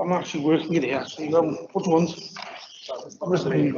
I'm actually working it here, so you go, which ones? Obviously,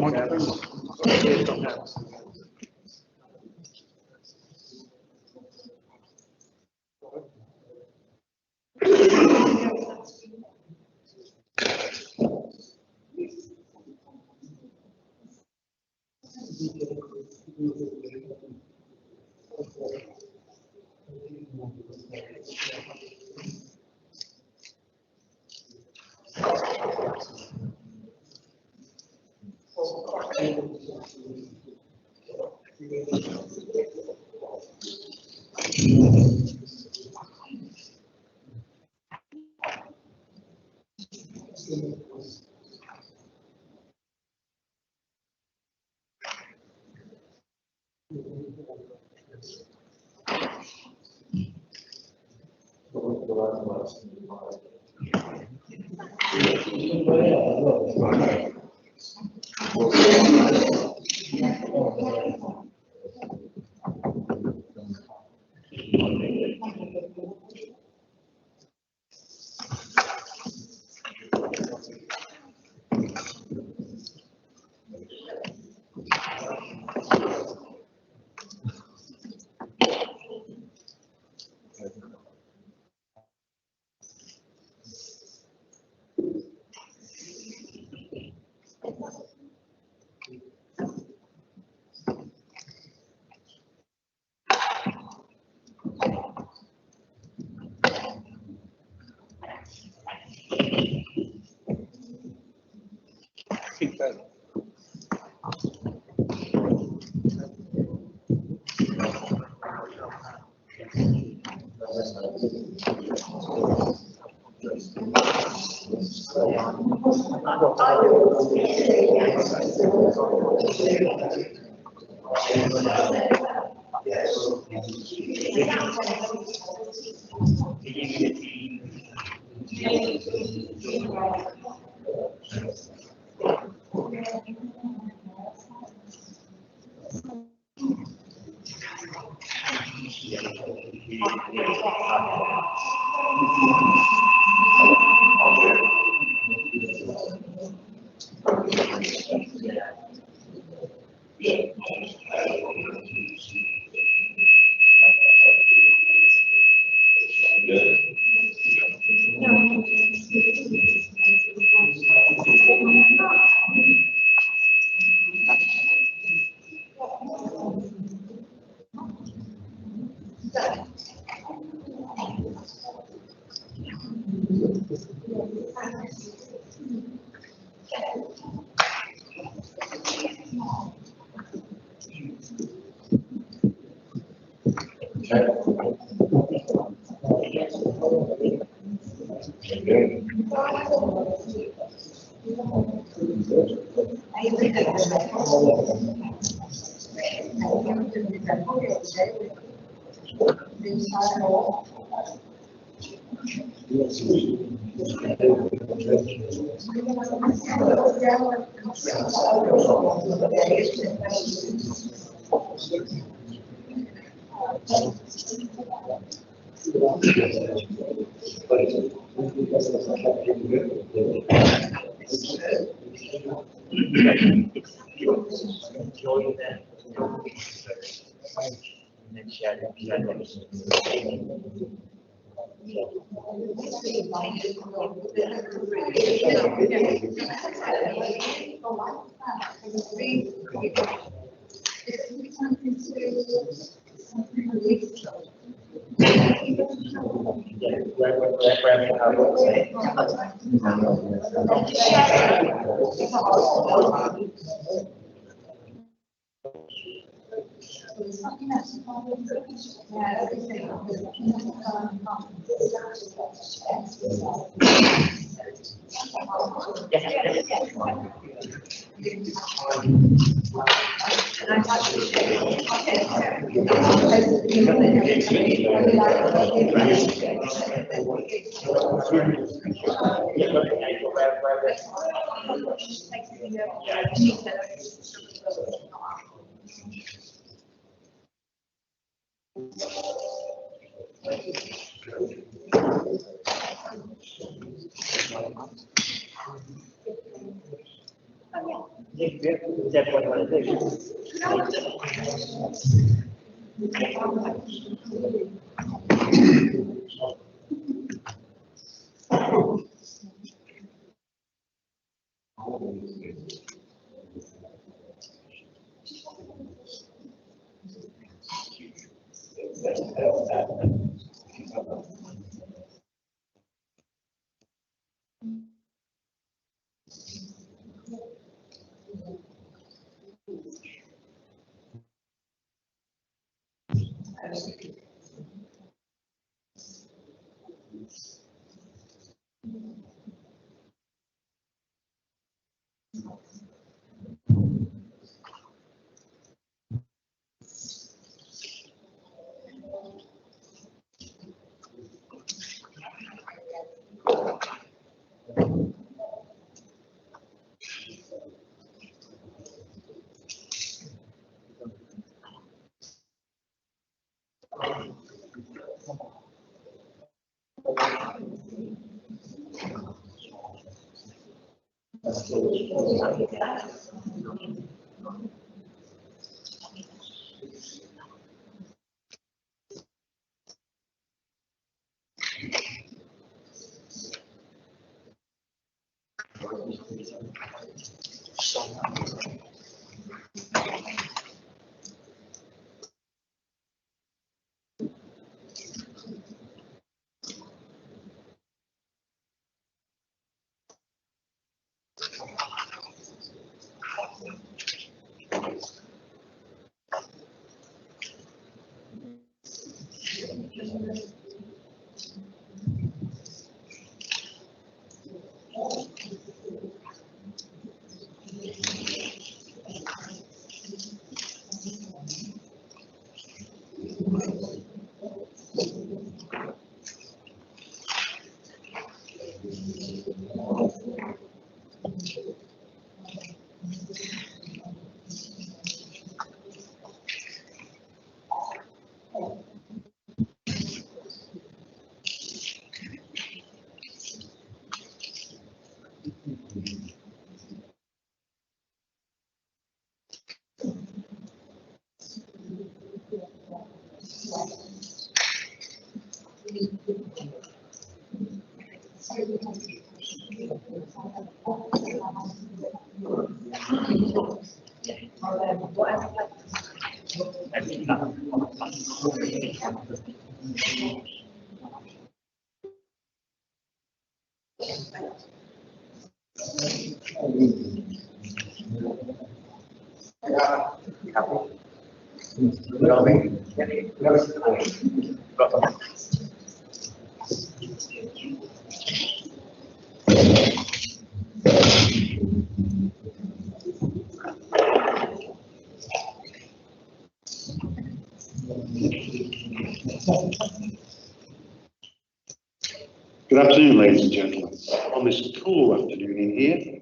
Good afternoon, ladies and gentlemen, on this cool afternoon in here,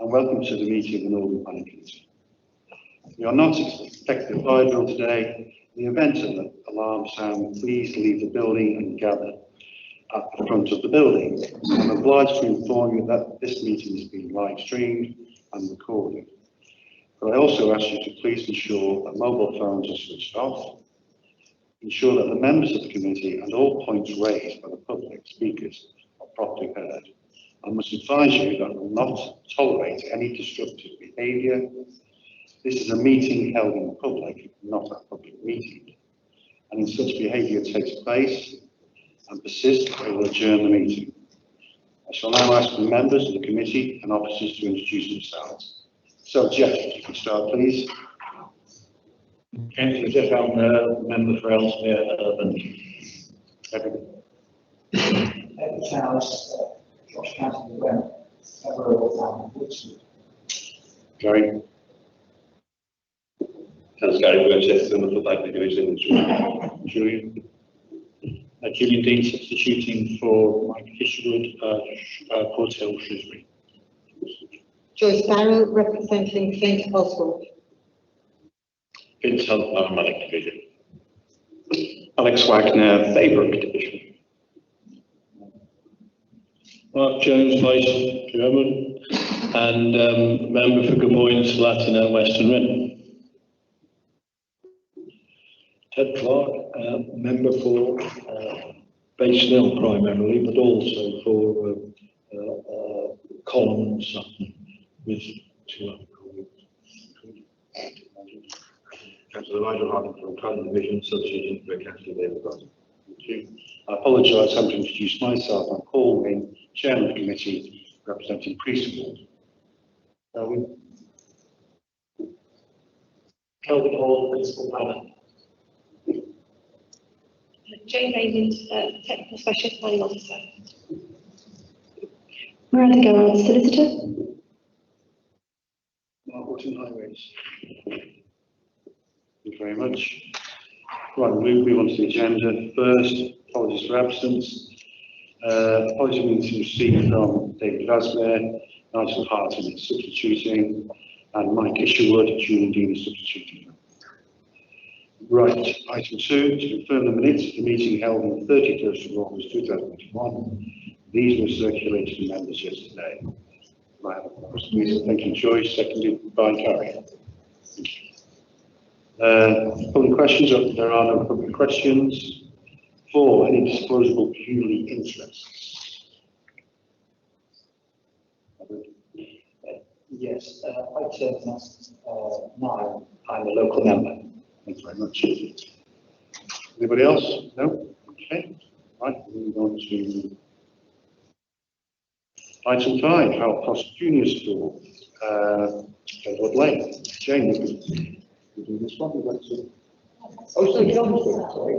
and welcome to the meeting of the Northern Planning Committee. We are not expected to fire drill today. In the event of an alarm sound, please leave the building and gather at the front of the building. I'm obliged to inform you that this meeting is being live streamed and recorded. But I also ask you to please ensure that mobile phones are switched off. Ensure that the members of the committee and all points raised by the public speakers are properly heard. I must advise you that we will not tolerate any disruptive behaviour. This is a meeting held in public, not a public meeting. And if such behaviour takes place and persists, I will adjourn the meeting. I shall now ask the members of the committee and officers to introduce themselves. So, Jeff, if you can start, please. Councillor Jeff Almer, member for Ellesmere Urban. Every Charles, Josh County, Went, Everett, Woodson. Gary. Gary Worcester, the Football Division. Julian. Julian Dean substituting for Mike Isherwood, Port Hill, Shrewsbury. Joyce Barrow, representing St Oswald. Vince Hunt, Manic Division. Alex Wagner, Favourite Division. Mark Jones, Vice Chairman, and member for Gamoynes, Latin and Western Rim. Ted Clark, member for Basin Hill primarily, but also for Colin and Sutton, with two other colleagues. Councillor Nigel Harden from Clan Division, substituting for Councillor David Brown. Thank you. I apologise, I haven't introduced myself. I'm Paul Wynne, Chairman of the Committee, representing Priestwood. Kelvin Hall, Principal Planner. Jane Raymond, Technical Specialist Planning Officer. Miranda Garrard, Solicitor. Mark Wharton, Highways. Thank you very much. Right, we'll move on to the agenda. First, apologies for absence. Apologies to receive from David Ellesmere, Nigel Harton is substituting, and Mike Isherwood, Julian Dean is substituting. Right, item 2, to confirm the minutes of the meeting held on the 31st of August 2021. These were circulated to members yesterday. Thank you, Joyce, seconded by Gary. Public questions? There are no public questions. 4, any disposable purely interests? Yes, item 9, I'm a local member. Thanks very much. Anybody else? No? Okay. Right, moving on to item 5, Howell Cross Junior School, Edward Lane. Jane, you do this one? You'd like to? Oh, so John, sorry.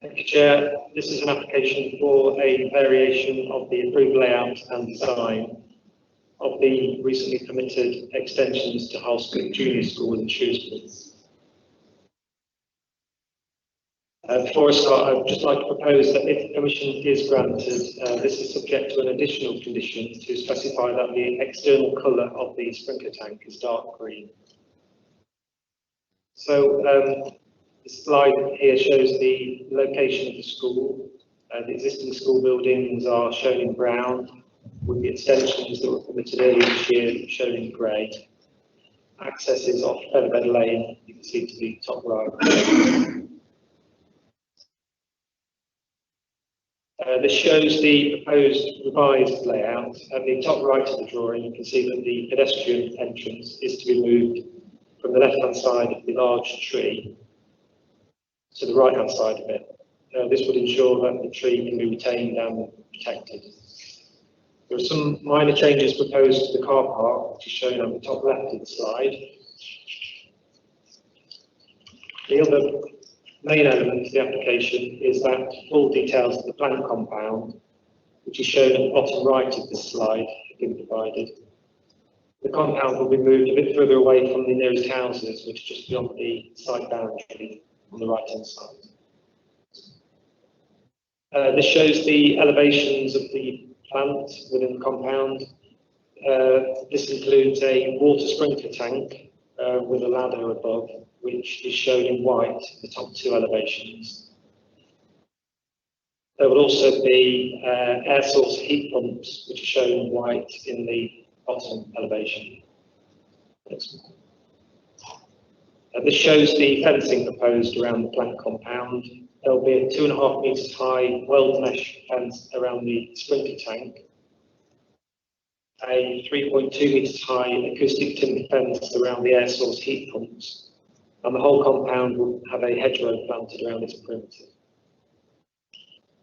Thank you, Chair. This is an application for a variation of the approved layout and design of the recently permitted extensions to Halscote Junior School in Shrewsbury. Before I start, I'd just like to propose that if permission is granted, this is subject to an additional condition to specify that the external colour of the sprinkler tank is dark green. So the slide here shows the location of the school. The existing school buildings are shown in brown, with the extensions that were permitted earlier this year shown in grey. Access is off Featherbed Lane, you can see to the top right. This shows the proposed revised layout. At the top right of the drawing, you can see that the pedestrian entrance is to be moved from the left-hand side of the large tree to the right-hand side of it. This would ensure that the tree can be retained and protected. There are some minor changes proposed to the car park, which is shown on the top left of the slide. The other main element of the application is that full details of the plant compound, which is shown at the bottom right of this slide, have been provided. The compound will be moved a bit further away from the nearest houses, which is just beyond the site boundary on the right-hand side. This shows the elevations of the plant within the compound. This includes a water sprinkler tank with a ladder above, which is shown in white, the top two elevations. There will also be air source heat pumps, which are shown in white in the bottom elevation. This shows the fencing proposed around the plant compound. There will be a 2.5 metres high weld mesh fence around the sprinkler tank, a 3.2 metres high acoustic timber fence around the air source heat pumps, and the whole compound will have a hedgerow planted around its perimeter.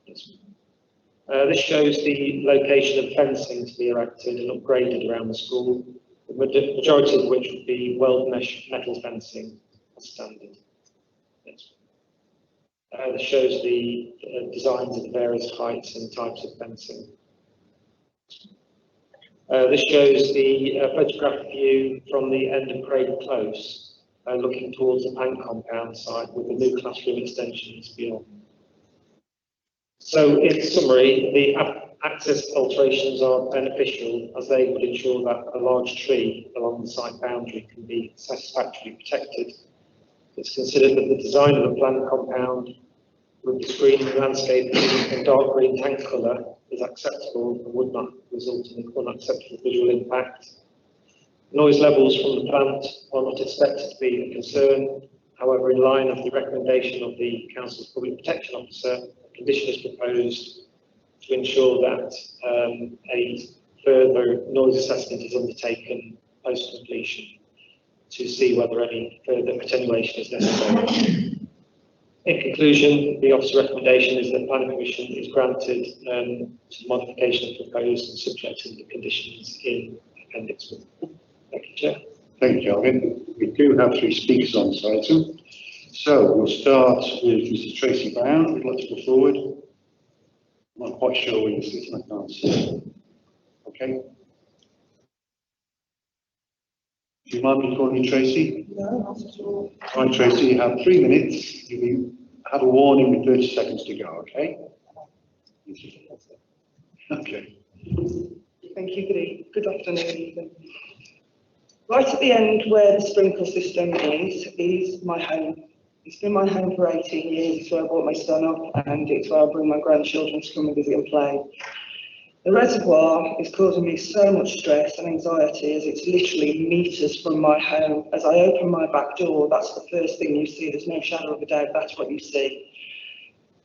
This shows the location of fencing to be erected and upgraded around the school, the majority of which would be weld mesh metal fencing as standard. This shows the designs of the various heights and types of fencing. This shows the photographic view from the end of Craig Close, looking towards the Pank compound site with the new classroom extensions beyond. So, in summary, the access alterations are beneficial as they would ensure that a large tree along the site boundary can be satisfactorily protected. It's considered that the design of the plant compound with the screen landscape and dark green tank colour is acceptable and would not result in unacceptable visual impact. Noise levels from the plant are not expected to be a concern. However, in line with the recommendation of the Council's Public Protection Officer, a condition is proposed to ensure that a further noise assessment is undertaken post-completion to see whether any further attenuation is necessary. In conclusion, the officer's recommendation is that the planning permission is granted to the modification proposed and subject to the conditions in Appendix 1. Thank you, Chair. Thank you, Alvin. We do have 3 speakers on this item. So we'll start with Mr. Tracy Brown. Would like to go forward? I'm not quite sure where you're sitting, I can't see. Okay. Do you mind me calling you Tracy? No, not at all. Right, Tracy, you have 3 minutes. You have a warning with 30 seconds to go, okay? Okay. Thank you. Good afternoon, even. Right at the end where the sprinkler system is my home. It's been my home for 18 years. It's where I brought my son up, and it's where I bring my grandchildren to come and visit and play. The reservoir is causing me so much stress and anxiety as it's literally meters from my home. As I open my back door, that's the first thing you see. There's no shadow of a doubt, that's what you see.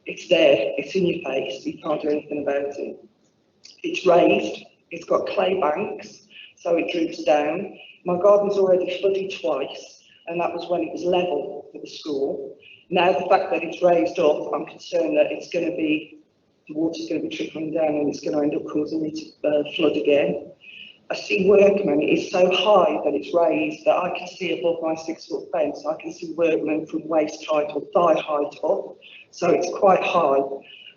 It's there, it's in your face, you can't do anything about it. It's raised, it's got clay banks, so it droops down. My garden's already flooded twice, and that was when it was level for the school. Now the fact that it's raised up, I'm concerned that it's going to be the water's going to be trickling down and it's going to end up causing me to flood again. I see workmen, it is so high that it's raised that I can see above my 6-foot fence. I can see workmen from waist height or thigh height up, so it's quite high.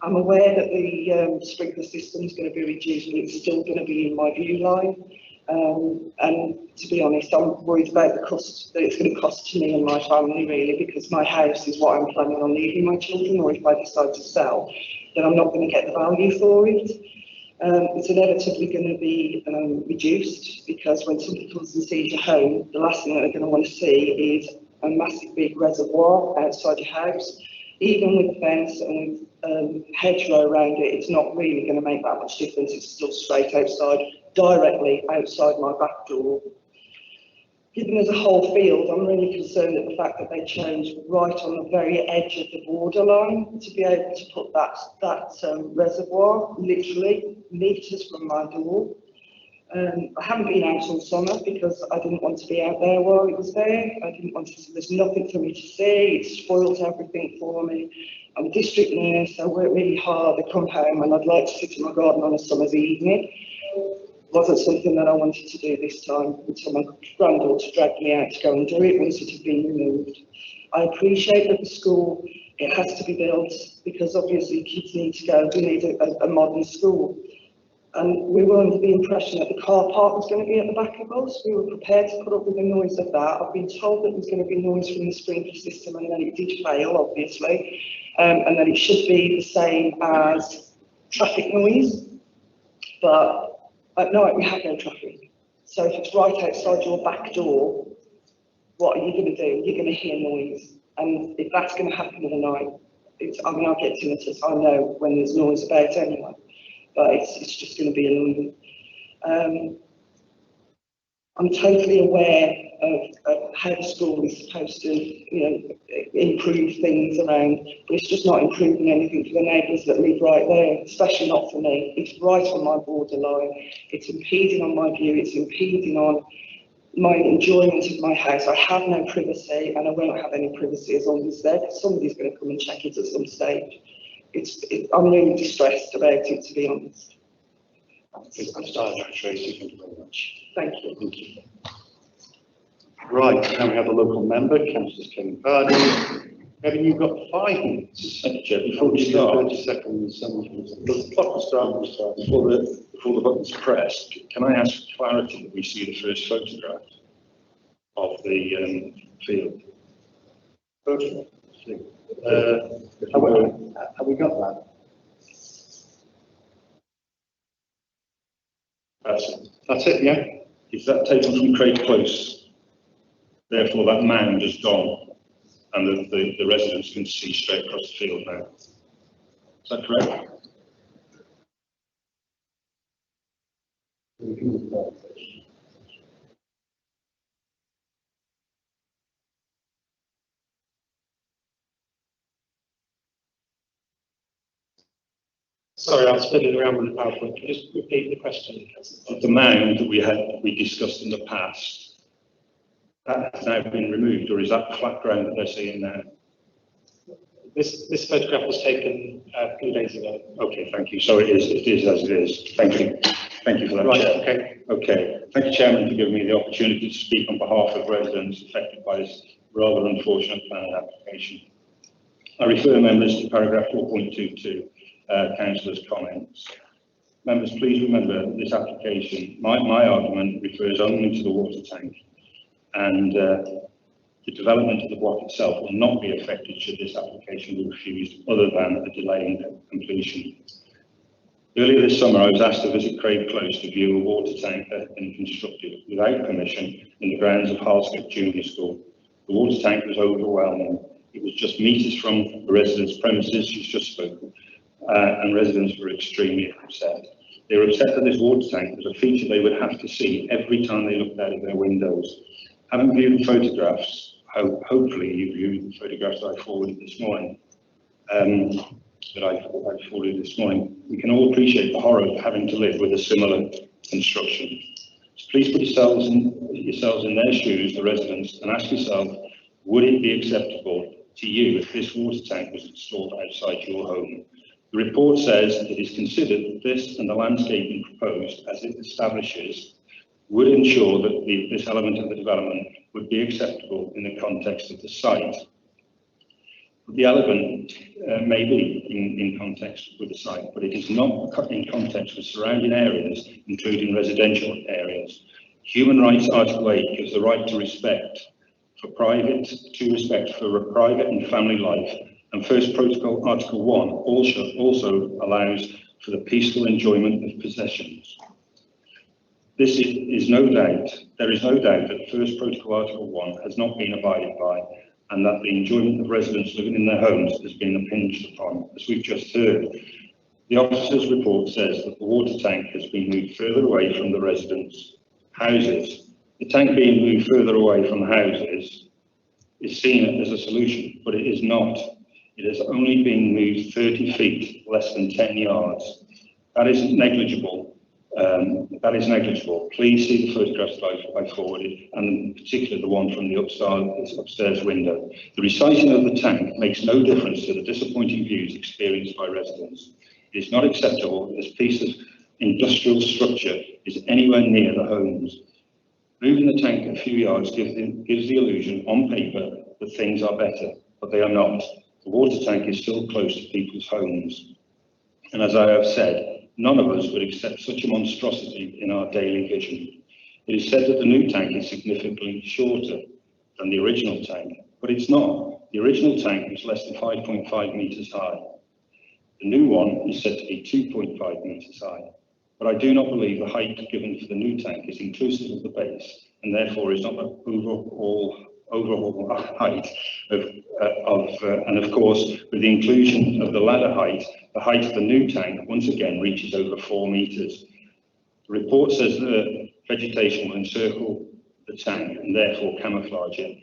I'm aware that the sprinkler system is going to be reduced, but it's still going to be in my view line. And to be honest, I'm worried about the cost that it's going to cost to me and my family, really, because my house is what I'm planning on leaving my children, or if I decide to sell, then I'm not going to get the value for it. It's inevitably going to be reduced, because when somebody comes and sees your home, the last thing that they're going to want to see is a massive big reservoir outside your house. Even with fence and with hedgerow around it, it's not really going to make that much difference. It's still straight outside, directly outside my back door. Given as a whole field, I'm really concerned at the fact that they chose right on the very edge of the borderline to be able to put that reservoir literally meters from my door. I haven't been out all summer because I didn't want to be out there while it was there. I didn't want to. There's nothing for me to see. It spoils everything for me. I'm a district nurse. I work really hard. I come home and I'd like to sit in my garden on a summer's evening. Wasn't something that I wanted to do this time until my granddaughter dragged me out to go and do it once it had been removed. I appreciate that the school, it has to be built because obviously kids need to go. We need a modern school. And we were under the impression that the car park was going to be at the back of us. We were prepared to put up with the noise of that. I've been told that there's going to be noise from the sprinkler system, and then it did fail, obviously. And then it should be the same as traffic noise. But at night we have no traffic. So if it's right outside your back door, what are you going to do? You're going to hear noise. And if that's going to happen in the night, I mean, I get tinnitus. I know when there's noise about anyway. But it's just going to be annoying. I'm totally aware of how the school is supposed to, improve things around, but it's just not improving anything for the neighbours that live right there, especially not for me. It's right on my borderline. It's impeding on my view. It's impeding on my enjoyment of my house. I have no privacy, and I won't have any privacy as long as somebody's going to come and check it at some stage. I'm really distressed about it, to be honest. Tracy, thank you very much. Thank you. Thank you. Right, now we have a local member, Councillor Kevin Hardy. Kevin, you've got 5 minutes. Before we start, 30 seconds. the clock will start before the button's pressed. Can I ask clarity that we see the first photograph of the field? Have we got that? That's it, yeah? Is that taken from Craig Close? Therefore, that mound is gone, and the residents can see straight across the field now. Is that correct? Sorry, I was fiddling around with the PowerPoint. Can you just repeat the question? The mound that we discussed in the past, that has now been removed, or is that flat ground that they're seeing now? This photograph was taken a few days ago. Okay, thank you. So it is as it is. Thank you. Thank you for that, Right, Chair. okay. Okay. Thank you, Chairman, for giving me the opportunity to speak on behalf of residents affected by this rather unfortunate planning application. I refer members to paragraph 4.22, Councillor's comments. Members, please remember that this application, my argument refers only to the water tank, and the development of the block itself will not be affected should this application be refused, other than a delay in completion. Earlier this summer, I was asked to visit Craig Close to view a water tank that had been constructed without permission in the grounds of Harlescott Junior School. The water tank was overwhelming. It was just metres from the residents' premises, she's just spoken, and residents were extremely upset. They were upset that this water tank was a feature they would have to see every time they looked out of their windows. Having viewed the photographs, hopefully you viewed the photographs that I forwarded this morning, we can all appreciate the horror of having to live with a similar construction. So please put yourselves in their shoes, the residents, and ask yourself, would it be acceptable to you if this water tank was installed outside your home? The report says it is considered that this and the landscaping proposed as it establishes would ensure that this element of the development would be acceptable in the context of the site. The element may be in context with the site, but it is not in context with surrounding areas, including residential areas. Human Rights Article 8 gives the right to respect for private and family life, and First Protocol Article 1 also allows for the peaceful enjoyment of possessions. There is no doubt that First Protocol Article 1 has not been abided by, and that the enjoyment of residents living in their homes has been impinged upon, as we've just heard. The officer's report says that the water tank has been moved further away from the residents' houses. The tank being moved further away from the houses is seen as a solution, but it is not. It has only been moved 30 feet, less than 10 yards. That is negligible. Please see the photographs that I forwarded, and in particular the one from the upstairs window. The resizing of the tank makes no difference to the disappointing views experienced by residents. It is not acceptable that this piece of industrial structure is anywhere near the homes. Moving the tank a few yards gives the illusion on paper that things are better, but they are not. The water tank is still close to people's homes. And as I have said, None of us would accept such a monstrosity in our daily vision. It is said that the new tank is significantly shorter than the original tank, but it's not. The original tank was less than 5.5 metres high. The new one is said to be 2.5 metres high, but I do not believe the height given for the new tank is inclusive of the base, and therefore is not the overall height and of course, with the inclusion of the ladder height, the height of the new tank once again reaches over 4 metres. The report says that vegetation will encircle the tank and therefore camouflage it.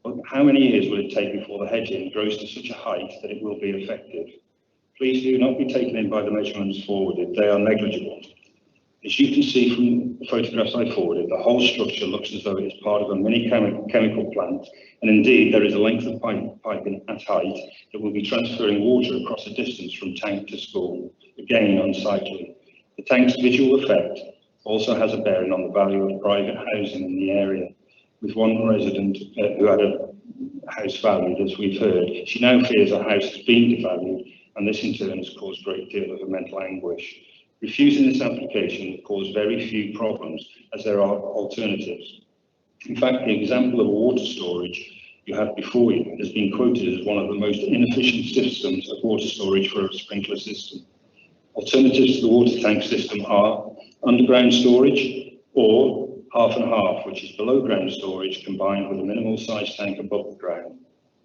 But how many years will it take before the hedging grows to such a height that it will be effective? Please do not be taken in by the measurements forwarded. They are negligible. As you can see from the photographs I forwarded, the whole structure looks as though it is part of a mini chemical plant, and indeed there is a length of piping at height that will be transferring water across a distance from tank to school, again unsightly. The tank's visual effect also has a bearing on the value of private housing in the area, with one resident who had a house valued, as we've heard. She now fears her house has been devalued, and this in turn has caused a great deal of mental anguish. Refusing this application will cause very few problems, as there are alternatives. In fact, the example of water storage you have before you has been quoted as one of the most inefficient systems of water storage for a sprinkler system. Alternatives to the water tank system are underground storage or half and half, which is below ground storage combined with a minimal size tank above the ground.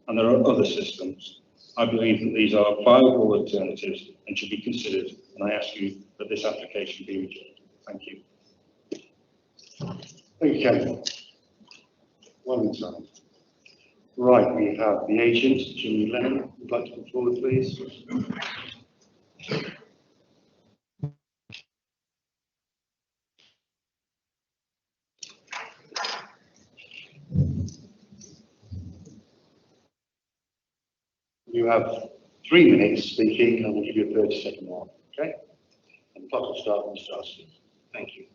And there are other systems. I believe that these are viable alternatives and should be considered, and I ask you that this application be rejected. Thank you. Thank you, Kevin. One time. Right, we have the agent, Jimmy Lennon. Would like to come forward, please. You have 3 minutes speaking, and we'll give you a 30-second warning, okay? And the clock will start when you start speaking. Thank you.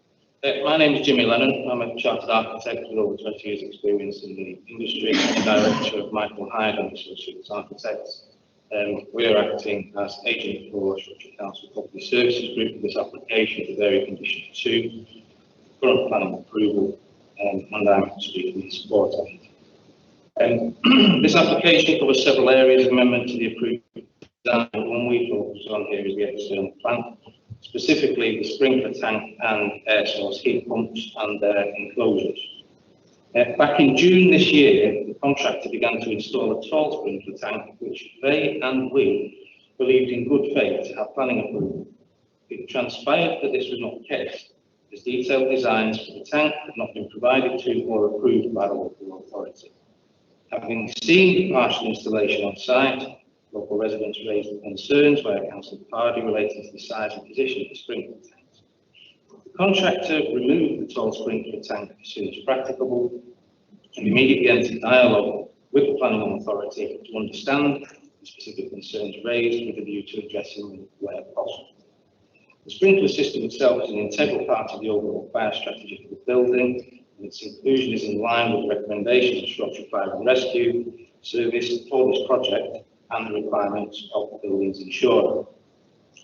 My name is Jimmy Lennon. I'm a chartered architect with over 20 years' experience in the industry. I'm the director of Michael Hyde and Associates Architects. We are acting as agent for Structure Council Property Services Group for this application for area condition 2, current planning approval, and I'm speaking in support of it. This application covers several areas of amendment to the approved design. One we focus on here is the external plan, specifically the sprinkler tank and air source heat pumps and their enclosures. Back in June this year, the contractor began to install a tall sprinkler tank, which they and we believed in good faith to have planning approval. It transpired that this was not the case, as detailed designs for the tank had not been provided to or approved by the local authority. Having seen the partial installation on site, local residents raised concerns by Councillor Pardy relating to the size and position of the sprinkler tanks. The contractor removed the tall sprinkler tank as soon as practicable and immediately entered dialogue with the planning authority to understand the specific concerns raised with a view to addressing them where possible. The sprinkler system itself is an integral part of the overall fire strategy for the building, and its inclusion is in line with the recommendations of Shropshire Fire and Rescue Service for this project and the requirements of the building's insurer.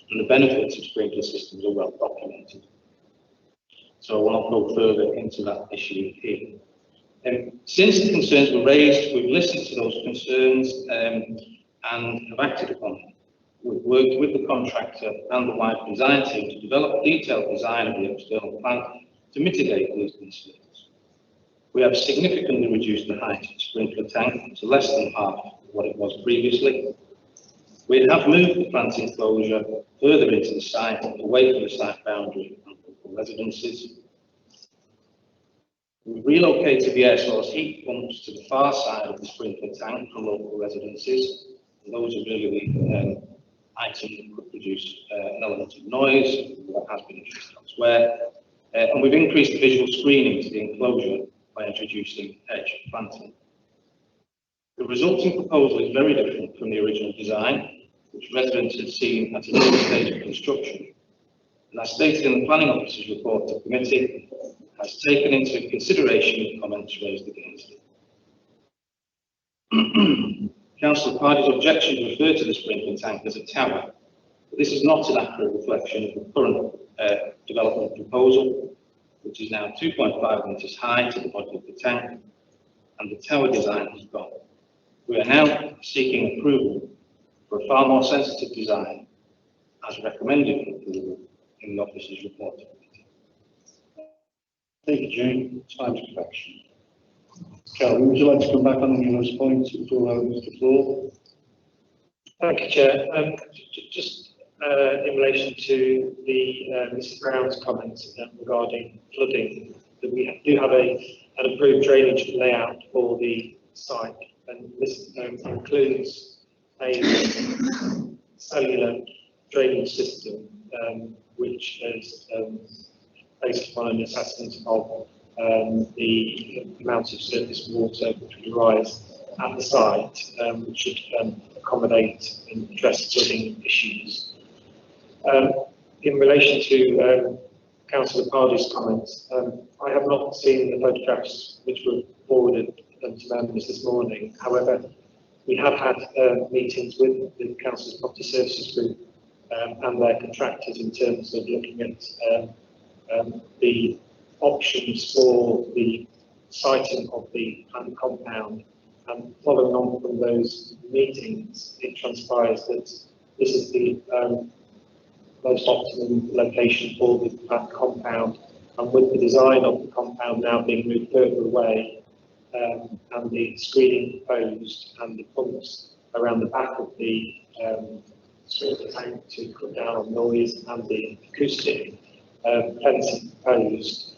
And the benefits of sprinkler systems are well documented. So I will not go further into that issue here. Since the concerns were raised, we've listened to those concerns and have acted upon them. We've worked with the contractor and the wider design team to develop a detailed design of the external plan to mitigate these concerns. We have significantly reduced the height of the sprinkler tank to less than half of what it was previously. We have moved the plant enclosure further into the site, away from the site boundary and local residences. We've relocated the air source heat pumps to the far side of the sprinkler tank from local residences. And those are really the items that could produce an element of noise that has been addressed elsewhere. And we've increased the visual screening to the enclosure by introducing edge planting. The resulting proposal is very different from the original design, which residents had seen at an early stage of construction. And as stated in the planning officer's report to committee, has taken into consideration comments raised against it. Councillor Pardy's objections refer to the sprinkler tank as a tower, But this is not an accurate reflection of the current development proposal, which is now 2.5 metres high to the body of the tank, and the tower design has gone. We are now seeking approval for a far more sensitive design, as recommended for approval in the officer's report. Thank you, Jane. Time to perfection. Calvin, would you like to come back on those points before I move the floor? Thank you, Chair. Just in relation to the Mrs. Brown's comments regarding flooding, that we do have an approved drainage layout for the site, and this includes a cellular drainage system, which is based upon an assessment of the amount of surface water which would rise at the site, which should accommodate and address flooding issues. In relation to Councillor Pardy's comments, I have not seen the photographs which were forwarded to members this morning. However, we have had meetings with the Council's Property Services Group and their contractors in terms of looking at the options for the siting of the planned compound. And following on from those meetings, it transpires that this is the most optimum location for the planned compound. And with the design of the compound now being moved further away, and the screening proposed and the pumps around the back of the tank to cut down on noise and the acoustic fencing proposed,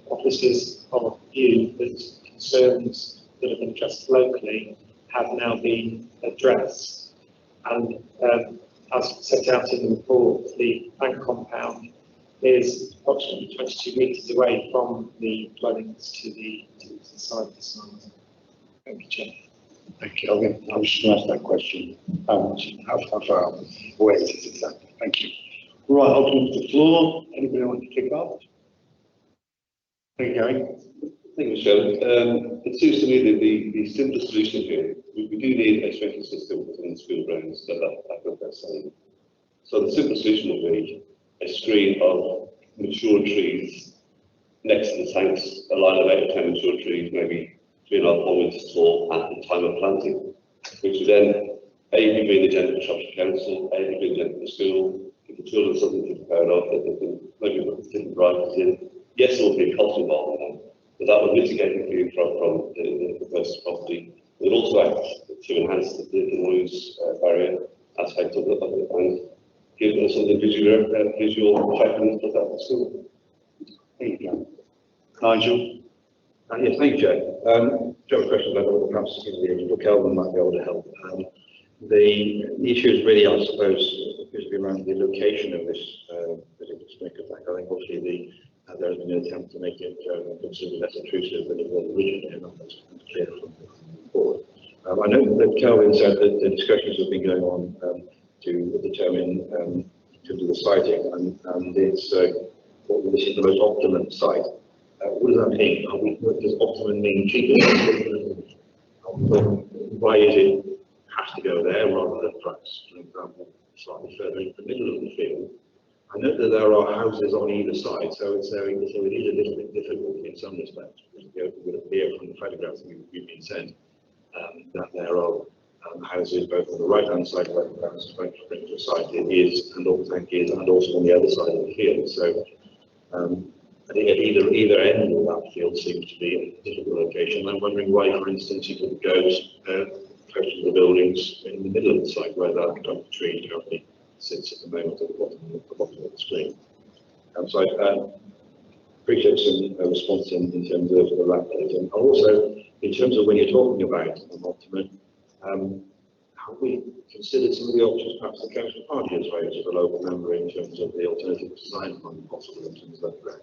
officers of view that concerns that have been addressed locally have now been addressed. And as set out in the report, the bank compound is approximately 22 metres away from the dwellings to the side of the site. Thank you, Chair. Thank you, Calvin. I was just going to ask that question. How far away is it exactly? Thank you. Right, I'll come to the floor. Anybody want to kick off? Thank you, Gary. Thank you, Michelle. It seems to me that the simple solution here, we do need a sprinkler system within the school grounds that they're saying. So the simple solution will be a screen of mature trees next to the tanks, a line of 8 or 10 mature trees, maybe 3.5 4 meters tall at the time of planting, which would then A, be in the agenda for Shropshire Council, A, be in the agenda for the school. If the children have something to prepare of, that they can maybe put different varieties in. Yes, there will be a cost involved in that, but that would mitigate the view from the first property. It would also act to enhance the noise barrier aspect of it and give us some visual effectiveness for that school. Thank you, John. Nigel? Yes, thank you, Jay. Do have a question about what perhaps the original Kelvin might be able to help. The issue is really, I suppose, appears to be around the location of this particular sprinkler tank. I think obviously there has been an attempt to make it considerably less intrusive than it was originally, and that's clear from the report. I know that Kelvin said that the discussions have been going on to determine in terms of the siting, and it's what this is the most optimum site. What does that mean? Does optimum mean cheaper? Why is it has to go there rather than perhaps, for example, slightly further into the middle of the field? I know that there are houses on either side, so it is a little bit difficult in some respects. It would appear from the photographs that we've been sent that there are houses both on the right-hand side where the sprinkler site is, and all the tank is, and also on the other side of the field. So I think at either end of that field seems to be a difficult location. I'm wondering why, for instance, you could go close to the buildings in the middle of the site where that tree currently sits at the moment at the bottom of the screen. So I appreciate some response in terms of the rapid, and also in terms of when you're talking about an optimum, have we considered some of the options perhaps the council party has raised as a local member in terms of the alternative design fund possible in terms of that?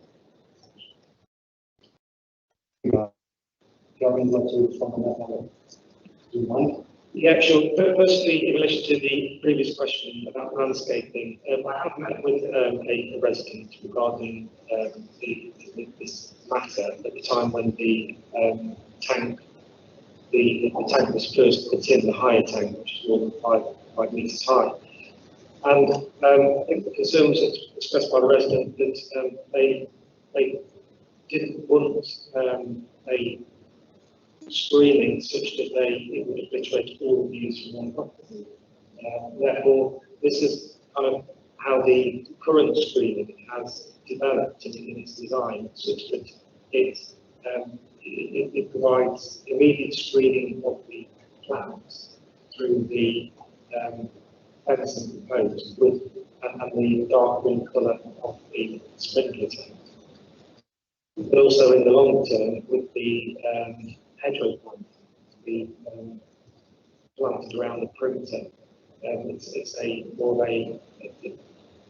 Yeah, sure. Firstly, in relation to the previous question about landscaping, I have met with a resident regarding this matter at the time when the tank was first put in, the higher tank, which is more than 5 meters high. And I think the concern was expressed by the resident that they didn't want a screening such that it would obliterate all views from one property. Therefore, this is kind of how the current screening has developed in its design, such that it provides immediate screening of the plants through the fencing proposed with and the dark green colour of the sprinkler tank. But also in the long term with the hedgerow plant to be planted around the perimeter. It's a more of a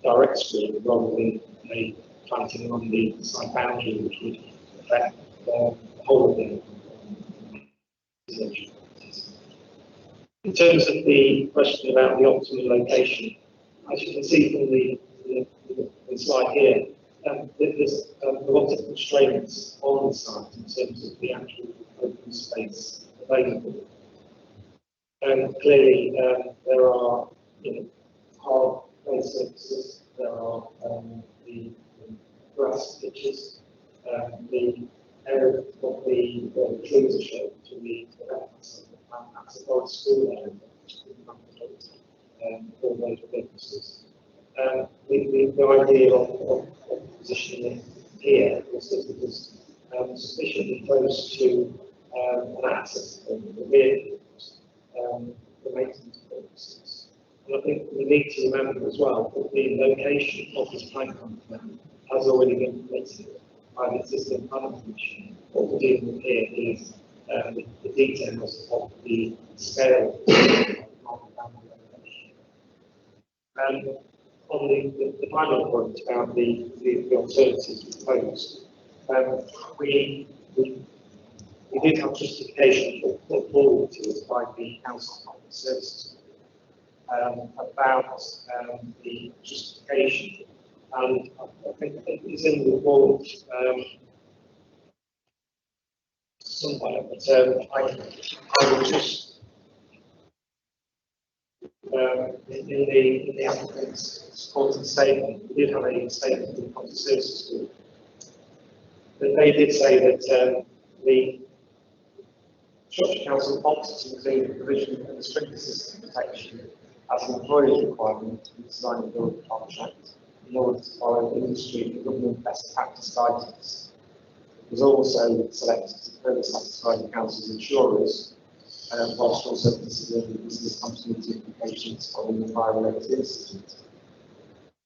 direct screen rather than a planting on the side boundary, which would affect the whole of the In terms of the question about the optimal location, as you can see from the slide here, there's a lot of constraints on the site in terms of the actual open space available. Clearly, there are hard play surfaces, there are the grass pitches, the area of the trees are shown to the left side, and that's a large school area, all those purposes. The idea of positioning it here was that it was sufficiently close to an access point for vehicles for maintenance purposes. And I think we need to remember as well that the location of this playground has already been permitted by the existing planning commission. What we're dealing with here is the details of the scale of the location. On the final point about the alternatives proposed, we did have justification put forward to us by the Council of Public Services about the justification, and I think it's in the report somewhere, but I will just in the applicant's supporting statement, we did have a statement from the Public Services Group, but they did say that the Structure Council opted to include the provision of the sprinkler system protection as an employer's requirement to design and build a contract in order to follow industry and government best practice guidance. It was also selected to further satisfy the Council's insurers, whilst also considering the business continuity implications following the fire-related incident.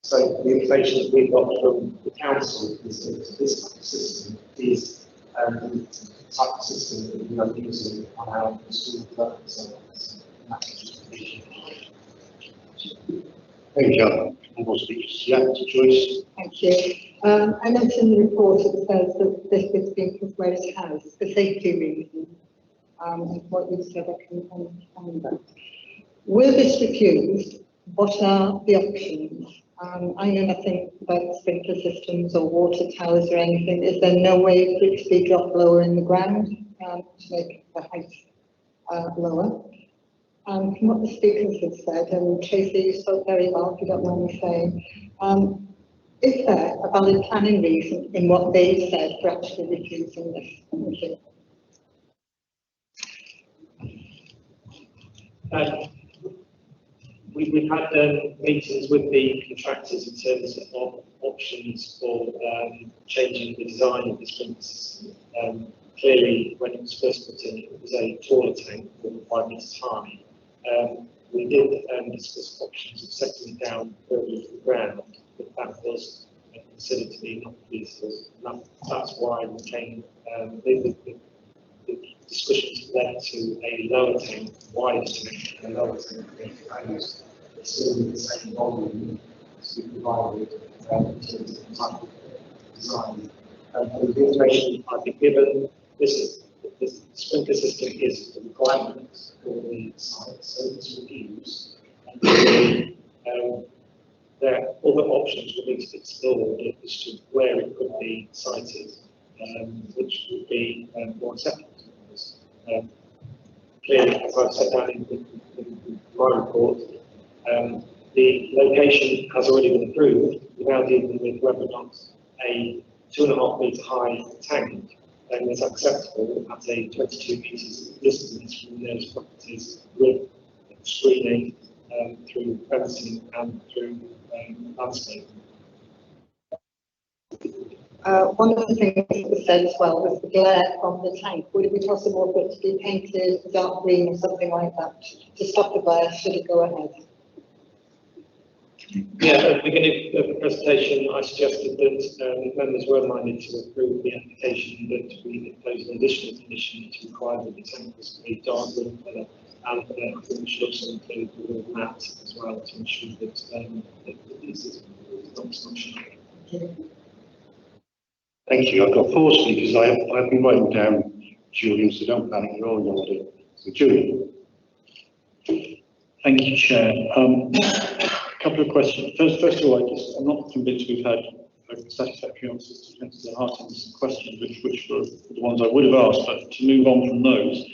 So the information that we got from the Council is that this type of system is the type of system that we are using on our school development sites. Thank you. More speakers. Yeah, Joyce. Thank you. I noticed in the report it says that this is being proposed house for safety reasons. What you said, I can understand that. Were this refused, what are the options? I know nothing about sprinkler systems or water towers or anything. Is there no way for it to be dropped lower in the ground to make the height lower? From what the speakers have said, and Tracy, you spoke very well, if you don't mind me saying, is there a valid planning reason in what they said for actually refusing this? Thank you. We've had meetings with the contractors in terms of options for changing the design of the sprinkler system. Clearly, when it was first put in, it was a taller tank, 5 metres high. We did discuss options of settling down further to the ground, but that was considered to be not feasible. That's why we came, the discussions led to a lower tank, wider tank, and a lower tank being proposed. It's still in the same volume as we provided in terms of the type of design. And the information I've been given, the sprinkler system is a requirement for the site, so this will be used. And there are other options we need to explore as to where it could be sited, which would be more acceptable to us. Clearly, as I've said down in my report, the location has already been approved. We're now dealing with whether or not a 2.5 metre high tank is acceptable at a 22 metres distance from those properties with screening through fencing and through landscaping. One of the things that was said as well was the glare from the tank. Would it be possible for it to be painted dark green or something like that to stop the glare should it go ahead? Yeah, at the beginning of the presentation, I suggested that members were minded to approve the application, that we impose an additional condition to require that the tank was to be dark green colour, and I think we should also include the word matte as well to ensure that this is not shiny. Thank you. I've got 4 speakers. I've been writing down Julian, so don't panic, you're all in order. So Julian. Thank you, Chair. A couple of questions. First of all, I'm not convinced we've had satisfactory answers to the heart of some questions, which were the ones I would have asked, but to move on from those,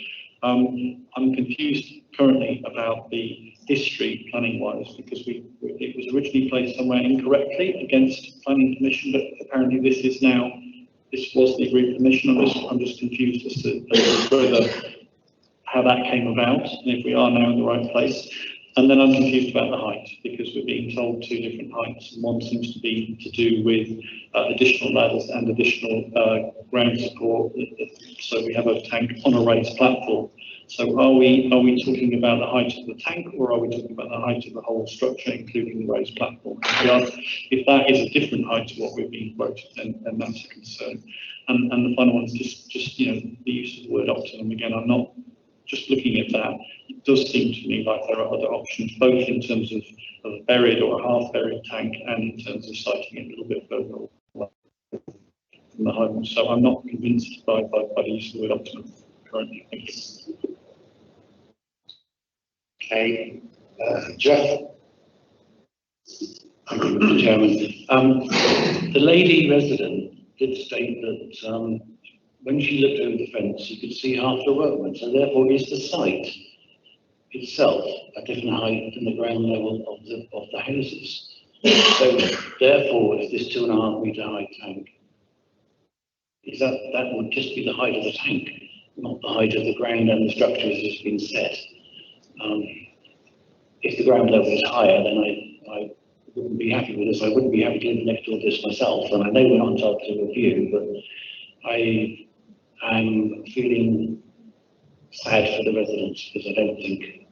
I'm confused currently about the history planning-wise, because it was originally placed somewhere incorrectly against planning permission, but apparently this was the agreed permission. I'm just confused as to how that came about, and if we are now in the right place. And then I'm confused about the height, because we're being told 2 different heights, and one seems to be to do with additional ladders and additional ground support. So we have a tank on a raised platform. So are we talking about the height of the tank, or are we talking about the height of the whole structure, including the raised platform? If that is a different height to what we're being quoted, then that's a concern. And the final one is just the use of the word optimum. Again, I'm not just looking at that. It does seem to me like there are other options, both in terms of a buried or a half-buried tank, and in terms of siting it a little bit further away from the home. So I'm not convinced by the use of the word optimum currently. Thank you. Okay, Jeff. Thank you, Mr. Chairman. The lady resident did state that when she looked over the fence, you could see half the workmen, so therefore is the site itself a different height than the ground level of the houses. So therefore, if this 2.5 metre high tank, that would just be the height of the tank, not the height of the ground and the structure as it's been set. If the ground level is higher, then I wouldn't be happy with this. I wouldn't be happy to live next door to this myself, and I know we're not entitled to a view, but I'm feeling sad for the residents, because I don't think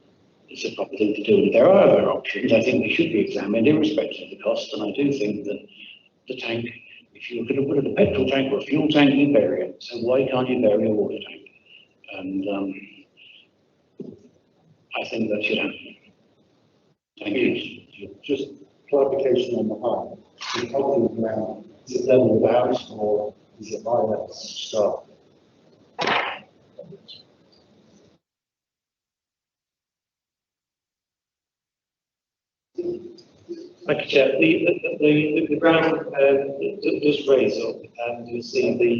it's a proper thing to do. And if there are other options, I think they should be examined irrespective of the cost, and I do think that the tank, if you're going to put in a petrol tank or a fuel tank, you bury it. So why can't you bury a water tank? And I think that should happen. Thank you. Just clarification on the height. The height of the ground, is it level of the house, or is it higher to start? Thank you, Chair. The ground does raise up, and you'll see the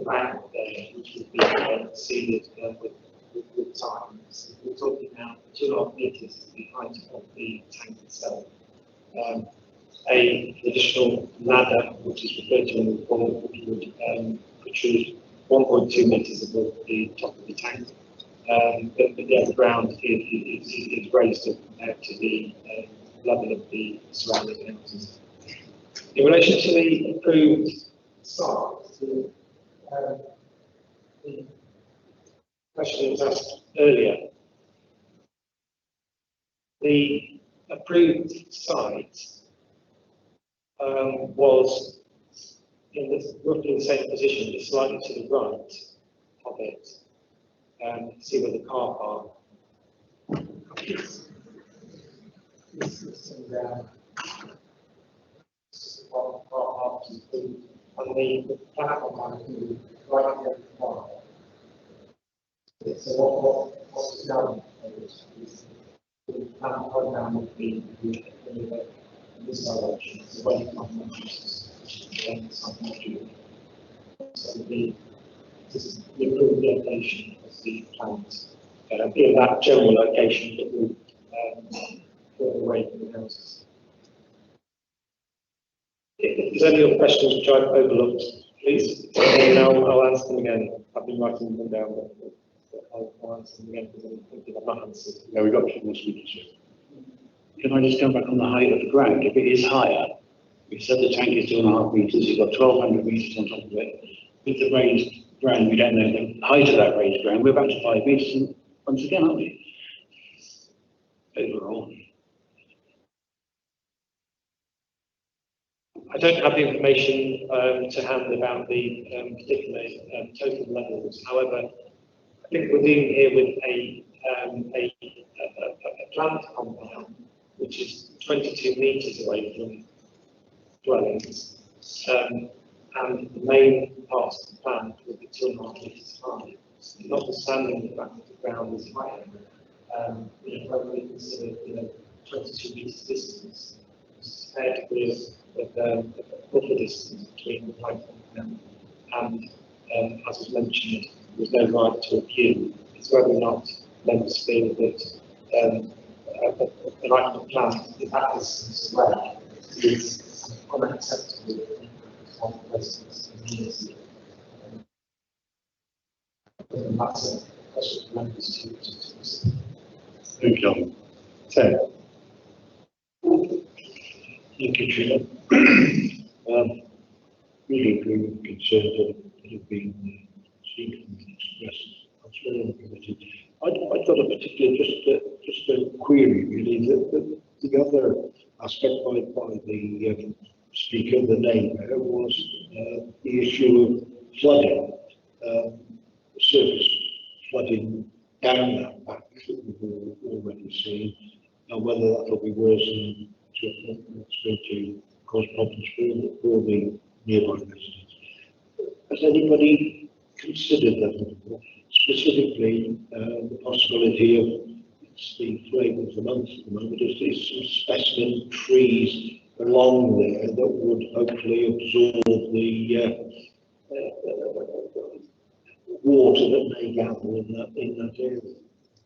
bank there, which would be seeded with time. So we're talking now 2.5 metres is the height of the tank itself. A additional ladder, which is referred to in the report, would protrude 1.2 metres above the top of the tank. But the ground is raised up compared to the level of the surrounding houses. In relation to the approved site, the question that was asked earlier, the approved site was in roughly the same position, but slightly to the right of it. See where the car park is. And the platform is right here at the corner. So what's done is the platform down would be this direction. So when you come from so the approved location of the plant. Be that general location that will further away from the houses. If there's any other questions which I've overlooked, please, and I'll answer them again. I've been writing them down, but I'll answer them again because I'm thinking I've not answered. Yeah, we've got 2 more speakers here. Can I just come back on the height of the ground? If it is higher, we said the tank is 2.5 metres, you've got 1,200 metres on top of it. With the raised ground, we don't know the height of that raised ground. We're back to 5 metres and once again, aren't we? Overall. I don't have the information to hand about the particular total levels. However, I think we're dealing here with a plant compound which is 22 metres away from dwellings, and the main parts of the plant will be 2.5 metres high. So notwithstanding the fact that the ground is higher, when we consider 22 metres distance compared with the buffer distance between the plant compound and as was mentioned, there's no right to appeal. It's whether or not members feel that an item of plant at that distance away is unacceptable on the residents of the community. And that's a question for members to consider. Thank you. Ted. Thank you, Chair. Really agree with the concerns that have been seen and expressed. That's very important. I've got a particular, just a query really. The other aspect by the speaker, the neighbour, was the issue of flooding, surface flooding down that back that we've already seen, and whether that will be worse and it's going to cause problems for the nearby residents. Has anybody considered that? Specifically, the possibility of, it's the flavour of the month at the moment, is some specimen trees along there that would hopefully absorb the water that may gather in that area.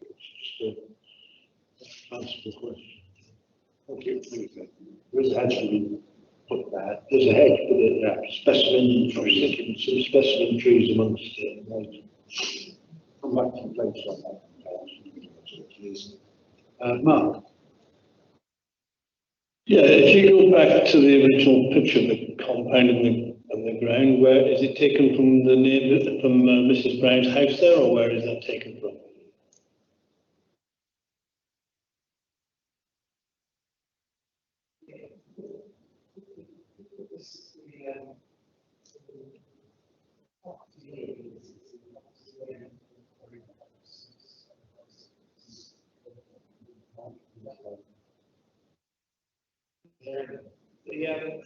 It's just an answer the question. Thank you. There's a hedge to be put there. There's a hedge for the specimen trees, some specimen trees amongst it. Come back to the place on that. Mark. Yeah, if you go back to the original picture of the compound and the ground, where is it taken from the neighbour, from Mrs. Brown's house there, or where is that taken from?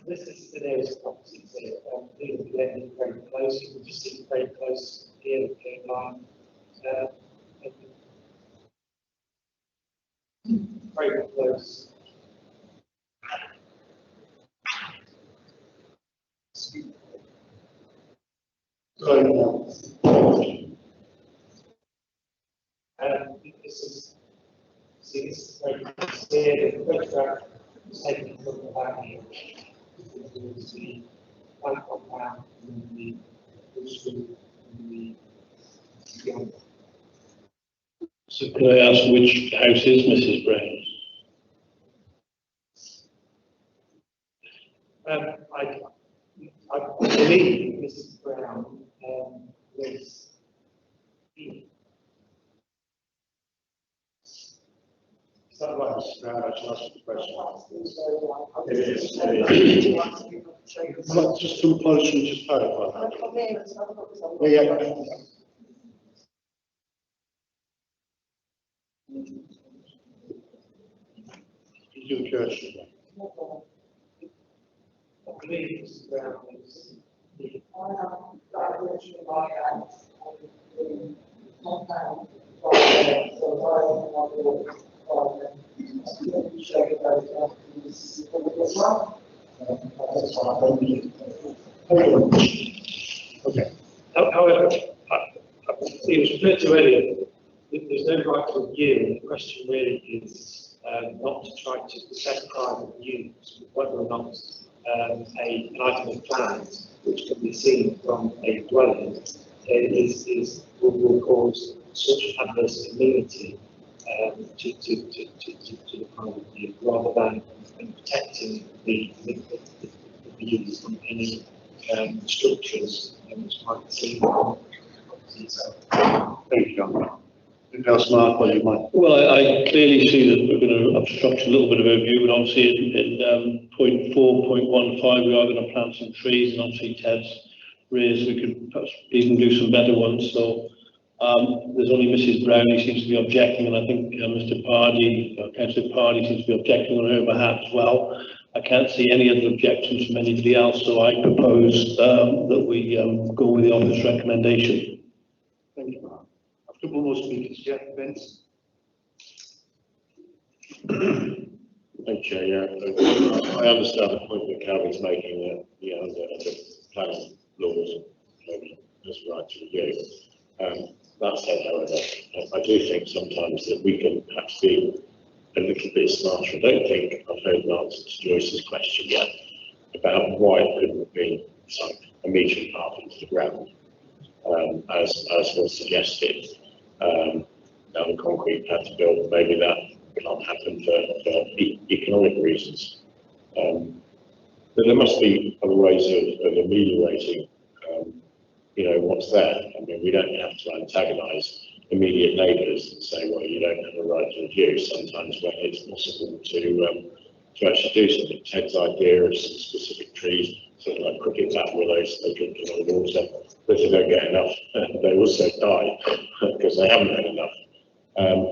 This is the nearest property, so these are very close. You can just see very close here, the line. Very close. This is very close here. The photograph is taken from the back here. The plant compound and the room and the So can I ask which house is Mrs. Brown's? I believe Mrs. Brown lives here. Is that right? I should ask the question. It is. Well, just come closer and just clarify that. Yeah. You do question. I believe Mrs. Brown lives here. Okay. However, it was referred to earlier, there's no right to review, and the question really is not to try to protect private use, whether or not an item of plant which can be seen from a dwelling will cause such adverse immunity to the private view, rather than protecting the use from any structures which might be seen. Thank you, John. Anything else, Mark, or you might? Well, I clearly see that we're going to obstruct a little bit of our view, but obviously in point 4.15 we are going to plant some trees, and obviously Ted's raised we could perhaps even do some better ones. So there's only Mrs. Brown who seems to be objecting, and I think Mr. Pardy, Councillor Pardy seems to be objecting on her behalf as well. I can't see any other objections from anybody else, so I propose that we go with the office recommendation. Thank you, Mark. I've got one more speakers. Yeah, Vince? Thank you, yeah. I understand the point that Calvin's making that, you know, the planning laws has a right to review. That said, however, I do think sometimes that we can perhaps be a little bit smarter. I don't think I've heard an answer to Joyce's question yet about why it couldn't have been sunk a metre and a half into the ground, as was suggested. Now the concrete pad to build, maybe that can't happen for economic reasons. But there must be other ways of ameliorating, you know, what's there. I mean, we don't have to antagonise immediate neighbours and say, well, you don't have a right to review. Sometimes when it's possible to actually do something. Ted's idea of some specific trees, sort of like cricket bat willows, they drink a lot of water, but if they don't get enough, they also die because they haven't had enough.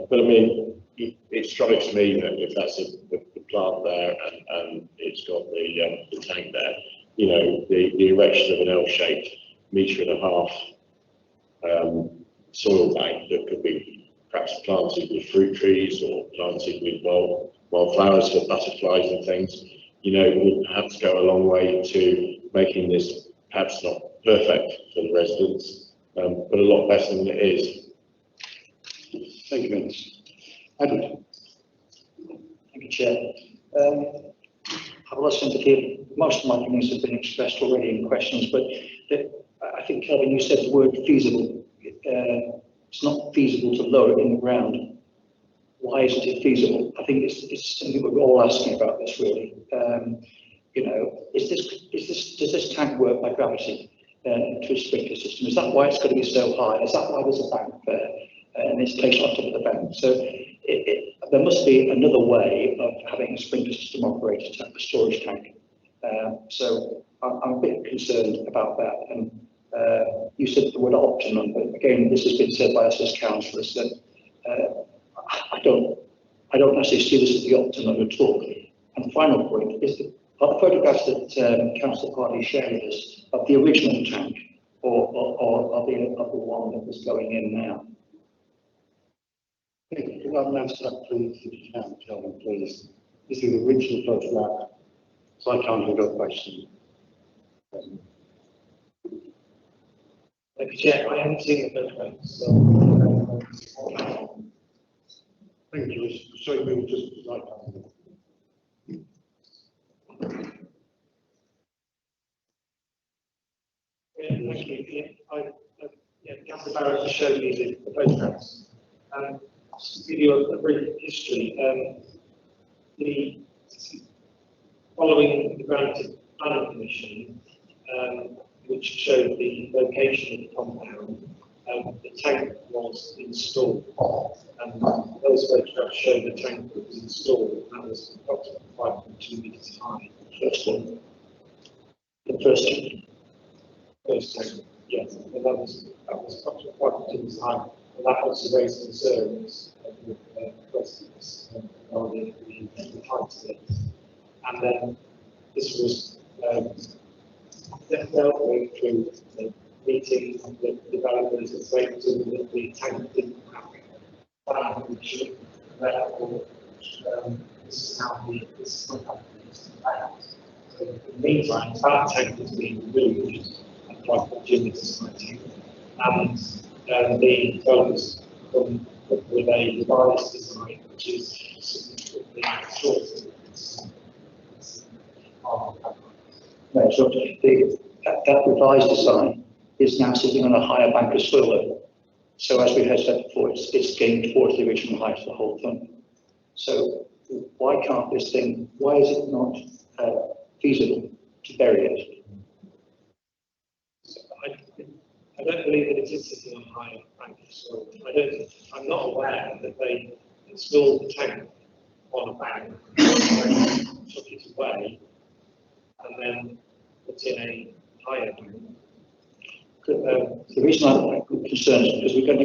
But I mean, it strikes me that if that's the plant there and it's got the tank there, you know, the erection of an L-shaped metre and a half soil bank that could be perhaps planted with fruit trees or planted with wildflowers for butterflies and things, you know, would perhaps go a long way to making this perhaps not perfect for the residents, but a lot better than it is. Thank you, Vince. Edward. Thank you, Chair. I've listened to hear most of my opinions have been expressed already in questions, but I think, Kelvin, you said the word feasible. It's not feasible to lower it in the ground. Why isn't it feasible? I think it's something we're all asking about this, really. You know, does this tank work by gravity to a sprinkler system? Is that why it's got to be so high? Is that why there's a bank there and it's placed on top of the bank? So there must be another way of having a sprinkler system operated to have a storage tank. So I'm a bit concerned about that. And you said the word optimum, but again, this has been said by us as councillors that I don't necessarily see this as the optimum at all. And the final point is are the photographs that Councillor Pardy shared with us of the original tank or of the one that was going in now? Can I answer that, please, if you can, Kelvin, please? This is the original photograph, so I can't hear your question. Thank you, Chair. I haven't seen the photographs. So, thank you. Sorry, we were just like thank you. Councillor Barrett has shown me the photographs. Just to give you a brief history, following the granted planning permission, which showed the location of the compound, the tank was installed. And those photographs show the tank that was installed. That was approximately 5.2 metres high. First one. The first tank. First tank, yes. And that was approximately 5.2 metres high. And that also raised concerns with residents regarding the height of it. And then this was dealt with through the meeting of the developers and waiting that the tank didn't have that permission. Therefore, this is how this contract is out. So in the meantime, that tank has been removed at 5.2 metres high, and the developers from with a revised design, which is significantly shorter. No, so that revised design is now sitting on a higher bank of soil level. So as we had said before, it's gained towards the original height of the whole thing. So why can't this thing, why is it not feasible to bury it? I don't believe that it is sitting on a higher bank of soil. I'm not aware that they installed the tank on a bank, took it away, and then put in a higher bank. The reason I'm concerned is because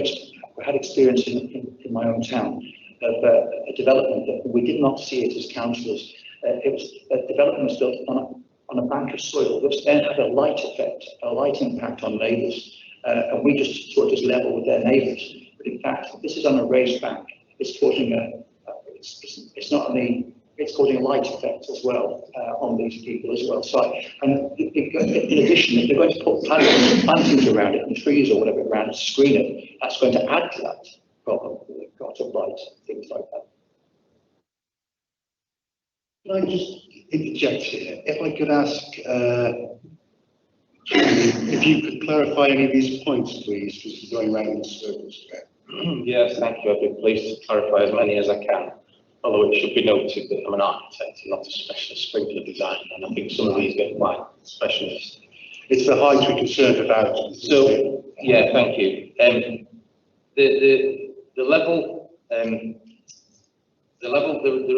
we had experience in my own town of a development that we did not see it as councillors. It was a development was built on a bank of soil, which then had a light effect, a light impact on neighbours, and we just sort of just level with their neighbours. But in fact, this is on a raised bank. It's causing it's not only, it's causing a light effect as well on these people as well. So, and in addition, if they're going to put plantings around it and trees or whatever around it to screen it, that's going to add to that problem. Got of light, things like that. Can I just interject here? If I could ask, if you could clarify any of these points, please, because we're going round in circles. Yes, thank you. I'd be pleased to clarify as many as I can. Although it should be noted that I'm an architect and not a specialist sprinkler designer, and I think some of these get quite specialist. It's the height we're concerned about. So, yeah, thank you. The level, there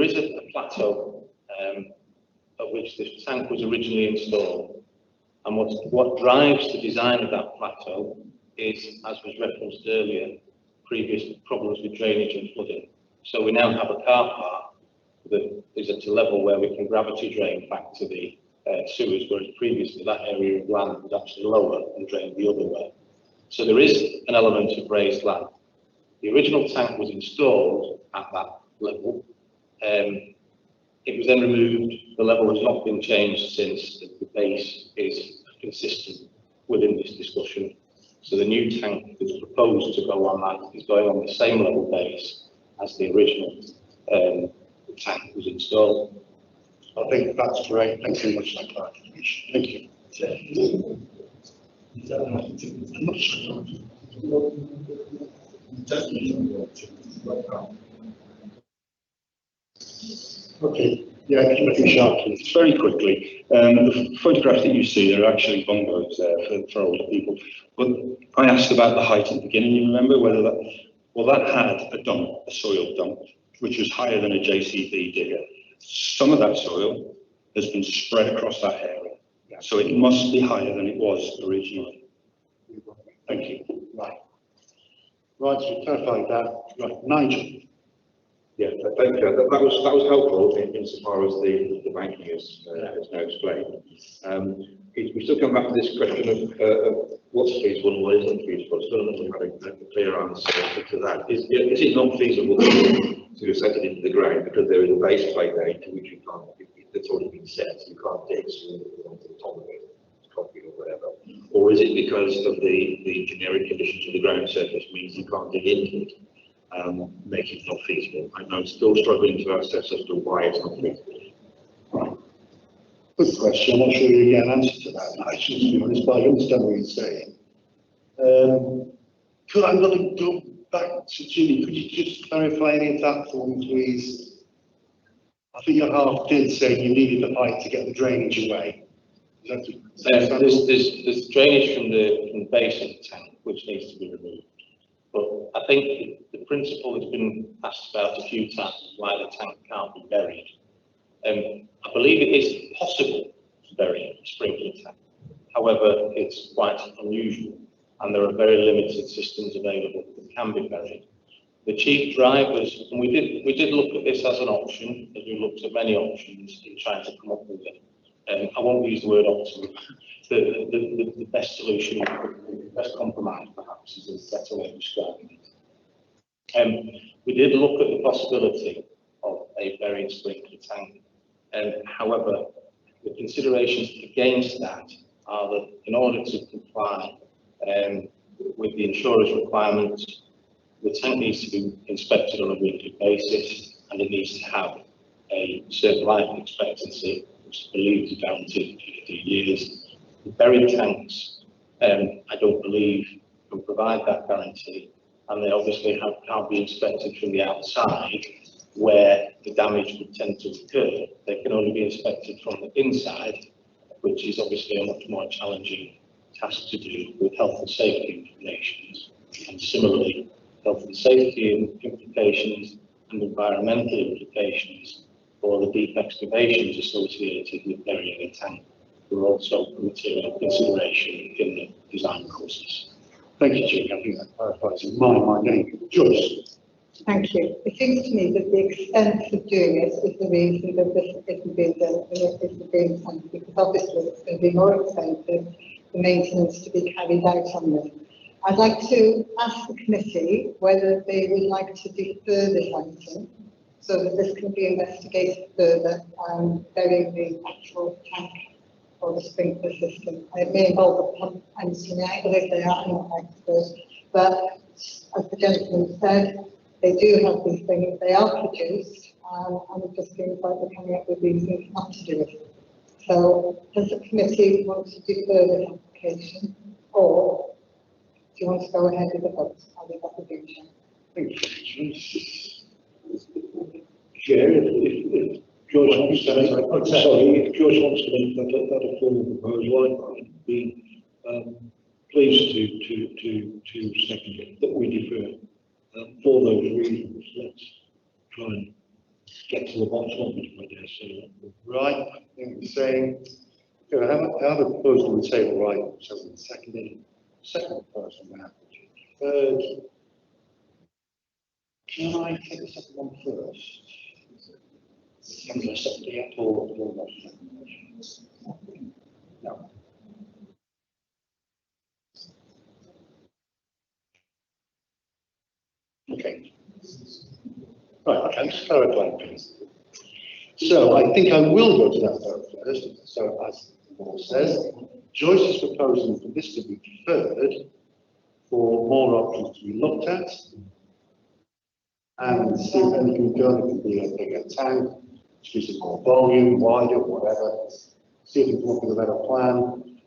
is a plateau at which this tank was originally installed, and what drives the design of that plateau is, as was referenced earlier, previous problems with drainage and flooding. So we now have a car park that is at a level where we can gravity drain back to the sewers, whereas previously that area of land was actually lower and drained the other way. So there is an element of raised land. The original tank was installed at that level. It was then removed. The level has not been changed since. The base is consistent within this discussion. So the new tank that's proposed to go on that is going on the same level base as the original tank was installed. I think that's great. Thanks very much for that clarification. Thank you. Okay, yeah, keep it sharply. Very quickly, the photographs that you see are actually bungalows there for older people. But I asked about the height at the beginning. You remember whether that had a dump, a soil dump, which was higher than a JCB digger. Some of that soil has been spread across that area, so it must be higher than it was originally. Thank you. Right, so clarifying that. Right, Nigel. Yeah, thank you. That was helpful insofar as the banking is now explained. We still come back to this question of what's feasible and what isn't feasible. Still not having a clear answer to that. Is it not feasible to set it into the ground because there is a base plate there to which you can't? It's already been set, so you can't dig onto the top of it, concrete or whatever. Or is it because of the generic conditions of the ground surface means you can't dig into it? Make it not feasible. I'm still struggling to assess as to why it's not feasible. Good question. I'm not sure you get an answer to that. I should be honest, but I understand what you're saying. I'm going to go back to Julie. Could you just clarify any of that for me, please? I think your half did say you needed the height to get the drainage away. There's drainage from the base of the tank which needs to be removed. But I think the principle has been asked about a few times why the tank can't be buried. I believe it is possible to bury a sprinkler tank. However, it's quite unusual, and there are very limited systems available that can be buried. The chief drivers, and we did look at this as an option, as we looked at many options in trying to come up with it. I won't use the word optimum. The best solution, the best compromise perhaps, is a better way of describing it. We did look at the possibility of a buried sprinkler tank. However, the considerations against that are that in order to comply with the insurer's requirements, The tank needs to be inspected on a weekly basis, and it needs to have a certain life expectancy, which is believed to be down to 15 years. The buried tanks, I don't believe can provide that guarantee, and they obviously can't be inspected from the outside, where the damage would tend to occur. They can only be inspected from the inside, which is obviously a much more challenging task to do with health and safety implications. And similarly, health and safety implications and environmental implications for the deep excavations associated with burying a tank were also a material consideration in the design process. Thank you, Chief. I think that clarifies in my mind anyway. Joyce? Thank you. It seems to me that the extent of doing it is the reason that this isn't being done and it isn't being done, because obviously it's going to be more expensive for maintenance to be carried out on this. I'd like to ask the committee whether they would like to defer this item so that this can be investigated further, burying the actual tank or the sprinkler system. It may involve a pump engineer, if they are not experts, but as the gentleman said, they do have these things, they are produced, and it just seems like they're coming up with reasons not to do it. So does the committee want to defer this application, or do you want to go ahead with the vote? I'll leave that with you, Chair. Thank you. Chair, if George wants to make, if George wants to make that a formal proposal, I'd be pleased to second it, that we defer. For those reasons, let's try and get to the bottom of it, I dare say. Right, I think we're saying, I have a proposal on the table, right, so we're seconded. Second proposal now. Third. Can I take the second one first? I'm going to second it or no. Okay. Right, okay, I'm just clarifying, please. So I think I will go to that vote first. So as the law says, Joyce is proposing for this to be deferred for more options to be looked at and see if anything can be done. It can be a bigger tank, excuse it, more volume, wider, whatever. See if we can come up with a better plan.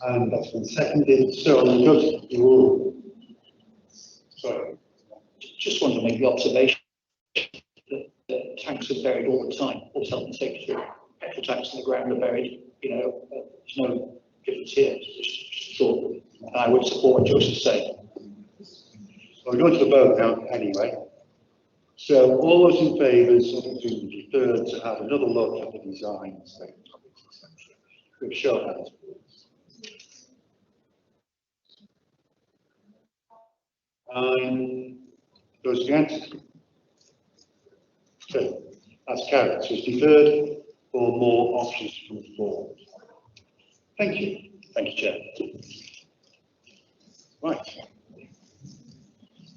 And that's been seconded. So I'm going to go to the rule. Sorry. Just wanted to make the observation that tanks are buried all the time, all health and safety. Petrol tanks in the ground are buried, there's no difference here. Just thought I would support what Joyce is saying. So we're going to the vote now anyway. So all those in favour, something to be deferred to have another look at the design, etc. With show of hands, please. Those against? Okay, that's carried. So it's deferred for more options to come forward. Thank you. Thank you, Chair. Right.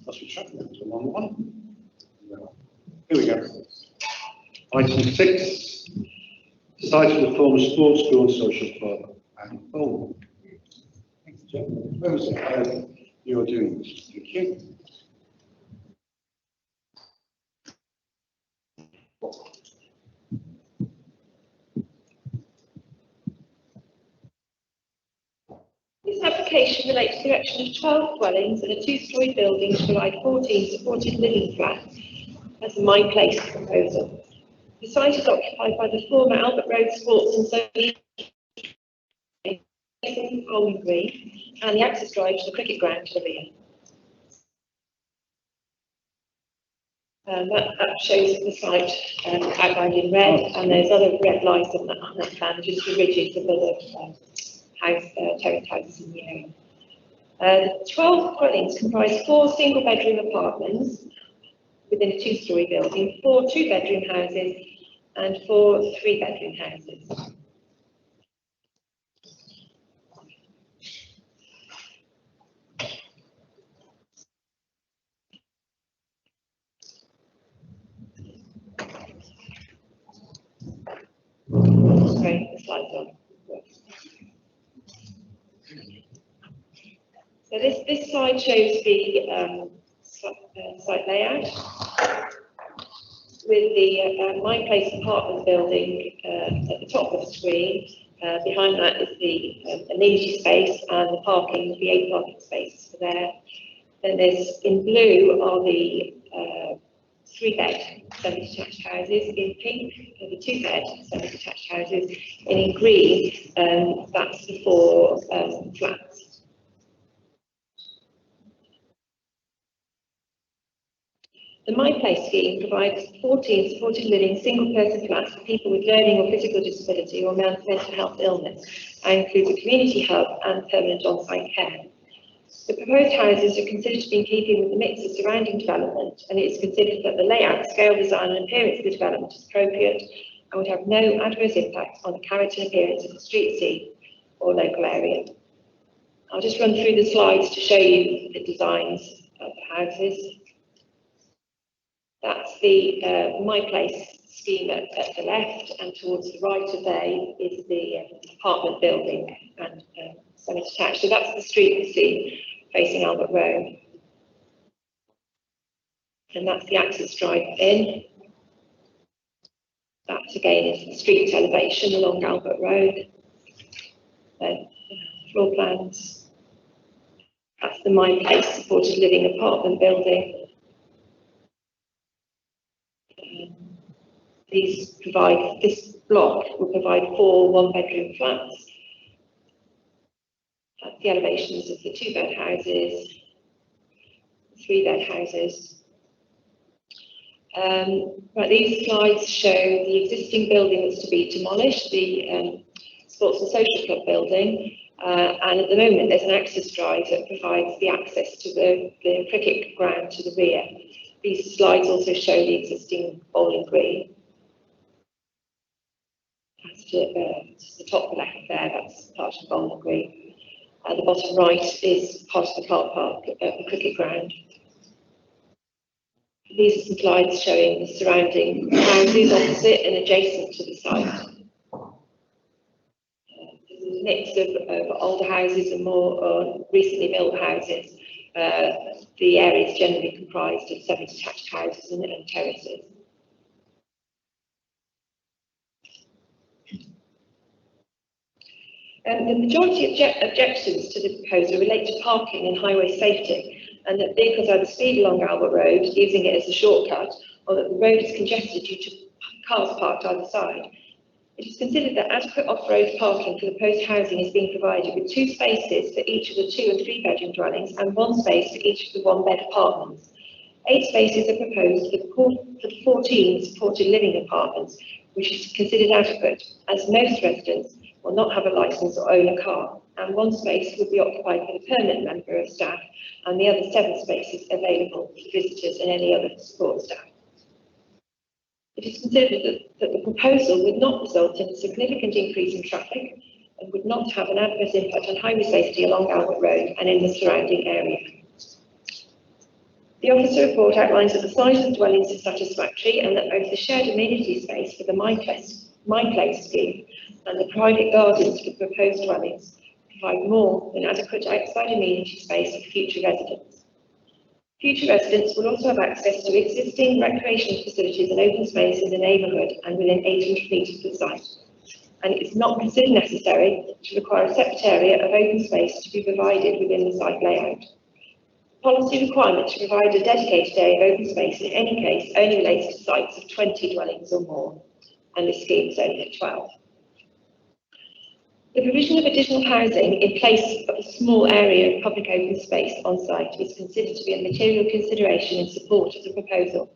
Let's retract that to another one. Here we go. Item 6. Site of the former sports school and social club. And oh, where was it? You are doing this. Thank you. This application relates to the erection of 12 dwellings and a 2-storey building to provide 14 supported living flats as a My Place proposal. The site is occupied by the former Albert Road Sports and Social Bowling Green and the access drive to the cricket ground to the rear. That shows the site outlined in red, and there's other red lines on that plan, just the ridges of other terraced houses in the area. 12 dwellings comprise 4 single-bedroom apartments within a 2-storey building, 4 2-bedroom houses, and 4 3-bedroom houses. Sorry, the slide's on. So this slide shows the site layout. With the My Place apartment building at the top of the screen. Behind that is the amenity space and the parking, the 8 parking spaces for there. Then there's in blue are the 3-bed semi-detached houses. In pink are the 2-bed semi-detached houses. And in green, that's the 4 flats. The My Place scheme provides 14 supported living single-person flats for people with learning or physical disability or mental health illness, and includes a community hub and permanent on-site care. The proposed houses are considered to be in keeping with the mix of surrounding development, and it is considered that the layout, scale, design and appearance of the development is appropriate and would have no adverse impact on the character and appearance of the street scene or local area. I'll just run through the slides to show you the designs of the houses. That's the My Place scheme at the left, and towards the right of there is the apartment building and semi-detached. So that's the street scene facing Albert Road. And that's the access drive in. That again is the street elevation along Albert Road. Floor plans. That's the My Place supported living apartment building. This block will provide 4 one-bedroom flats. That's the elevations of the 2-bed houses, 3-bed houses. Right, these slides show the existing building that's to be demolished, the Sports and Social Club building, and at the moment there's an access drive that provides the access to the cricket ground to the rear. These slides also show the existing bowling green. That's to the top left there, that's part of the bowling green. At the bottom right is part of the car park at the cricket ground. These are some slides showing the surrounding houses opposite and adjacent to the site. There's a mix of older houses and more recently built houses. The area is generally comprised of semi-detached houses and terraces. The majority of objections to the proposal relate to parking and highway safety, and that vehicles either speed along Albert Road, using it as a shortcut, or that the road is congested due to cars parked either side. It is considered that adequate off-road parking for the proposed housing is being provided, with 2 spaces for each of the 2- and 3-bedroom dwellings and 1 space for each of the 1-bed apartments. 8 spaces are proposed for the 14 supported living apartments, which is considered adequate, as most residents will not have a licence or own a car, and 1 space would be occupied by the permanent member of staff, and the other 7 spaces available for visitors and any other support staff. It is considered that the proposal would not result in a significant increase in traffic and would not have an adverse impact on highway safety along Albert Road and in the surrounding area. The officer report outlines that the size of the dwellings is satisfactory, and that both the shared amenity space for the My Place scheme and the private gardens for the proposed dwellings provide more than adequate outside amenity space for future residents. Future residents will also have access to existing recreational facilities and open space in the neighbourhood and within 800 metres of the site, and it is not considered necessary to require a separate area of open space to be provided within the site layout. The policy requirement to provide a dedicated area of open space in any case only relates to sites of 20 dwellings or more, and this scheme is only for 12. The provision of additional housing in place of a small area of public open space on site is considered to be a material consideration in support of the proposal.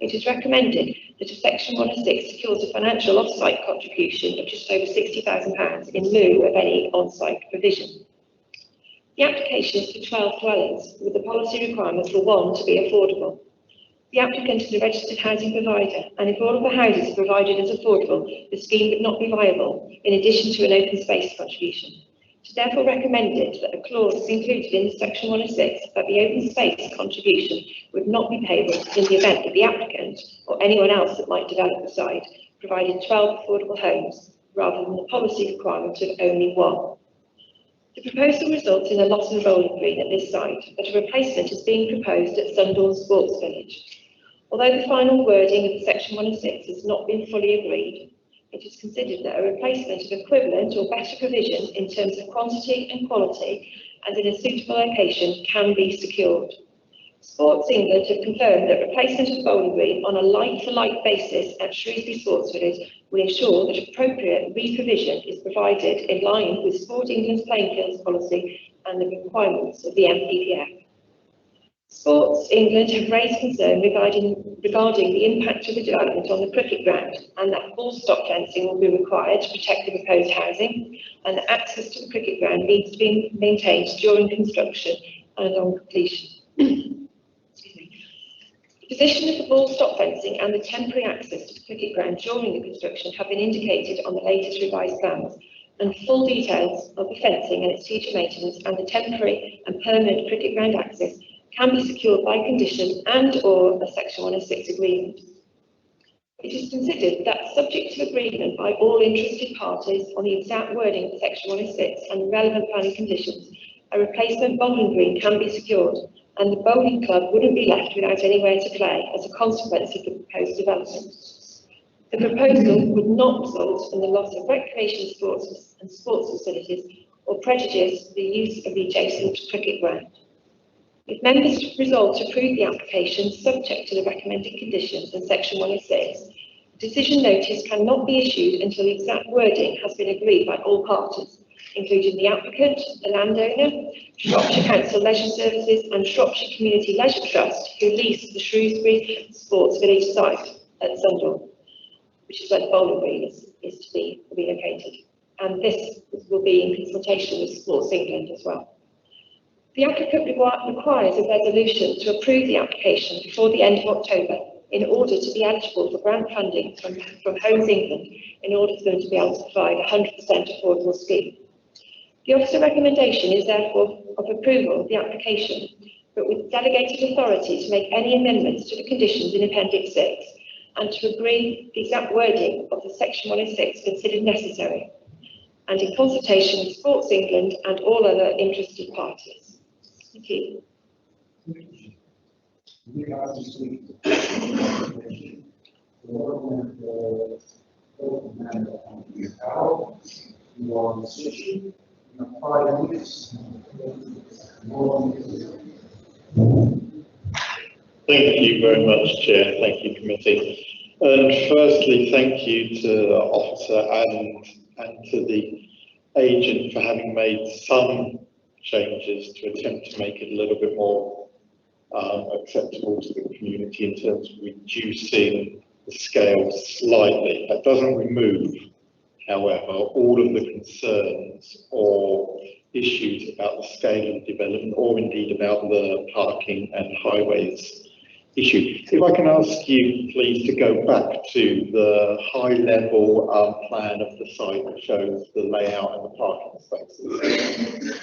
It is recommended that a Section 106 secures a financial off-site contribution of just over £60,000 in lieu of any on-site provision. The application is for 12 dwellings, with the policy requirement for 1 to be affordable. The applicant is a registered housing provider, and if all of the houses are provided as affordable, the scheme would not be viable, in addition to an open space contribution. It is therefore recommended that a clause is included in Section 106 that the open space contribution would not be payable in the event that the applicant, or anyone else that might develop the site, provided 12 affordable homes, rather than the policy requirement of only 1. The proposal results in a loss of bowling green at this site, but a replacement is being proposed at Sundorne Sports Village. Although the final wording of Section 106 has not been fully agreed, it is considered that a replacement of equivalent or better provision in terms of quantity and quality and in a suitable location can be secured. Sports England have confirmed that replacement of bowling green on a like-for-like basis at Shrewsbury Sports Village will ensure that appropriate re-provision is provided in line with Sport England's playing fields policy and the requirements of the MPPF. Sports England have raised concern regarding the impact of the development on the cricket ground, and that full stop fencing will be required to protect the proposed housing, and that access to the cricket ground needs to be maintained during construction and on completion. The position of the ball stop fencing and the temporary access to the cricket ground during the construction have been indicated on the latest revised plans, and full details of the fencing and its future maintenance and the temporary and permanent cricket ground access can be secured by condition and/or a Section 106 agreement. It is considered that, subject to agreement by all interested parties on the exact wording of Section 106 and the relevant planning conditions, a replacement bowling green can be secured, and the bowling club wouldn't be left without anywhere to play as a consequence of the proposed development. The proposal would not result in the loss of recreation sports and sports facilities or prejudice the use of the adjacent cricket ground. If members resolve to approve the application subject to the recommended conditions in Section 106, a decision notice cannot be issued until the exact wording has been agreed by all parties, including the applicant, the landowner, Shropshire Council Leisure Services and Shropshire Community Leisure Trust, who lease the Shrewsbury Sports Village site at Sundorne, which is where the bowling green is to be relocated. And this will be in consultation with Sports England as well. The applicant requires a resolution to approve the application before the end of October in order to be eligible for grant funding from Homes England in order for them to be able to provide a 100% affordable scheme. The officer recommendation is therefore of approval of the application, but with delegated authority to make any amendments to the conditions in Appendix 6 and to agree the exact wording of the Section 106 considered necessary, and in consultation with Sports England and all other interested parties. Thank you. Thank you very much, Chair. Thank you, Committee. And firstly, thank you to the officer and to the agent for having made some changes to attempt to make it a little bit more acceptable to the community in terms of reducing the scale slightly. That doesn't remove, however, all of the concerns or issues about the scale of development or indeed about the parking and highways issue. If I can ask you please to go back to the high level plan of the site that shows the layout and the parking spaces.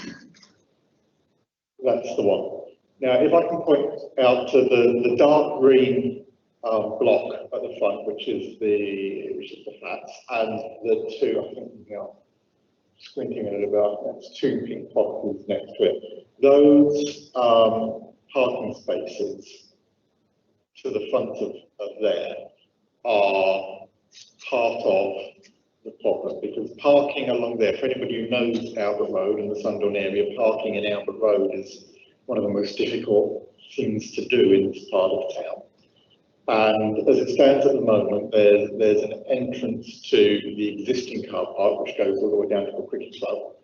That's the one. Now, if I can point out to the dark green block at the front, which is the flats, and the two, I think, you know, squinting at it about, that's two pink properties next to it. Those parking spaces to the front of there are part of the problem, because parking along there, for anybody who knows Albert Road and the Sundorne area, parking in Albert Road is one of the most difficult things to do in this part of town. And as it stands at the moment, there's an entrance to the existing car park, which goes all the way down to the cricket club,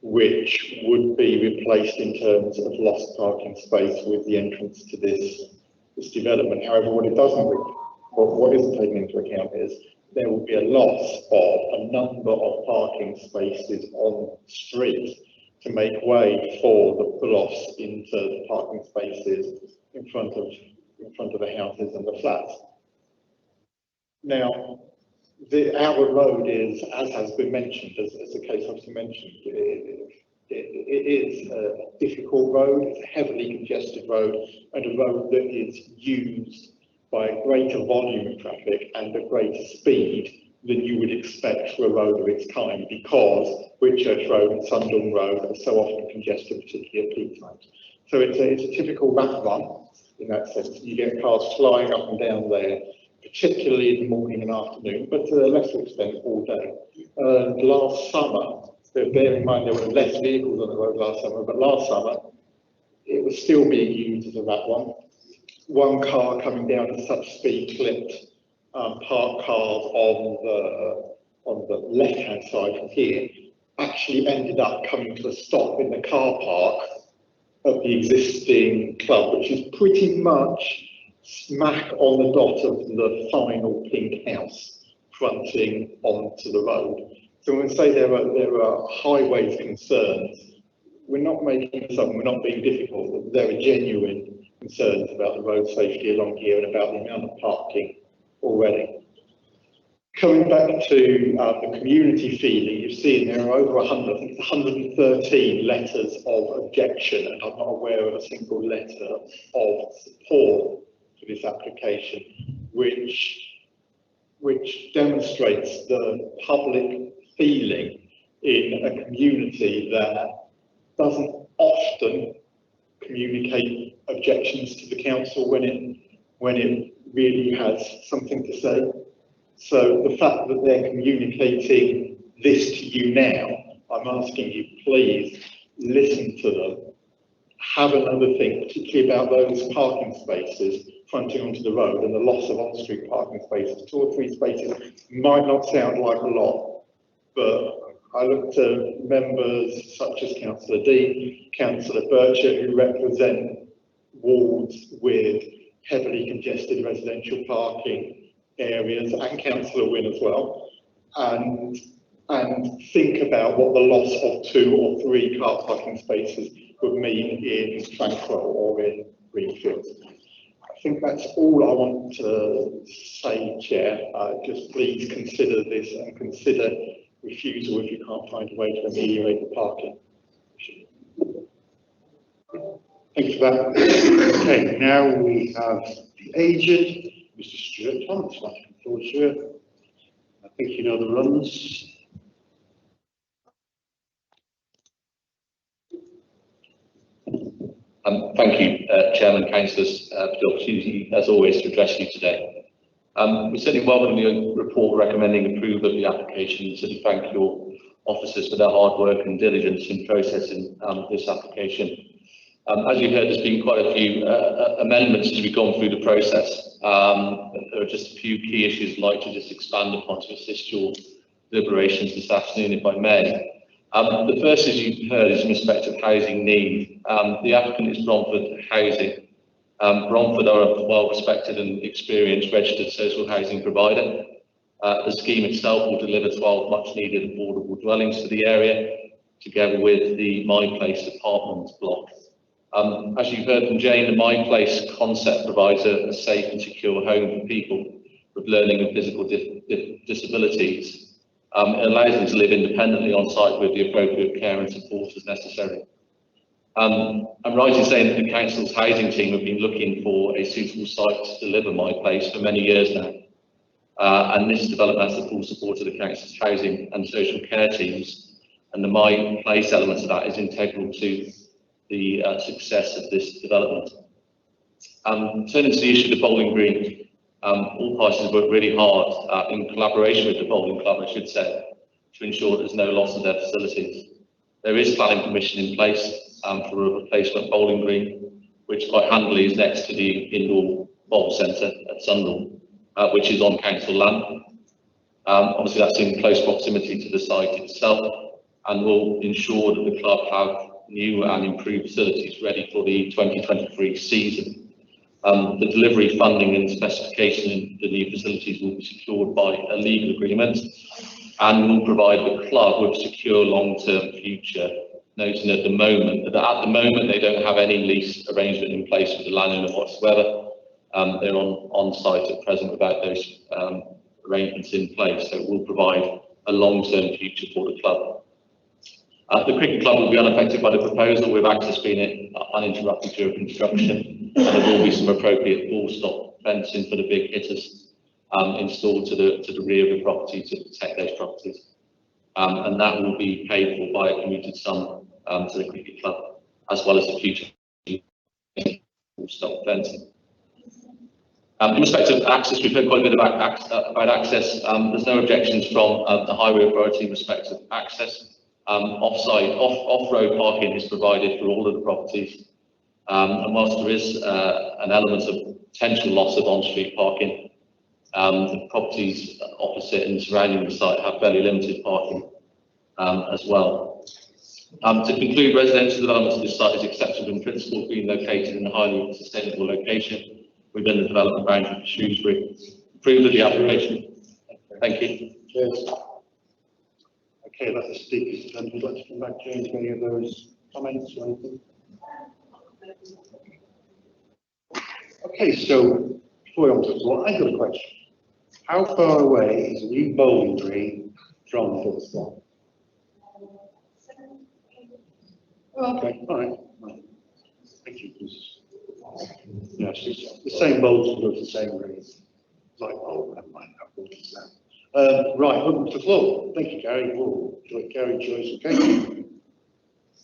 which would be replaced in terms of lost parking space with the entrance to this development. However, what isn't taken into account is there will be a loss of a number of parking spaces on the street to make way for the loss into the parking spaces in front of the houses and the flats. Now, the Albert Road is, as has been mentioned, as the case officer mentioned, it is a difficult road, it's a heavily congested road, and a road that is used by a greater volume of traffic and a greater speed than you would expect for a road of its kind, because Whitchurch Road and Sundorne Road are so often congested, particularly at peak times. So it's a typical rat run in that sense. You get cars flying up and down there, particularly in the morning and afternoon, but to a lesser extent all day. Last summer, so bear in mind there were less vehicles on the road last summer, but last summer it was still being used as a rat run. One car coming down at such speed clipped parked cars on the left-hand side from here, actually ended up coming to a stop in the car park of the existing club, which is pretty much smack on the dot of the final pink house fronting onto the road. So when we say there are highways concerns, we're not making this up, we're not being difficult. There are genuine concerns about the road safety along here and about the amount of parking already. Coming back to the community feeling, you've seen there are over 100, I think it's 113 letters of objection, and I'm not aware of a single letter of support for this application, which demonstrates the public feeling in a community that doesn't often communicate objections to the council when it really has something to say. So the fact that they're communicating this to you now, I'm asking you, please listen to them, have another think, particularly about those parking spaces fronting onto the road and the loss of on-street parking spaces. 2 or 3 spaces might not sound like a lot, but I look to members such as Councillor Dean, Councillor Birchett, who represent wards with heavily congested residential parking areas, and Councillor Wynne as well, and think about what the loss of 2 or 3 car parking spaces would mean in Tranquil or in Greenfield. I think that's all I want to say, Chair. Just please consider this and consider refusal if you can't find a way to ameliorate the parking. Thanks for that. Okay, now we have the agent, Mr. Stuart Thomas. Stuart, I think you know the runs. Thank you, Chairman, Councillors, for the opportunity, as always, to address you today. We certainly welcome the report recommending approval of the application, and certainly thank your officers for their hard work and diligence in processing this application. As you've heard, there's been quite a few amendments as we've gone through the process. There are just a few key issues I'd like to just expand upon to assist your deliberations this afternoon, if I may. The first, as you've heard, is in respect of housing need. The applicant is Bromford Housing. Bromford are a well-respected and experienced registered social housing provider. The scheme itself will deliver 12 much-needed affordable dwellings to the area, together with the My Place apartment block. As you've heard from Jane, the My Place concept provides a safe and secure home for people with learning and physical disabilities. It allows them to live independently on site with the appropriate care and support as necessary. I'm right in saying that the council's housing team have been looking for a suitable site to deliver My Place for many years now. And this development has the full support of the council's housing and social care teams, and the My Place element of that is integral to the success of this development. Turning to the issue of the bowling green, all parties have worked really hard in collaboration with the bowling club, I should say, to ensure there's no loss of their facilities. There is planning permission in place for a replacement bowling green, which quite handily is next to the indoor bowl centre at Sundorne, which is on council land. Obviously that's in close proximity to the site itself, and will ensure that the club have new and improved facilities ready for the 2023 season. The delivery, funding and specification in the new facilities will be secured by a legal agreement and will provide the club with a secure long-term future, noting at the moment they don't have any lease arrangement in place with the landowner whatsoever. They're on site at present without those arrangements in place, so it will provide a long-term future for the club. The cricket club will be unaffected by the proposal, with access being uninterrupted during construction, and there will be some appropriate full stop fencing for the big hitters. installed to the rear of the property to protect those properties. And that will be paid for by a commuted sum to the cricket club, as well as the future stop fencing. In respect of access, we've heard quite a bit about access. There's no objections from the Highway Authority in respect of access. Off-road parking is provided for all of the properties. And whilst there is an element of potential loss of on-street parking, the properties opposite and surrounding the site have fairly limited parking as well. To conclude, residential development of this site is acceptable in principle, being located in a highly sustainable location within the development boundary of Shrewsbury. Approve of the application. Thank you. Cheers. Okay, let the speakers then would like to come back to any of those comments or anything. Okay, so before we on to well, I've got a question. How far away is a new bowling green from this one? Okay, all right. Thank you. Yes, it's the same bowls with the same greens. Like, oh, never mind, that will be that. Right, open to the floor. Thank you, Gary. Oh, Gary Joyce, okay.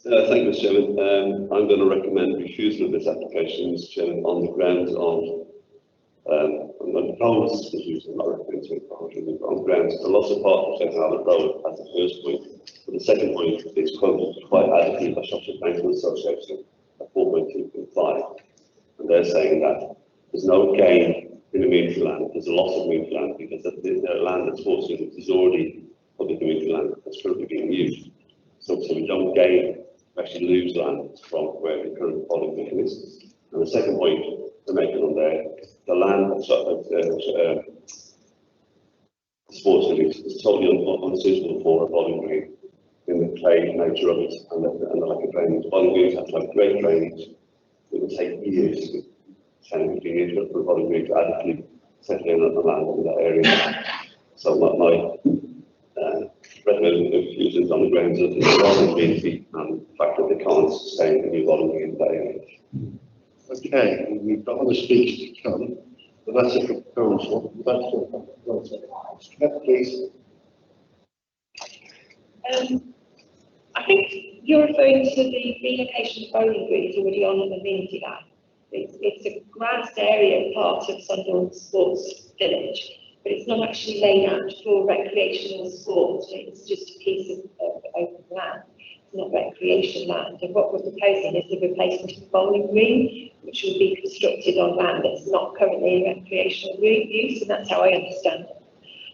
Thank you, Mr. Chairman. I'm going to recommend refusal of this application, Mr. Chairman, on the grounds of I'm going to propose refusal, not recommend on the grounds the loss of part of St. Albert Road as the first point. But the second point is quoted quite adequately by Shropshire Council Association at 4.2.5. And they're saying that there's no gain in the community land, there's a loss of community land because the land that's fortunate is already public community land that's currently being used. So we don't gain, we actually lose land from where the current bowling green is. And the second point they're making on there, the land sports is totally unsuitable for a bowling green in the clay nature of it and the lack of drainage. Bowling greens have to have great drainage. It would take years, 10, 15 years for a bowling green to adequately settle in on the land in that area. So my recommendation of refusal on the grounds of the bowling green and the fact that they can't sustain a new bowling green in that area. Okay, we've got other speakers to come, but that's a proposal. That's a proposal. Please. I think you're referring to the relocation of bowling greens already on an amenity land. It's a grassed area, part of Sunderland Sports Village, but it's not actually laid out for recreational sport. It's just a piece of open land. It's not recreation land. And what we're proposing is the replacement of the bowling green, which will be constructed on land that's not currently in recreational use, and that's how I understand it.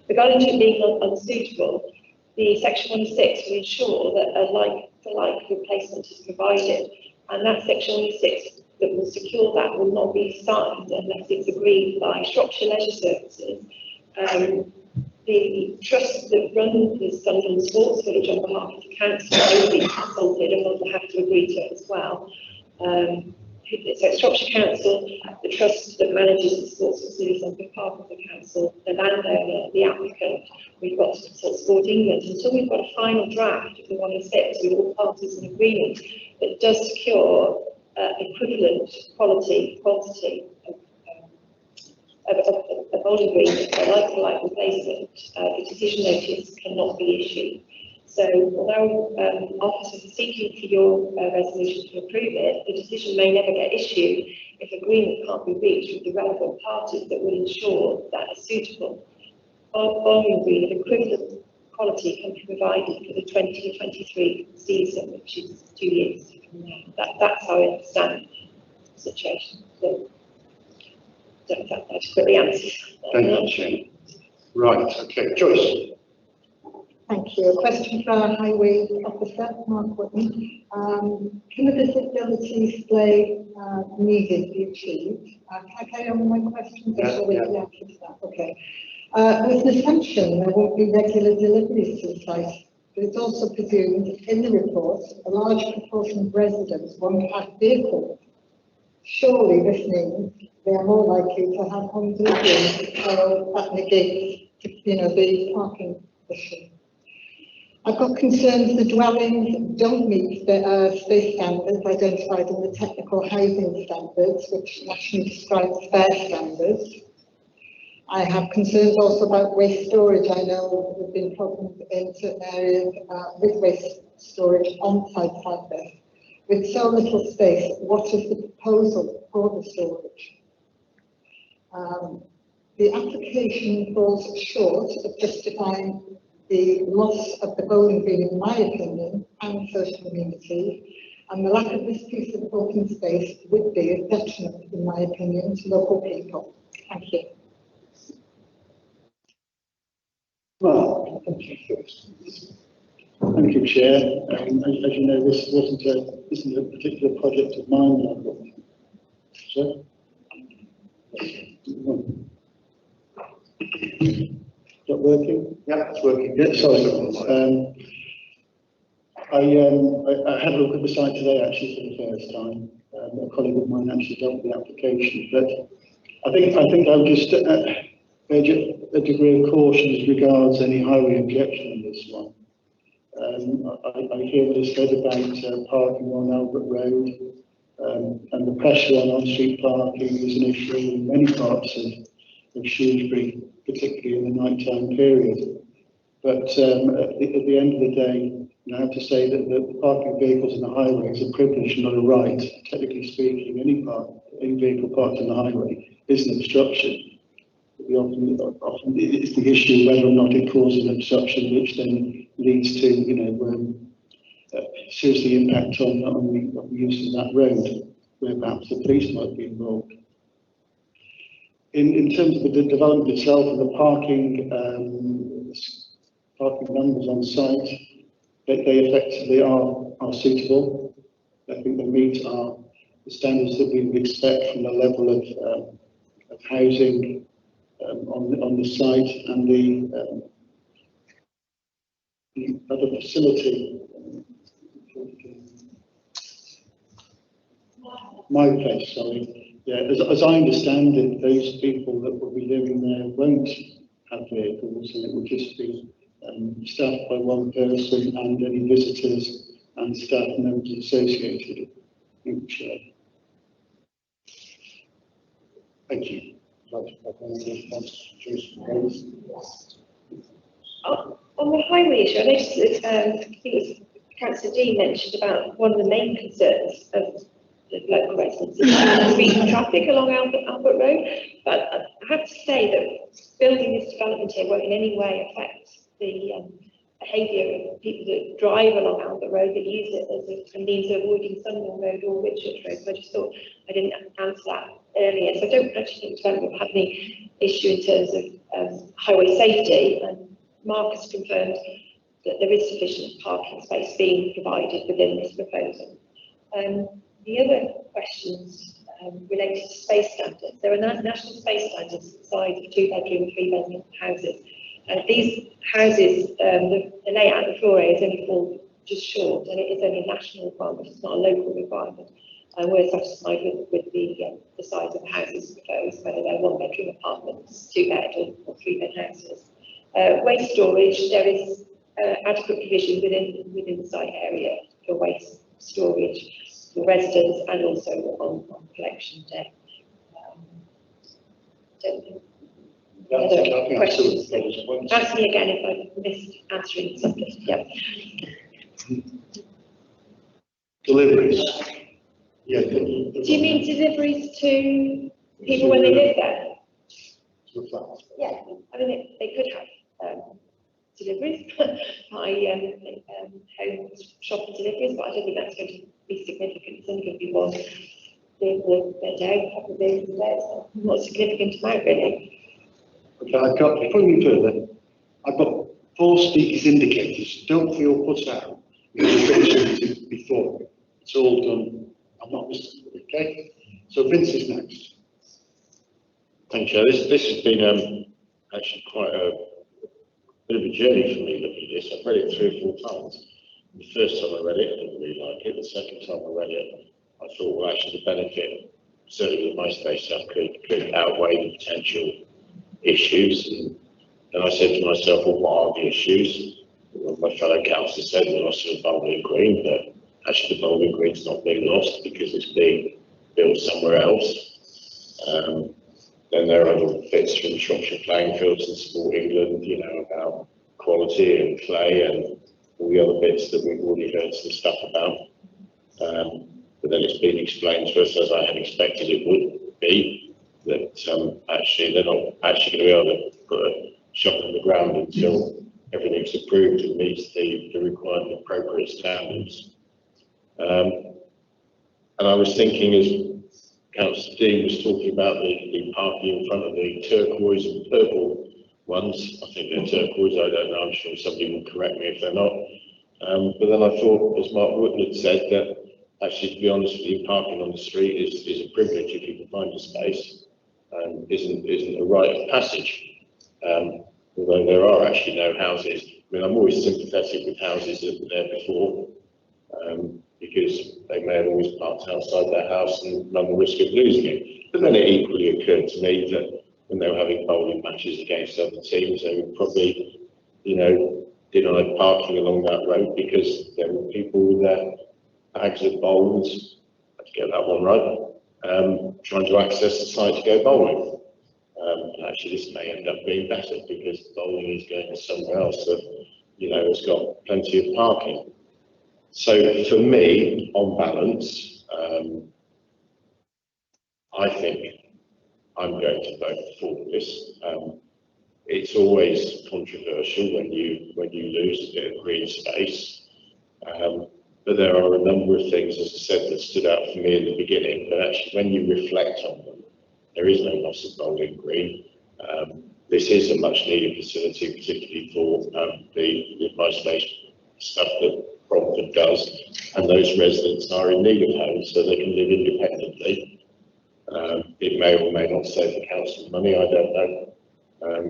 Regarding to it being unsuitable, the Section 106 will ensure that a like-for-like replacement is provided, and that Section 106 that will secure that will not be signed unless it's agreed by Shropshire Leisure Services. The trust that runs the Sunderland Sports Village on behalf of the council will be consulted and will have to agree to it as well. So it's Shropshire Council, the trust that manages the sports facilities on behalf of the council, the landowner, the applicant. We've got to consult Sport England until we've got a final draft of the 106 with all parties in agreement that does secure equivalent quantity of a bowling green, a like-for-like replacement. The decision notice cannot be issued. So although officers are seeking for your resolution to approve it, the decision may never get issued if agreement can't be reached with the relevant parties that will ensure that a suitable bowling green of equivalent quality can be provided for the 2023 season, which is 2 years from now. That's how I understand the situation. So, that's quickly answered. Thank you. Right, okay, Joyce. Thank you. A question for our Highway Officer, Mark Whitney. Can the visibility display needed be achieved? Can I carry on with my question? Yeah. Okay. There's an assumption there won't be regular deliveries to the site, but it's also presumed in the report a large proportion of residents won't have vehicles. Surely this means they are more likely to have home deliveries, so that negates, the parking issue. I've got concerns the dwellings don't meet the space standards identified in the technical housing standards, which nationally describes fair standards. I have concerns also about waste storage. I know there have been problems in certain areas with waste storage on-site like this. With so little space, what is the proposal for the storage? The application falls short of justifying the loss of the bowling green, in my opinion, and social amenity, and the lack of this piece of open space would be a detriment, in my opinion, to local people. Thank you. Well, thank you first. Thank you, Chair. As you know, this isn't a particular project of mine. So, is that working? Yeah, it's working. Yeah, sorry. I had a look at the site today actually for the first time. A colleague of mine actually dealt with the application, but I think I would just urge a degree of caution as regards any highway objection on this one. I hear what is said about parking on Albert Road, and the pressure on-street parking is an issue in many parts of Shrewsbury, particularly in the night-time period. But at the end of the day, I have to say that the parking of vehicles on the highway is a privilege, not a right. Technically speaking, any vehicle parked on the highway is an obstruction. Often it's the issue whether or not it causes an obstruction, which then leads to, seriously impact on the use of that road, where perhaps the police might be involved. In terms of the development itself and the parking numbers on site, they effectively are suitable. I think they meet the standards that we would expect from the level of housing on the site, and the other facility. My place, sorry. Yeah, as I understand it, those people that will be living there won't have vehicles, and it will just be staffed by one person and any visitors and staff members associated. Thank you. On the highway issue, I noticed that I think it was Councillor Dean mentioned about one of the main concerns of the local residents is speed traffic along Albert Road. But I have to say that building this development here won't in any way affect the behaviour of people that drive along Albert Road, that use it as a means of avoiding Sunderland Road or Whitchurch Road. So I just thought I didn't answer that earlier. So I don't actually think development will have any issue in terms of highway safety. And Mark has confirmed that there is sufficient parking space being provided within this proposal. The other questions related to space standards. There are national space standards for the size of 2-bedroom, 3-bedroom houses. These houses, the layout of the floor areas only fall just short, and it is only a national requirement, it's not a local requirement. And we're satisfied with the size of the houses proposed, whether they're 1-bedroom apartments, 2-bed or 3-bed houses. Waste storage, there is adequate provision within the site area for waste storage for residents and also on collection day. Other questions? Ask me again if I missed answering something. Yeah. Deliveries. Yeah. Do you mean deliveries to people when they live there? To flats. Yeah, I mean they could have deliveries by home shopping deliveries, but I don't think that's going to be significant. It's only going to be one vehicle a day, a couple of vehicles a day. So not a significant amount really. Okay, before we go further, I've got 4 speakers indicators. Don't feel put out. We've finished before. It's all done. I'm not listening. Okay. So Vince is next. Thank you. This has been actually quite a bit of a journey for me looking at this. I've read it 3 or 4 times. The first time I read it, I didn't really like it. The second time I read it, I thought, well, actually the benefit, certainly with my space stuff, could outweigh the potential issues. And then I said to myself, well, what are the issues? Well, my fellow councillor said the loss of the bowling green, but actually the bowling green's not being lost because it's being built somewhere else. Then there are other bits from Shropshire Playing Fields and Sport England, you know, about quality and clay and all the other bits that we've already heard some stuff about. But then it's been explained to us, as I had expected it would be, that actually they're not actually going to be able to put a shovel in the ground until everything's approved and meets the required and appropriate standards. And I was thinking, as Councillor Dean was talking about the parking in front of the turquoise and purple ones, I think they're turquoise, I don't know, I'm sure somebody will correct me if they're not. But then I thought, as Mark Wootton had said, that actually, to be honest with you, parking on the street is a privilege if you can find a space, and isn't a rite of passage. Although there are actually no houses. I mean, I'm always sympathetic with houses that were there before, because they may have always parked outside their house and run the risk of losing it. But then it equally occurred to me that when they were having bowling matches against other teams, they would probably, you know, deny parking along that road because there were people with their bags of bowls, I had to get that one right, trying to access the site to go bowling. And actually, this may end up being better because bowling is going to somewhere else that, you know, has got plenty of parking. So for me, on balance, I think I'm going to vote for this. It's always controversial when you lose a bit of green space, but there are a number of things, as I said, that stood out for me in the beginning. But actually, when you reflect on them, there is no loss of bowling green. This is a much needed facility, particularly for the isolation stuff that Bromford does, and those residents are in need of homes so they can live independently. It may or may not save the council money, I don't know,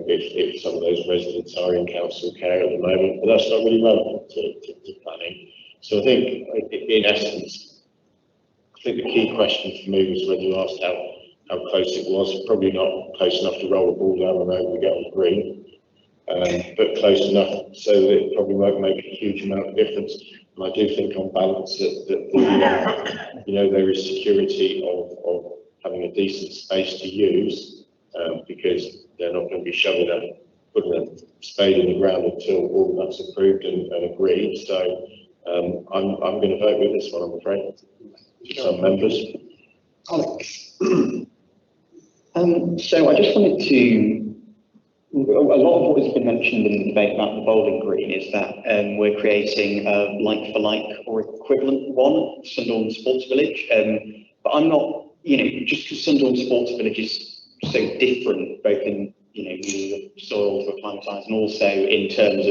if some of those residents are in council care at the moment, but that's not really relevant to planning. So I think, in essence, I think the key question for me was when you asked how close it was. Probably not close enough to roll the ball down the road and get on green, but close enough so that it probably won't make a huge amount of difference. And I do think on balance that you know, there is security of having a decent space to use, because they're not going to be putting a spade in the ground until all of that's approved and agreed. So I'm going to vote with this one, I'm afraid. Some members. Alex. So I just wanted to, a lot of what has been mentioned in the debate about the bowling green is that we're creating a like-for-like or equivalent one, Sundorne Sports Village. But I'm not, you know, just because Sundorne Sports Village is so different, both in, you know, the soil to acclimatise and also in terms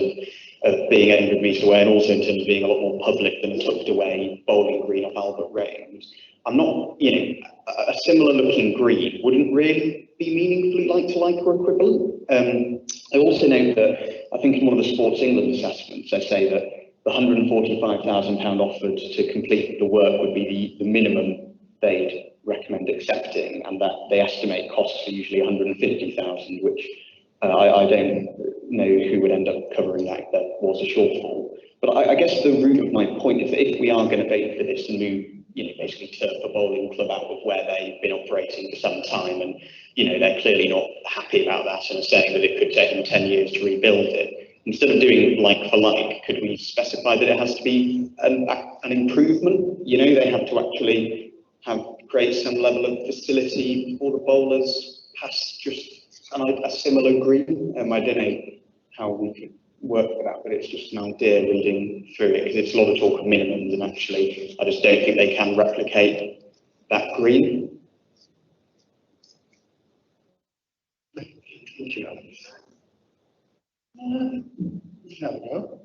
of being 800 metres away and also in terms of being a lot more public than a tucked away bowling green off Albert Range. I'm not, you know, a similar looking green wouldn't really be meaningfully like-to-like or equivalent. I also know that, I think in one of the Sports England assessments, they say that the £145,000 offered to complete the work would be the minimum they'd recommend accepting, and that they estimate costs are usually 150,000, which I don't know who would end up covering that if there was a shortfall. But I guess the root of my point is that if we are going to vote for this and move, you know, basically turf the bowling club out of where they've been operating for some time, and, you know, they're clearly not happy about that and are saying that it could take them 10 years to rebuild it. Instead of doing like for like, could we specify that it has to be an improvement? You know, they have to actually create some level of facility for the bowlers past just a similar green. I don't know how we could work with that, but it's just an idea reading through it, because it's a lot of talk of minimums, and actually I just don't think they can replicate that green. Thank you, Alex. There we go.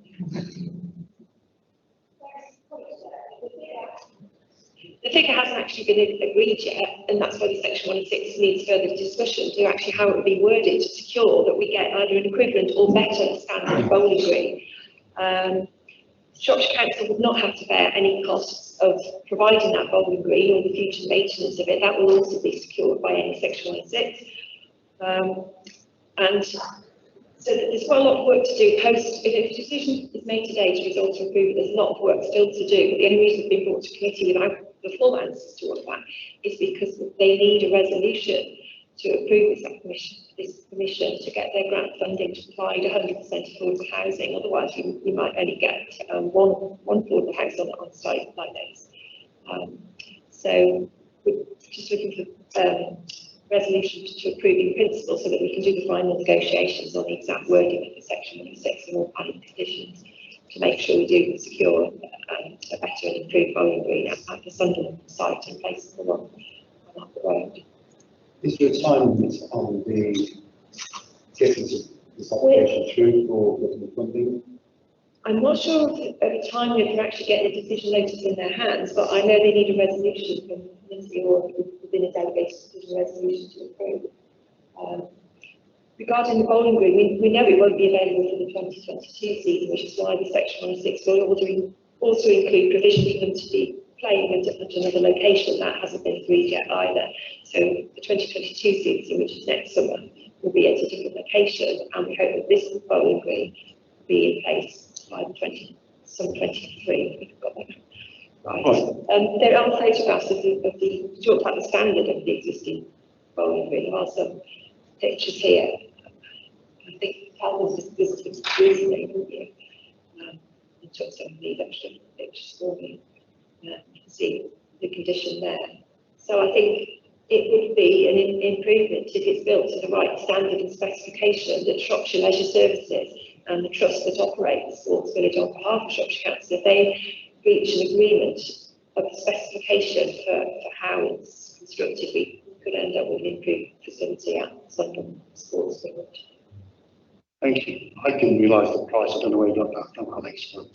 The figure hasn't actually been agreed yet, and that's why the section 106 needs further discussion to actually how it would be worded to secure that we get either an equivalent or better standard bowling green. Shropshire Council would not have to bear any costs of providing that bowling green or the future maintenance of it. That will also be secured by any section 106. And so there's quite a lot of work to do post. If a decision is made today to resolve to approve it, there's a lot of work still to do. But the only reason it's been brought to committee without the full answers to all of that is because they need a resolution to approve this permission to get their grant funding to provide 100% affordable housing. Otherwise, you might only get one affordable house on site like this. So we're just looking for resolution to approve in principle so that we can do the final negotiations on the exact wording of the section 106 and all planning conditions to make sure we do secure a better and improved bowling green at the Sunderland site in place of the one on the road. Is there a time limit on the getting this application through for getting the funding? I'm not sure of the time that they're actually getting a decision notice in their hands, but I know they need a resolution from the committee or within a delegated decision resolution to approve. Regarding the bowling green, we know it won't be available for the 2022 season, which is why the section 106 will also include provision for them to be playing at another location. That hasn't been agreed yet either. So the 2022 season, which is next summer, will be at a different location, and we hope that this bowling green will be in place by summer 23. If we've got that right. There are photographs of the talked about the standard of the existing bowling green. There are some pictures here. I think Cal was just visiting recently, didn't you? And took some of these extra pictures for me. You can see the condition there. So I think it would be an improvement if it's built to the right standard and specification that Shropshire Leisure Services and the trust that operates the sports village on behalf of Shropshire Council, if they reach an agreement of the specification for how it's constructed, we could end up with an improved facility at Sunderland Sports Village. Thank you. I didn't realise the price. I don't know where you got that from, Alex. But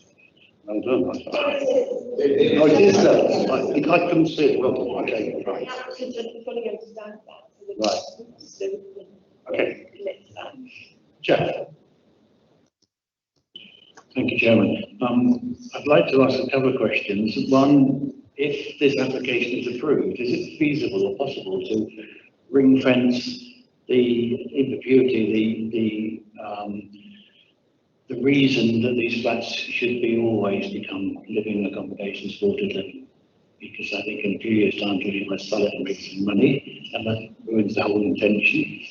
well done. Oh, it is that. I think I couldn't see it. Well done. Okay, right. Fully understand that. Right. Okay. Jeff. Thank you, Chairman. I'd like to ask a couple of questions. One, if this application is approved, is it feasible or possible to ring fence in perpetuity the reason that these flats should be always become living accommodations for living? Because I think in a few years' time, people might sell it and make some money, and that ruins the whole intention.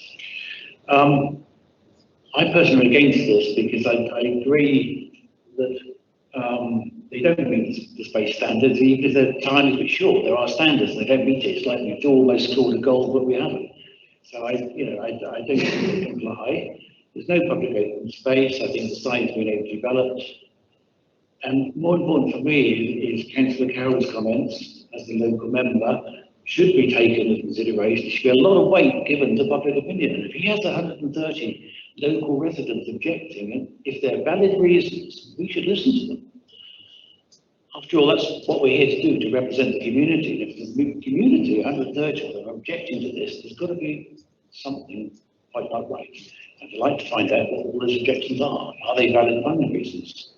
I personally am against this because I agree that they don't meet the space standards, because their time is a bit short. There are standards, and they don't meet it. It's like we've almost scored a goal, but we haven't. So I don't think they comply. There's no public open space. I think the site's been overdeveloped. And more important for me is Councillor Carroll's comments as the local member should be taken into consideration. There should be a lot of weight given to public opinion. And if he has 130 local residents objecting, and if they're valid reasons, we should listen to them. After all, that's what we're here to do, to represent the community. And if the community, 130 of them, are objecting to this, there's got to be something quite not right. I'd like to find out what all those objections are. Are they valid planning reasons?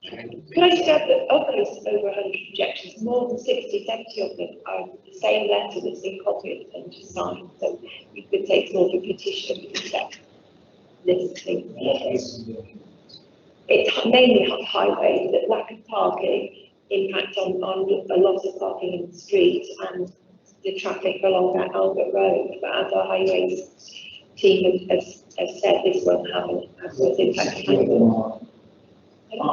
Could I just add that of those over 100 objections, more than 60, 70 of them are the same letter that's been copied and just signed. So you could take more of a petition to accept listing. It's mainly highways, that lack of parking, impact on a lot of parking in the street and the traffic along that Albert Road. But as our highways team has said, this won't have an adverse impact. Well,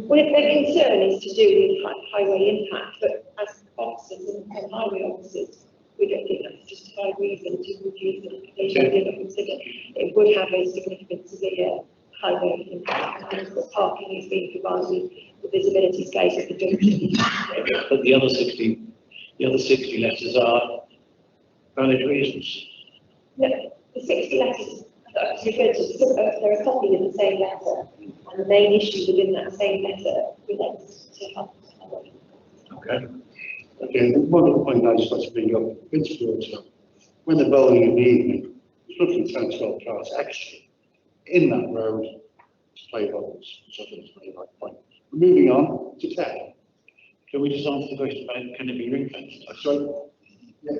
their concern is to do with highway impact, but as officers and highway officers, we don't think that's a justified reason to refuse the application. We don't consider it would have a significant severe highway impact, and that parking is being provided, the visibility space at the junction. But the other 60 letters are valid reasons. No, the 60 letters they're a copy of the same letter, and the main issue within that same letter relates to health. Okay. Okay, one other point I just want to bring up, when the bowling in the evening, it's roughly 10, 12 cars actually in that road to play bowls, which I think is a very right point. Moving on to Ted. Can we just answer the question about can it be ring fenced? Sorry? Yeah.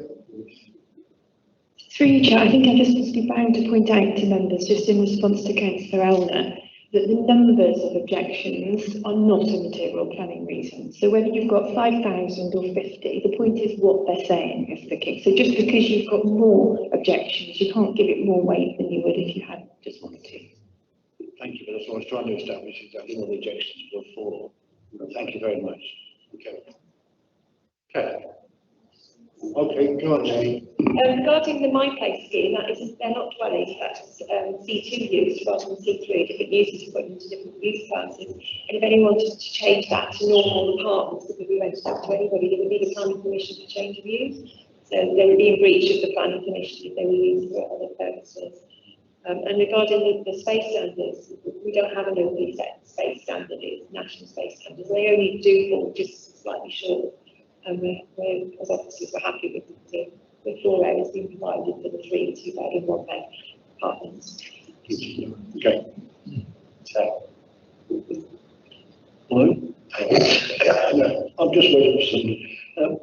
Through you, Chair, I think I just must be bound to point out to members, just in response to Councillor Elner, that the numbers of objections are not a material planning reason. So whether you've got 5,000 or 50, the point is what they're saying is the key. So just because you've got more objections, you can't give it more weight than you would if you had just 1 or 2. Thank you, but that's what I was trying to establish, exactly what the objections were for. Thank you very much. Okay. Okay. Okay, go on, Jane. Regarding the My Place scheme, that is, they're not dwellings, that's C2 use rather than C3, different uses put into different use classes. And if anyone wanted to change that to normal apartments, that would be rented out to anybody, they would need a planning permission for change of use. So they would be in breach of the planning permission if they were used for other purposes. And regarding the space standards, we don't have an open set space standard, it's national space standards. They only do fall just slightly short. And we're, as officers, we're happy with the floor areas being provided for the 3 2-bed and 1-bed apartments. Okay. So, hello? I'm just waiting for somebody.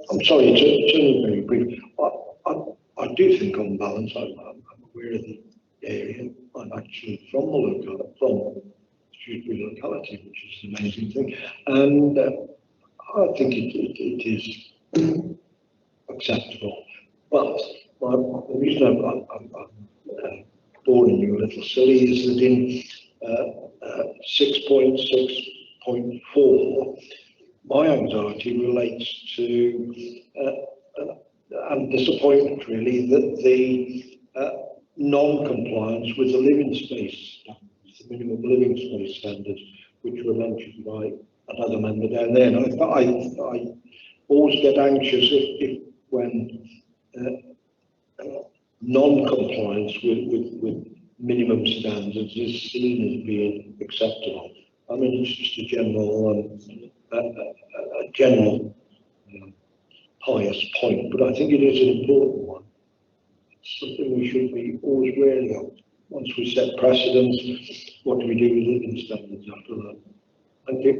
I'm sorry, it's only very brief. I do think on balance, I'm aware of the area. I'm actually from the locality, from Shrewsbury locality, which is the amazing thing. And I think it is acceptable. But the reason I'm boring you a little silly is that in 6.6.4, my anxiety relates to and disappointment really that the non-compliance with the living space standards, the minimum living space standards, which were mentioned by another member down there. And I always get anxious if when non-compliance with minimum standards is seen as being acceptable. I mean, it's just a general pious point, but I think it is an important one. It's something we should be always wary of. Once we set precedents, what do we do with living standards after that? Thank you.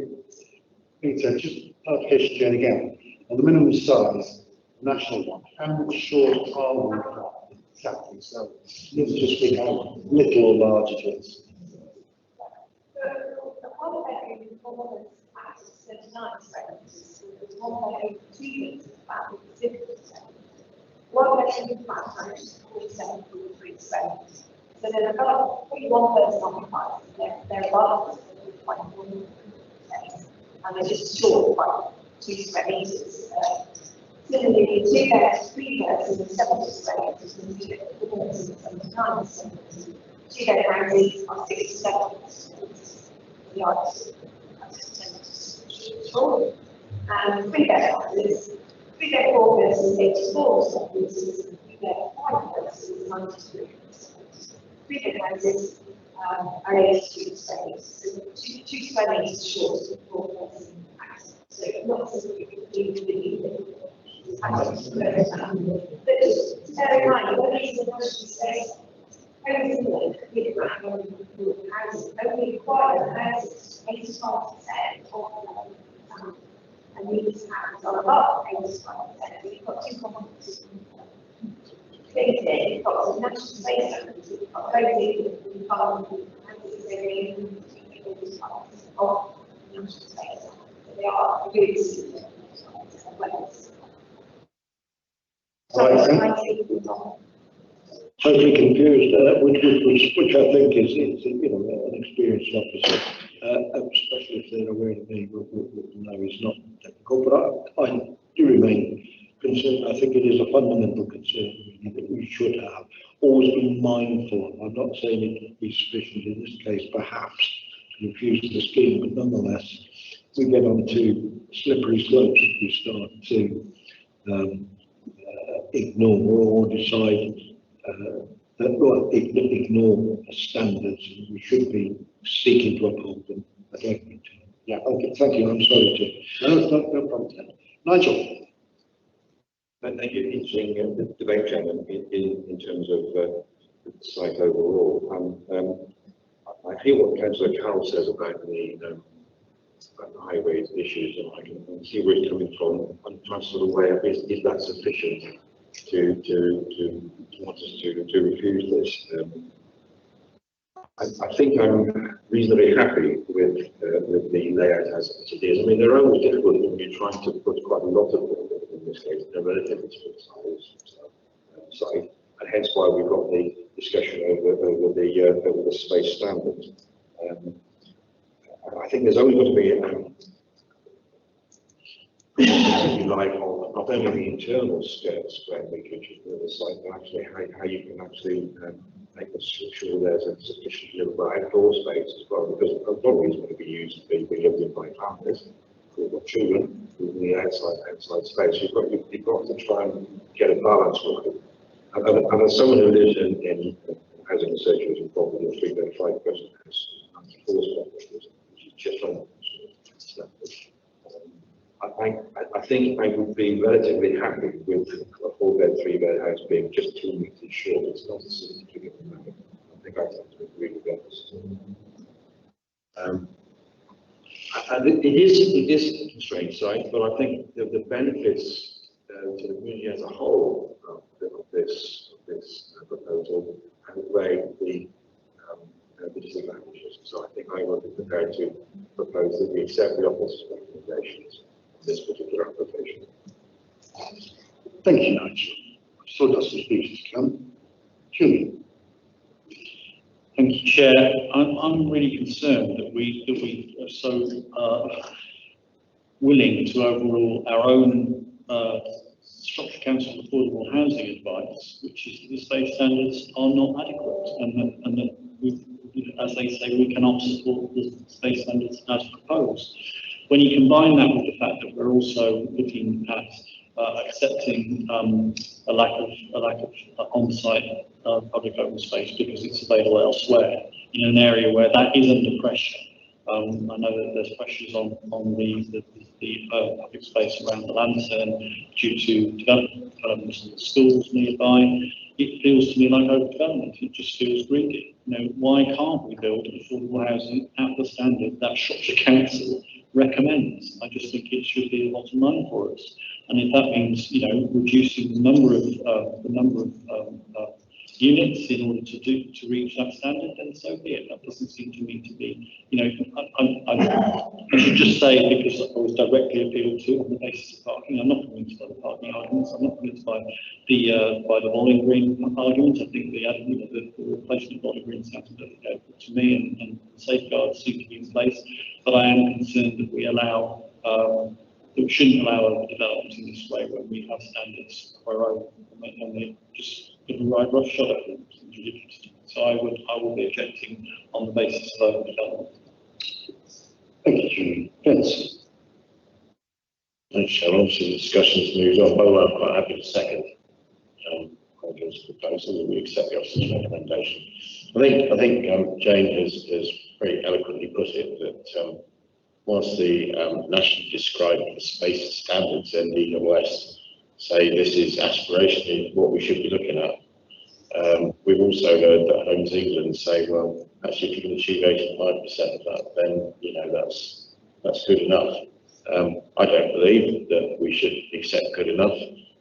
Peter, just clarification, Jane, again. On the minimum size, national one, how much short are we exactly? So, let's just think how little or large it is. The 1-bedroom performance at 39%, 1-bedroom 2 units about 50%. 1-bedroom flat is 47.3%. So there's about 41 person occupied. They're above 1.1%. And they're just short by 2 square meters. Similarly, 2 beds, 3 beds, and 70 square meters, and 2 beds, 79%. 2 bed houses are 67%. Yards, short. And 3 bed houses, 3 bed 4 beds, is 84%. 3 bed 5 beds is 93%. 3 bed houses are 82 square meters, so 2 square meters short of 4 beds. So not significantly but just to bear in mind, when these are national space, homes in England, houses only require houses 85% of them, and these houses are above 85%. So you've got 2 components. You've got some national space standards, you've got homes in houses of national space. They are really totally confused, which I think is an experienced officer, especially if they're aware of me, would know is not technical. But I do remain concerned. I think it is a fundamental concern really, that we should have always be mindful of. I'm not saying it would be sufficient in this case, perhaps, to refuse the scheme, but nonetheless, we get onto slippery slopes if we start to ignore or decide ignore standards. We should be seeking to uphold them. I don't mean to. Yeah, okay, thank you. I'm sorry to. No problem. Nigel. Thank you. Interesting debate, Chairman, in terms of the site overall. I hear what Councillor Carroll says about the highway issues, and I can see where it's coming from. I'm trying to sort of weigh up, is that sufficient to want us to refuse this? I think I'm reasonably happy with the layout as it is. I mean, they're always difficult when you're trying to put quite a lot of them in this case. They're relatively small site, and hence why we've got the discussion over the space standard. I think there's always going to be if you like, on not only the internal square meterage of the site, but actually how you can actually make sure there's a sufficient level of outdoor space as well, because a lot of these are going to be used to be lived in by families, who've got children, in the outside space. You've got to try and get a balance right. And as someone who lives in housing association, probably a 3-bed, 5-person house, 94 which is just on I think I would be relatively happy with a 4-bed, 3-bed house being just 2 meters short. It's not a significant amount. I think I tend to agree with that. And it is a constrained site, but I think the benefits to the community as a whole of this proposal outweigh the disadvantages. So I think I would be prepared to propose that we accept the office's recommendations on this particular application. Thank you, Nigel. Still got some speakers to come. Julie. Thank you, Chair. I'm really concerned that we are so willing to overrule our own Structure Council Affordable Housing advice, which is that the space standards are not adequate, and that as they say, we cannot support the space standards as proposed. When you combine that with the fact that we're also looking at accepting a lack of on-site public open space because it's available elsewhere in an area where that is under pressure. I know that there's pressures on the public space around the Lantern due to developments of the schools nearby. It feels to me like overdevelopment. It just feels greedy. Why can't we build affordable housing at the standard that Shropshire Council recommends? I just think it should be a bottom line for us. And if that means, reducing the number of units in order to reach that standard, then so be it. That doesn't seem to me to be, I should just say, because I was directly appealed to on the basis of parking, I'm not convinced by the parking arguments. I'm not convinced by the bowling green argument. I think the replacement bowling green sounds perfectly adequate to me, and safeguards seem to be in place. But I am concerned that we shouldn't allow development in this way when we have standards of our own, and they just give a right rough shot at them. It's ridiculous. So I will be objecting on the basis of open development. Thank you, Julie. Vince. Thanks, Sharon. Obviously, the discussion's moved on, but I'm quite happy to second Michael's proposal that we accept the officer's recommendation. I think Jane has very eloquently put it that whilst the nationally described space standards in the East and West say this is aspirationally what we should be looking at, we've also heard that Homes England say, well, actually, if you can achieve 85% of that, then that's good enough. I don't believe that we should accept good enough.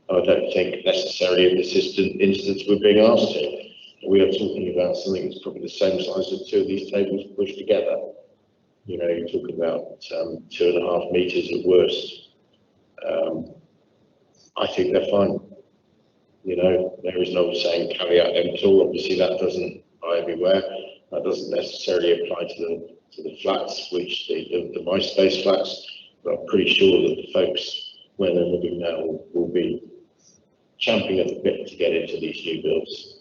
I don't think necessarily in this instance we're being asked to. We are talking about something that's probably the same size as 2 of these tables pushed together. You're talking about 2.5 meters at worst. I think they're fine. There is no saying caveat emptor. Obviously, that doesn't apply everywhere. That doesn't necessarily apply to the flats, which the MySpace flats. But I'm pretty sure that the folks where they're living now will be champing at the bit to get into these new builds.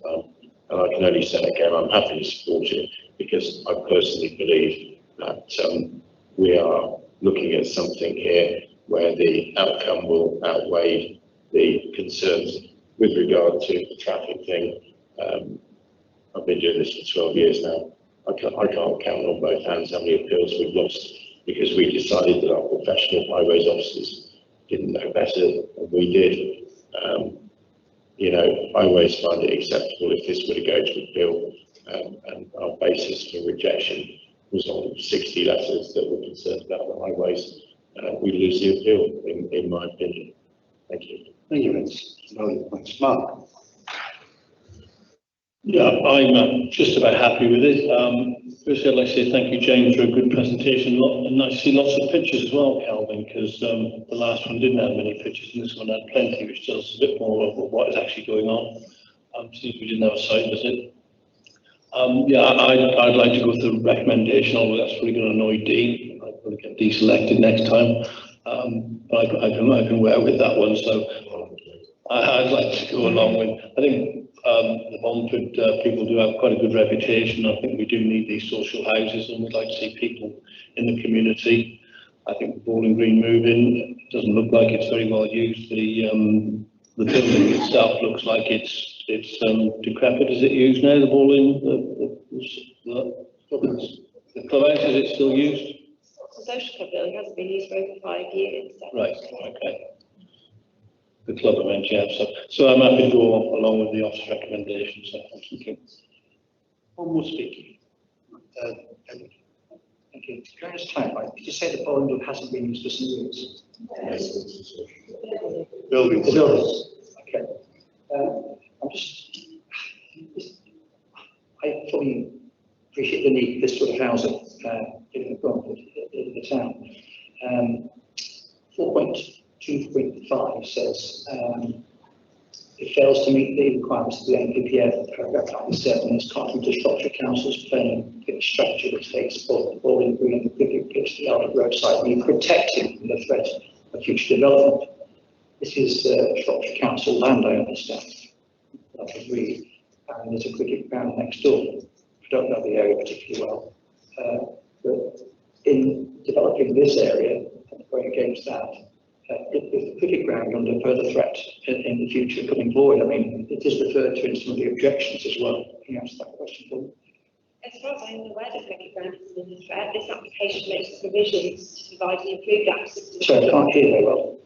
And I can only say again, I'm happy to support it because I personally believe that we are looking at something here where the outcome will outweigh the concerns with regard to the traffic thing. I've been doing this for 12 years now. I can't count on both hands how many appeals we've lost because we decided that our professional highways officers didn't know better than we did. I always find it acceptable if this were to go to appeal, and our basis for rejection was on 60 letters that were concerned about the highways. We lose the appeal, in my opinion. Thank you. Thank you, Vince. Thanks, Mark. Yeah, I'm just about happy with it. Firstly, I'd like to say thank you, James, for a good presentation. And I see lots of pictures as well, Calvin, because the last one didn't have many pictures, and this one had plenty, which tells us a bit more of what is actually going on. Since we didn't have a site visit. Yeah, I'd like to go through the recommendation, although that's probably going to annoy Dean. I'll probably get deselected next time. But I can wear with that one, so I'd like to go along with. I think the Montford people do have quite a good reputation. I think we do need these social houses, and we'd like to see people in the community. I think the Bowling Green move-in doesn't look like it's very well used. The building itself looks like it's decrepit. Is it used now? The bowling, the clubhouse, is it still used? The social club building hasn't been used for over 5 years. So. Right. Okay. The club event, yeah. So I'm happy to go along with the office recommendation. So thank you. One more speaking. Thank you. Can I just clarify? Did you say the bowling club hasn't been used for some years? Yes. Buildings. Okay. I fully appreciate the need for this sort of housing in the town. 4.2.5 says it fails to meet the requirements of the NPPF, paragraph 97, as contrary to Shropshire Council's planning strategy that states both the bowling green and the cricket pitch, the outer roadside, be protected from the threat of future development. This is Shropshire Council land, I understand. I agree. And there's a cricket ground next door. I don't know the area particularly well. But in developing this area, and going against that, is the cricket ground under further threat in the future coming forward? I mean, it is referred to in some of the objections as well. Can you answer that question for me? As far as I'm aware, the cricket ground is under threat. This application makes provisions to provide an improved access to the Sorry, I can't hear very well.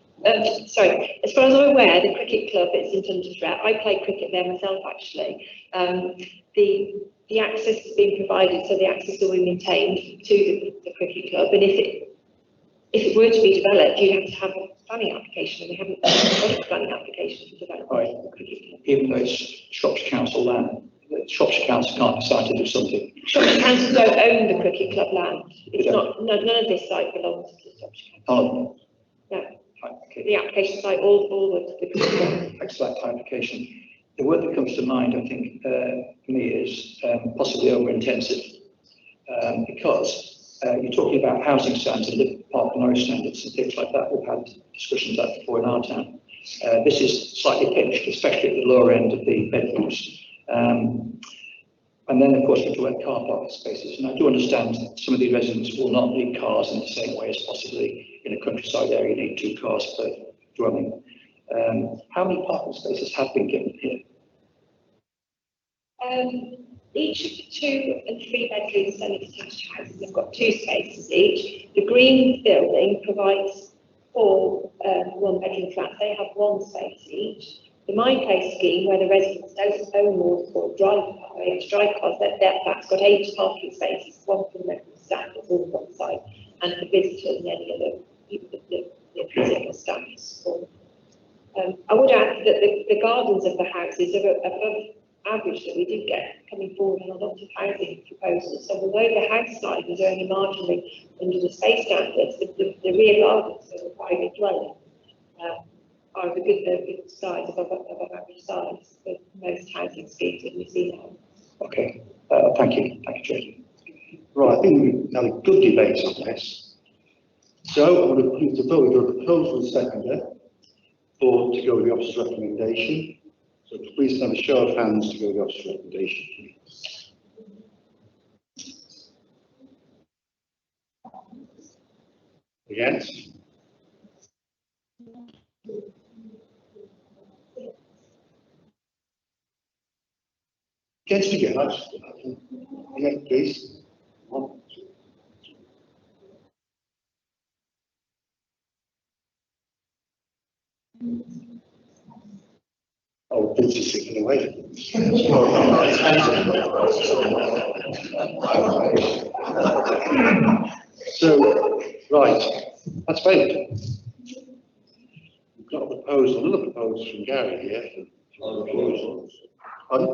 Sorry, as far as I'm aware, the cricket club is under threat. I play cricket there myself, actually. The access is being provided, so the access will be maintained to the cricket club. And if it were to be developed, you'd have to have a planning application, and we haven't got a planning application to develop the cricket club. Even though it's Shropshire Council land, the Shropshire Council can't decide to do something. Shropshire Council don't own the cricket club land. It's not. None of this site belongs to Shropshire Council. No. Okay. The application site, all of the Thanks for that clarification. The word that comes to mind, I think, for me is possibly over-intensive, because you're talking about housing standards, the park and noise standards and things like that. We've had discussions of that before in our town. This is slightly pinched, especially at the lower end of the bedrooms. And then, of course, we talk about car parking spaces. And I do understand some of the residents will not need cars in the same way as possibly in a countryside area you need 2 cars per dwelling. How many parking spaces have been given here? Each of the 2 and 3 bedroom semi-detached houses have got 2 spaces each. The green building provides 4 one-bedroom flats. They have 1 space each. The My Place scheme, where the residents don't own or drive cars, that flat's got 8 parking spaces, 1 for the staff that's all on site, and for visitors and any other the physical staff. I would add that the gardens of the houses are above average that we did get coming forward in a lot of housing proposals. So although the house size is only marginally under the space standards, the rear gardens of the private dwelling are a good size, above average size for most housing schemes that we see now. Okay, thank you. Thank you, Chair. Right, I think we've had a good debate on this. So I'm going to put to vote with a proposal seconder to go with the officer's recommendation. So please have a show of hands to go with the officer's recommendation, please. Against? Against again, yeah, please. Oh, this is taken away. So, right, that's vote. We've got a proposal, another proposal from Gary here. Pardon?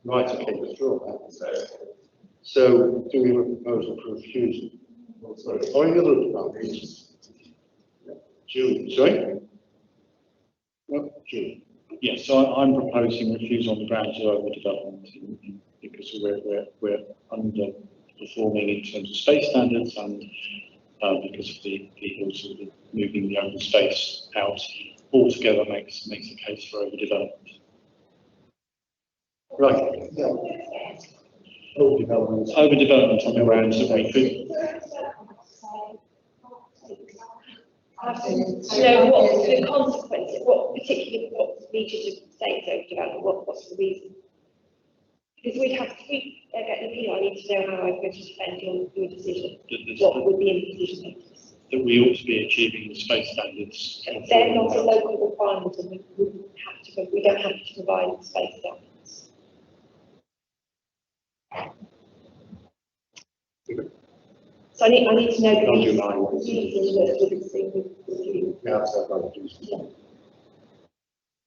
Right, okay, withdraw that. So do we have a proposal for refusal? Or any other departments? Julie, sorry? No, Julie. Yes, so I'm proposing refusal on the grounds of overdevelopment because we're underperforming in terms of space standards and because of the also moving the open space out altogether makes a case for overdevelopment. Right. Yeah. Overdevelopment. Overdevelopment on the grounds that we could. What's the consequence? What particularly what leads you to say it's overdevelopment? What's the reason? Because we'd have to, get the appeal. I need to know how I'm going to defend your decision. What would be in the decision makers? That we ought to be achieving the space standards. They're not a local requirement, and we wouldn't have to. We don't have to provide space standards. So I need to know the reason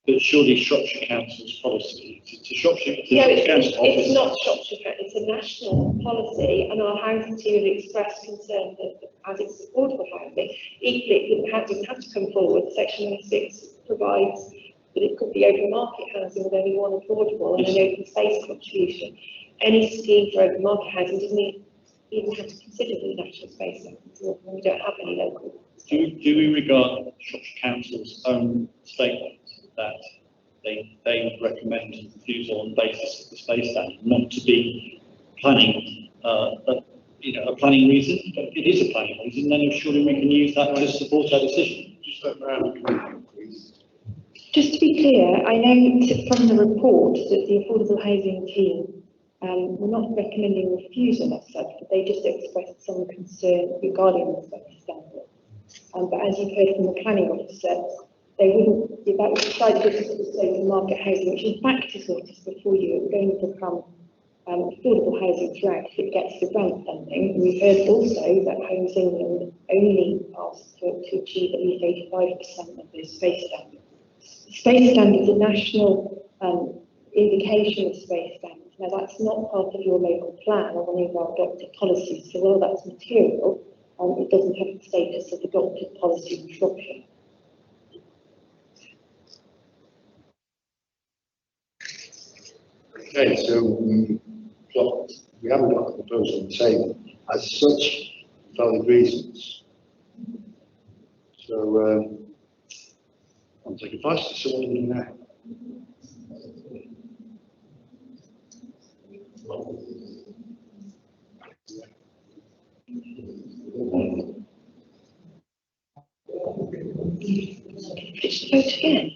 But surely Shropshire Council's policy, it's a Shropshire, it's not Shropshire, it's a national policy, and our housing team have expressed concern that as it's affordable housing, equally it doesn't have to come forward. Section 6 provides that it could be open market housing with only one affordable and an open space contribution. Any scheme for open market housing doesn't even have to consider the national space standards, and we don't have any local. Do we regard Shropshire Council's own statement that they recommend refusal on the basis of the space standard, not to be planning, a planning reason? But it is a planning reason, then surely we can use that to support our decision. Just to be clear, I know from the report that the affordable housing team were not recommending refusal as such, but they just expressed some concern regarding the space standard. But as you've heard from the planning officer, they wouldn't, that would be slightly different to the open market housing, which in fact is what is before you. It's going to become affordable housing throughout if it gets the grant funding. And we've heard also that Homes England only asked to achieve at least 85% of those space standards. Space standards are national indication of space standards. Now that's not part of your local plan or any of our adopted policies. So while that's material, it doesn't have the status of adopted policy in Shropshire. Okay, so we haven't got a proposal on the table as such, valid reasons. So I'll take advice to someone in there. Just vote again.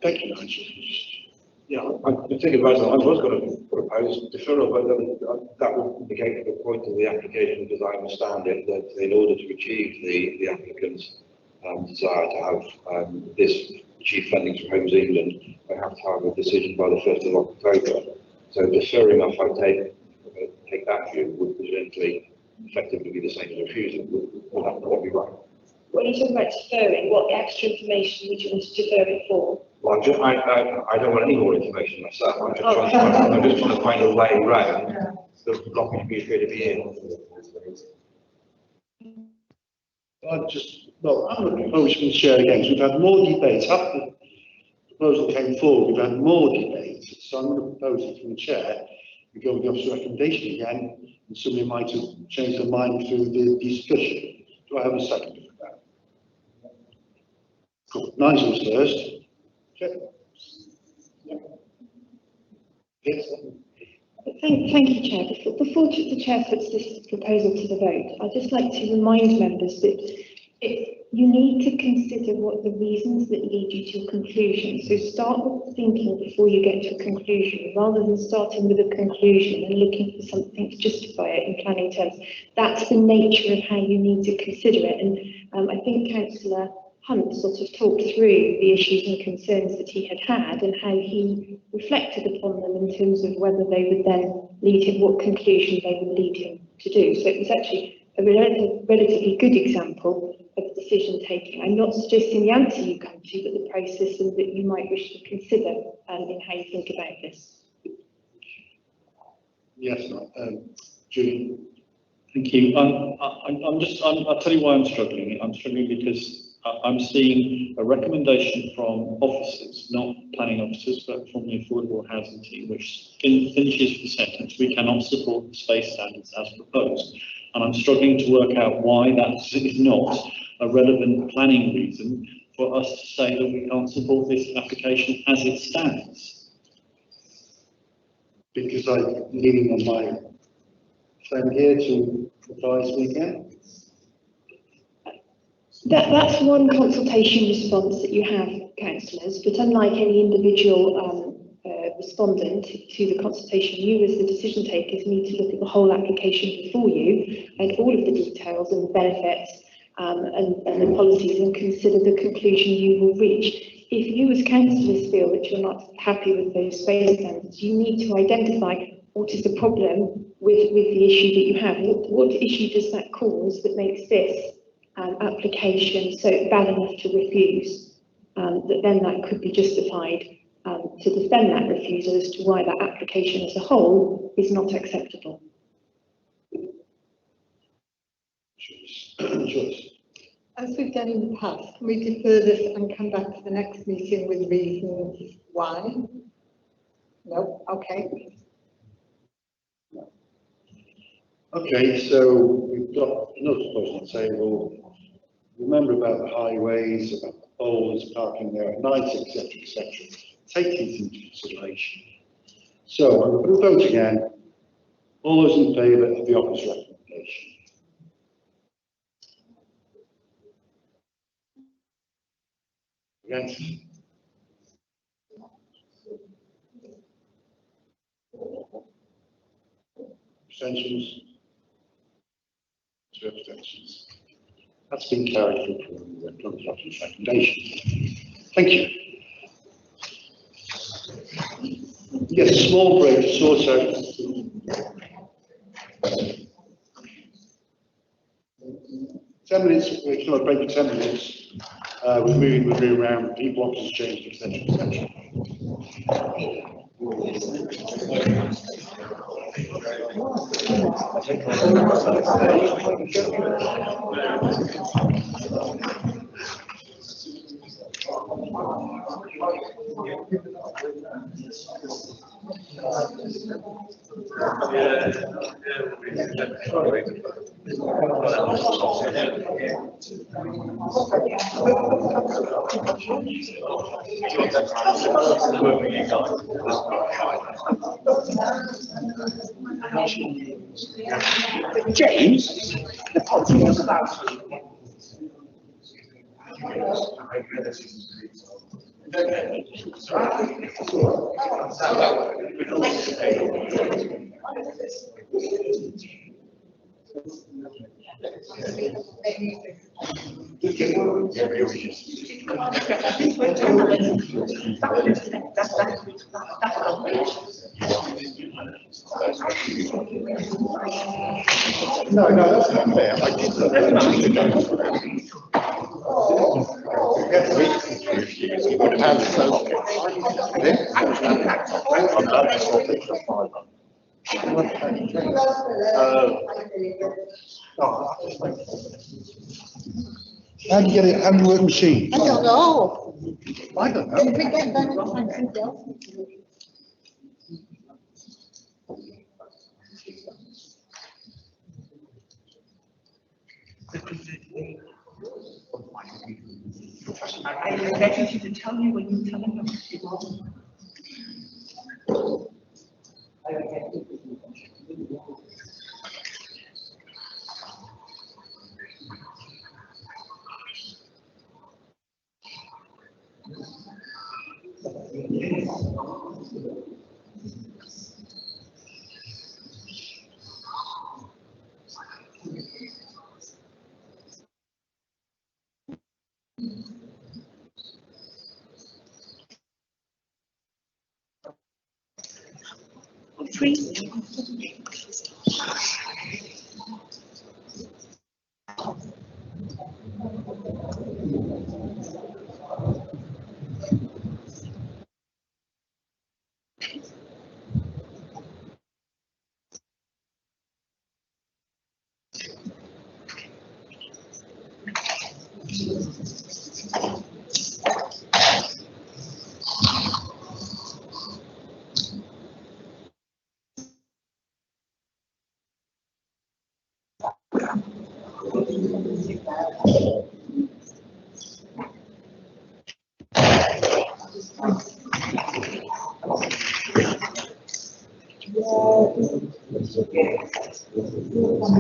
Thank you, Nigel. Yeah, I think advice, I was going to propose deferral, but that would negate the point of the application, because I understand it, that in order to achieve the applicant's desire to have this achieve funding from Homes England, they have to have a decision by the 1st of October. So deferring off, I take that view, would presumably effectively be the same as refusal. Would that not be right? When you're talking about deferring, what extra information would you want to defer it for? Well, I don't want any more information myself. I'm just trying to find a way around the blocking period of a year. I'm going to propose from the chair again. We've had more debates after the proposal came forward. We've had more debates, so I'm going to propose it from the chair. We go with the officer's recommendation again, and somebody might have changed their mind through the discussion. Do I have a second for that? Cool. Nigel's first. Okay. Yes. Thank you, Chair. Before the Chair puts this proposal to the vote, I'd just like to remind members that you need to consider what the reasons that lead you to a conclusion. So start with thinking before you get to a conclusion, rather than starting with a conclusion and looking for something to justify it in planning terms. That's the nature of how you need to consider it. And I think Councillor Hunt sort of talked through the issues and concerns that he had and how he reflected upon them in terms of whether they would then lead him, what conclusion they would lead him to do. So it was actually a relatively good example of decision taking. I'm not suggesting the answer you come to, but the process and that you might wish to consider in how you think about this. Yes, Julie. Thank you. I'll tell you why I'm struggling. I'm struggling because I'm seeing a recommendation from officers, not planning officers, but from the affordable housing team, which finishes the sentence, we cannot support the space standards as proposed. And I'm struggling to work out why that is not a relevant planning reason for us to say that we can't support this application as it stands. Because I'm leaning on my friend here to advise me again. That's one consultation response that you have, councillors, but unlike any individual respondent to the consultation, you as the decision takers need to look at the whole application before you and all of the details and the benefits and the policies and consider the conclusion you will reach. If you as councillors feel that you're not happy with those space standards, you need to identify what is the problem with the issue that you have. What issue does that cause that makes this application so bad enough to refuse, that then that could be justified to defend that refusal as to why that application as a whole is not acceptable. As we've done in the past, can we defer this and come back to the next meeting with reasons why? No? Okay. Okay, so we've got another proposal on the table. Remember about the highways, about the bowlers parking there at night, etc., etc. Take these into consideration. So I'm going to vote again. All those in favour of the office recommendation? Against? Abstentions? 2 abstentions. That's been carried through from the office recommendation. Thank you. Yes, small break to sort out. 10 minutes, we can break for 10 minutes. We're moving around, deep blocks has changed, etc., etc. James, the policy was about No, that's not fair. I did look at you would have had so. How do you get it? How do you work machine? I don't know. I don't know. If we get back to something else. I expected you to tell me when you tell them.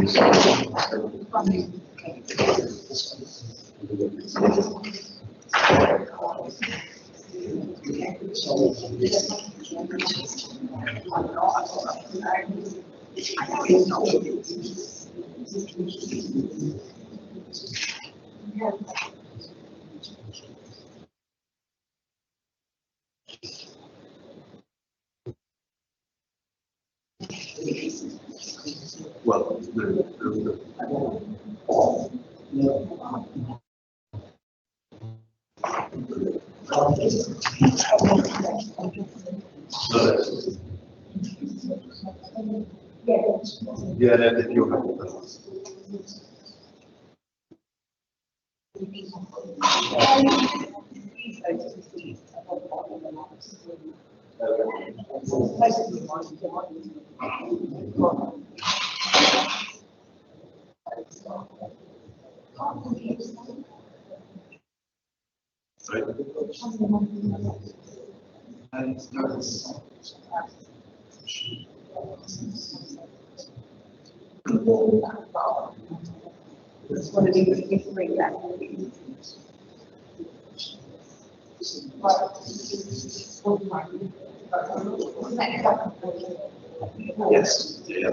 Well, yeah, if you're happy with that. Just want to do is bring that. Yes. Yeah.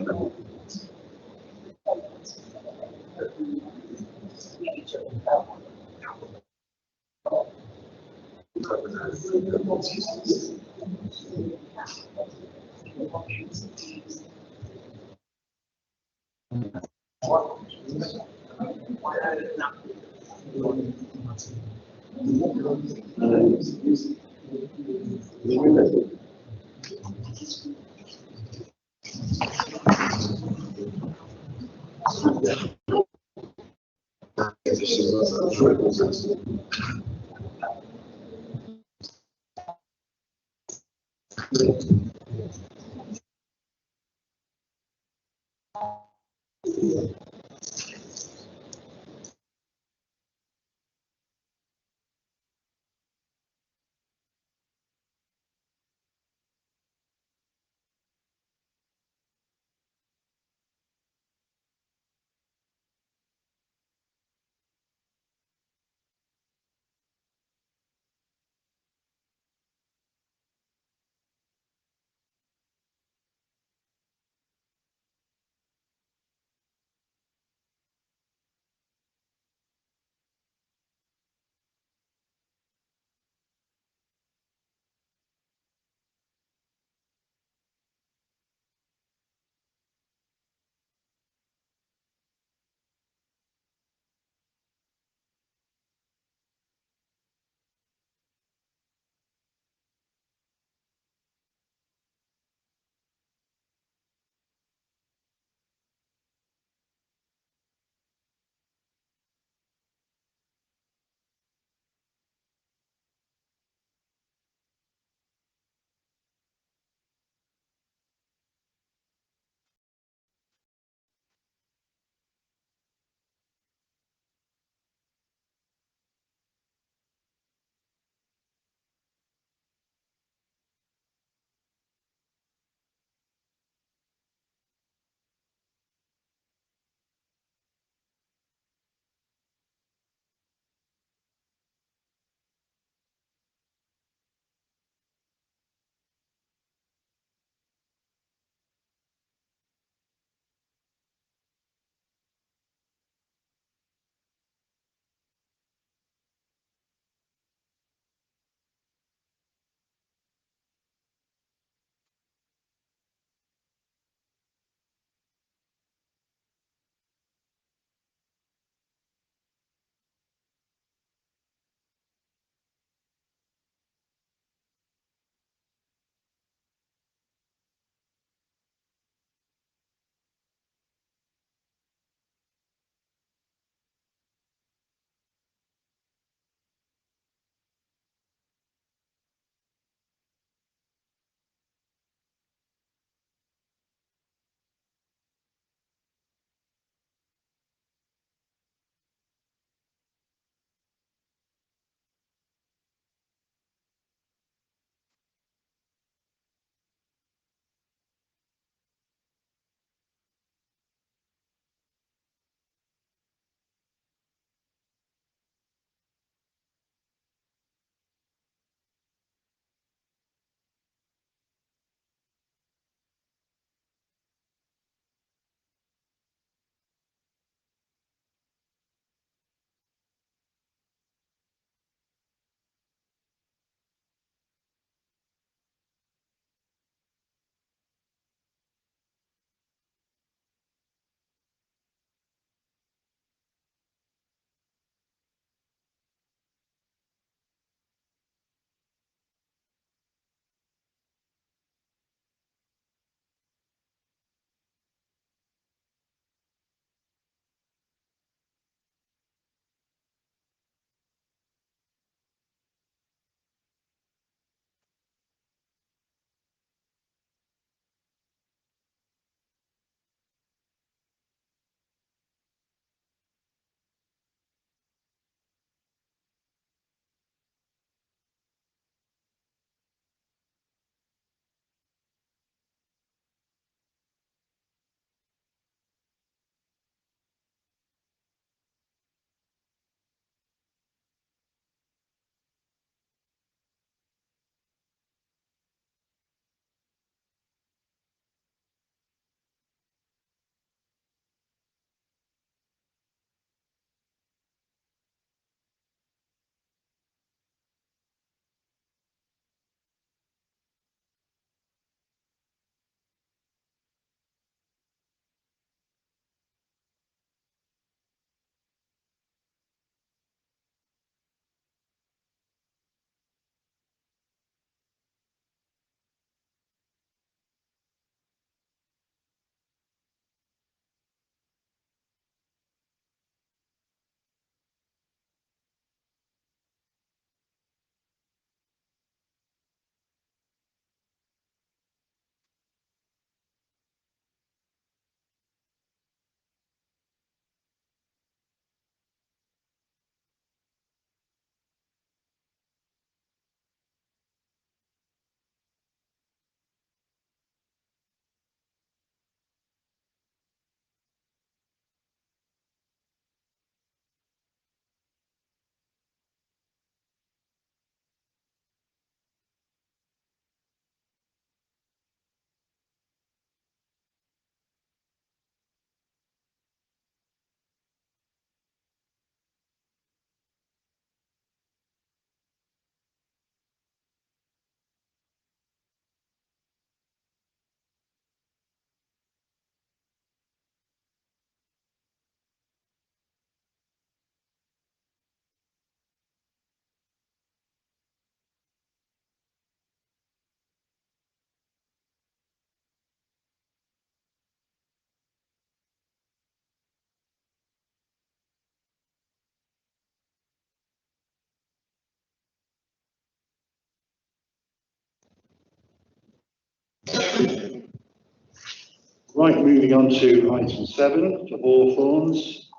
Right, moving on to item 7 for Hawthorns.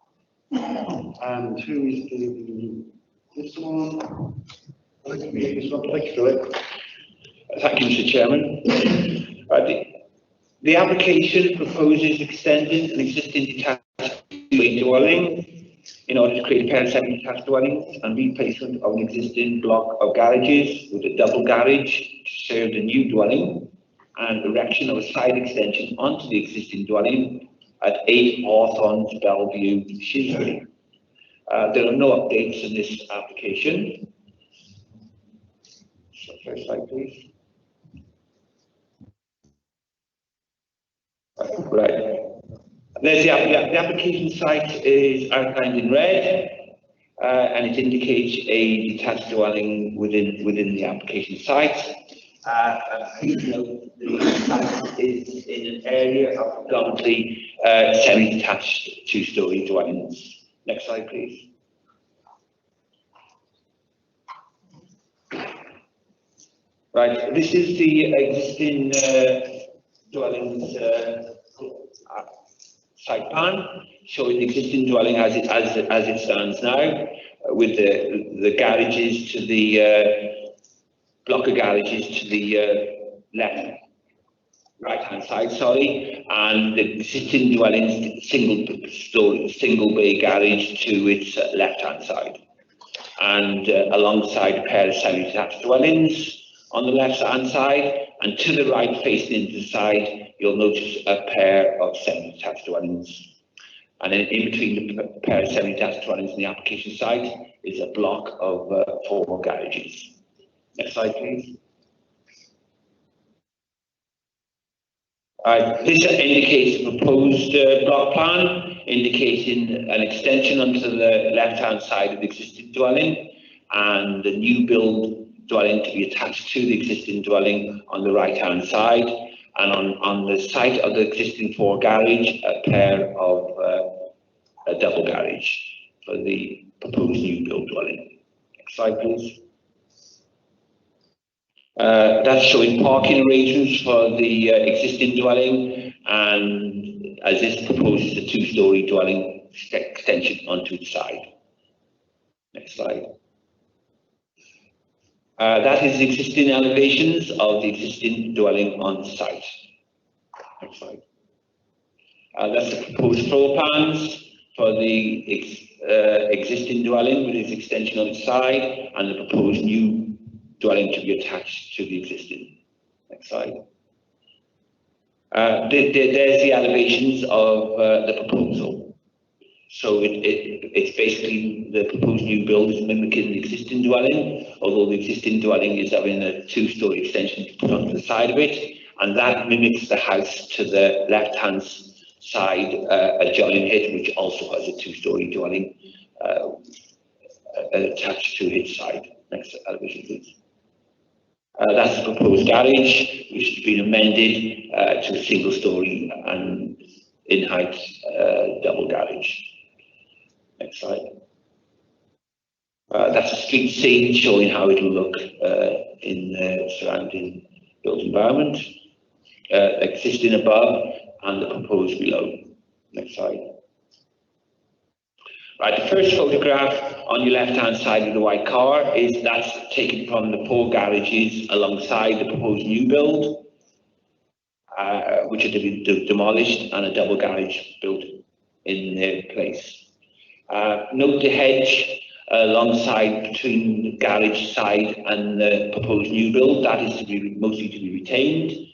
And who is doing this one? This one, thank you, Philip. Thank you, Mr. Chairman. The application proposes extending an existing detached dwelling in order to create a pair of semi-detached dwellings and replacement of an existing block of garages with a double garage to serve the new dwelling and erection of a side extension onto the existing dwelling at 8 Hawthorns, Bellevue, Shrewsbury. There are no updates in this application. So first slide, please. Right. There's the application site is outlined in red, and it indicates a detached dwelling within the application site. Please note the site is in an area of predominantly semi-detached two-storey dwellings. Next slide, please. Right, this is the existing dwellings site plan, showing the existing dwelling as it stands now, with the garages to the block of garages to the right-hand side, sorry, and the existing dwellings single bay garage to its left-hand side, and alongside a pair of semi-detached dwellings on the left-hand side, and to the right, facing into the side, you'll notice a pair of semi-detached dwellings. And then in between the pair of semi-detached dwellings and the application site is a block of 4 garages. Next slide, please. This indicates the proposed block plan, indicating an extension onto the left-hand side of the existing dwelling, and the new build dwelling to be attached to the existing dwelling on the right-hand side, and on the site of the existing 4 garage, a pair of a double garage for the proposed new build dwelling. Next slide, please. That's showing parking arrangements for the existing dwelling, and as this proposes a 2-storey dwelling extension onto its side. Next slide. That is the existing elevations of the existing dwelling on the site. Next slide. That's the proposed floor plans for the existing dwelling with its extension on its side, and the proposed new dwelling to be attached to the existing. Next slide. There's the elevations of the proposal. So it's basically the proposed new build is mimicking the existing dwelling, although the existing dwelling is having a 2-storey extension put onto the side of it, and that mimics the house to the left-hand side adjoining it, which also has a 2-storey dwelling attached to its side. Next elevation, please. That's the proposed garage, which has been amended to a 1-storey and in-height double garage. Next slide. That's a street scene showing how it will look in the surrounding built environment, existing above and the proposed below. Next slide. Right, the first photograph on your left-hand side of the white car that's taken from the 4 garages alongside the proposed new build, which are to be demolished, and a double garage built in their place. Note the hedge alongside between the garage side and the proposed new build. That is to be mostly to be retained.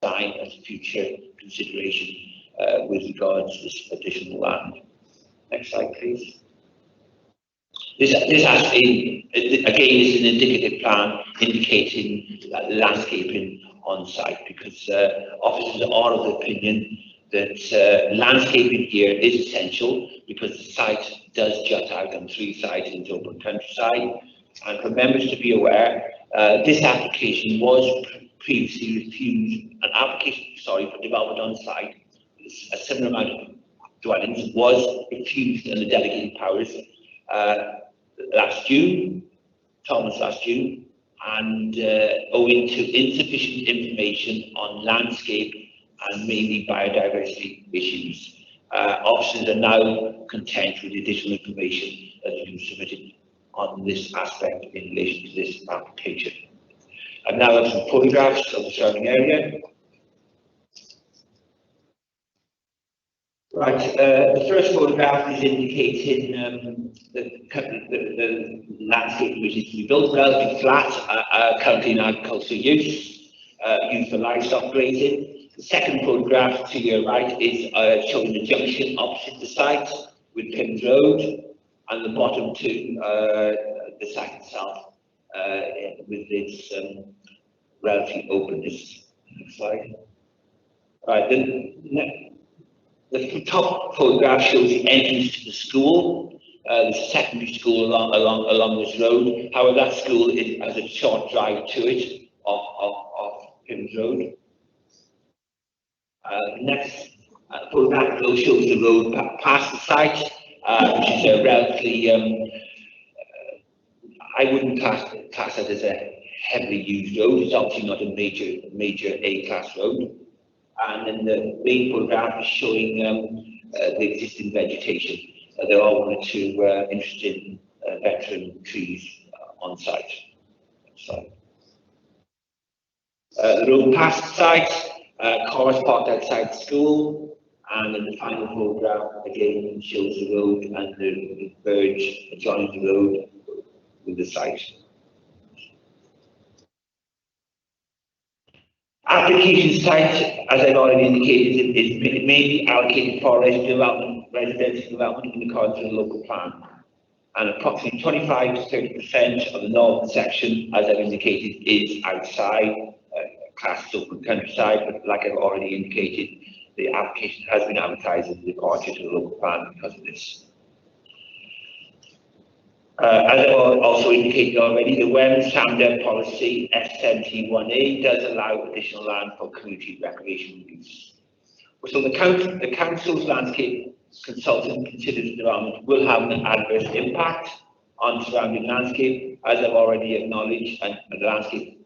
design as a future consideration with regards to this additional land. Next slide, please. This actually, again, is an indicative plan indicating landscaping on site, because officers are of the opinion that landscaping here is essential because the site does jut out on 3 sides into open countryside. And for members to be aware, this application was previously refused, an application, sorry, for development on site, a similar amount of dwellings was refused under delegated powers last June, Thomas last June, and owing to insufficient information on landscape and mainly biodiversity issues. Officers are now content with the additional information that has been submitted on this aspect in relation to this application. And now I have some photographs of the surrounding area. Right, the first photograph is indicating the landscape which is to be built, relatively flat, currently in agricultural use, used for livestock grazing. The second photograph to your right is showing the junction opposite the site with Pims Road, and the bottom two, the site itself, with its relative openness. Next slide. Right, the top photograph shows the entrance to the school. There's a secondary school along this road. However, that school has a short drive to it of Pims Road. The next photograph shows the road past the site, which is a relatively, I wouldn't class it as a heavily used road. It's obviously not a major A-class road. And then the main photograph is showing the existing vegetation. There are 1 or 2 interesting veteran trees on site. The road past the site, cars parked outside the school, and then the final photograph again shows the road and the verge adjoining the road with the site. Application site, as I've already indicated, is mainly allocated for residential development in accordance with the local plan. And approximately 25 to 30% of the northern section, as I've indicated, is outside, classed open countryside, but like I've already indicated, the application has been advertised as a departure to the local plan because of this. As I've also indicated already, the WEMS Samdev policy S71A does allow additional land for community recreational use. So the council's landscape consultant considers the development will have an adverse impact on surrounding landscape, as I've already acknowledged, and the landscape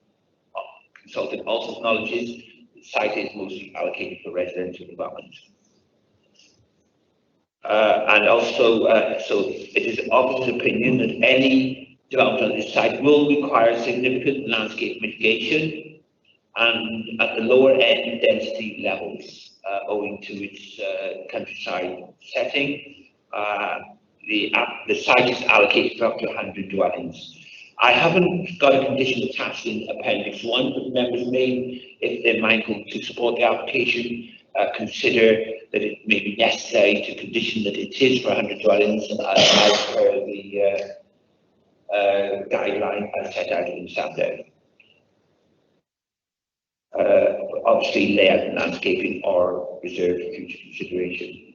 consultant also acknowledges the site is mostly allocated for residential development. And also, so it is officer's opinion that any development on this site will require significant landscape mitigation and at the lower end density levels, owing to its countryside setting. The site is allocated for up to 100 dwellings. I haven't got a condition attached in Appendix 1, but members may, if they're mindful to support the application, consider that it may be necessary to condition that it is for 100 dwellings as per the guideline as set out in Samdev. Obviously, layout and landscaping are reserved for future consideration.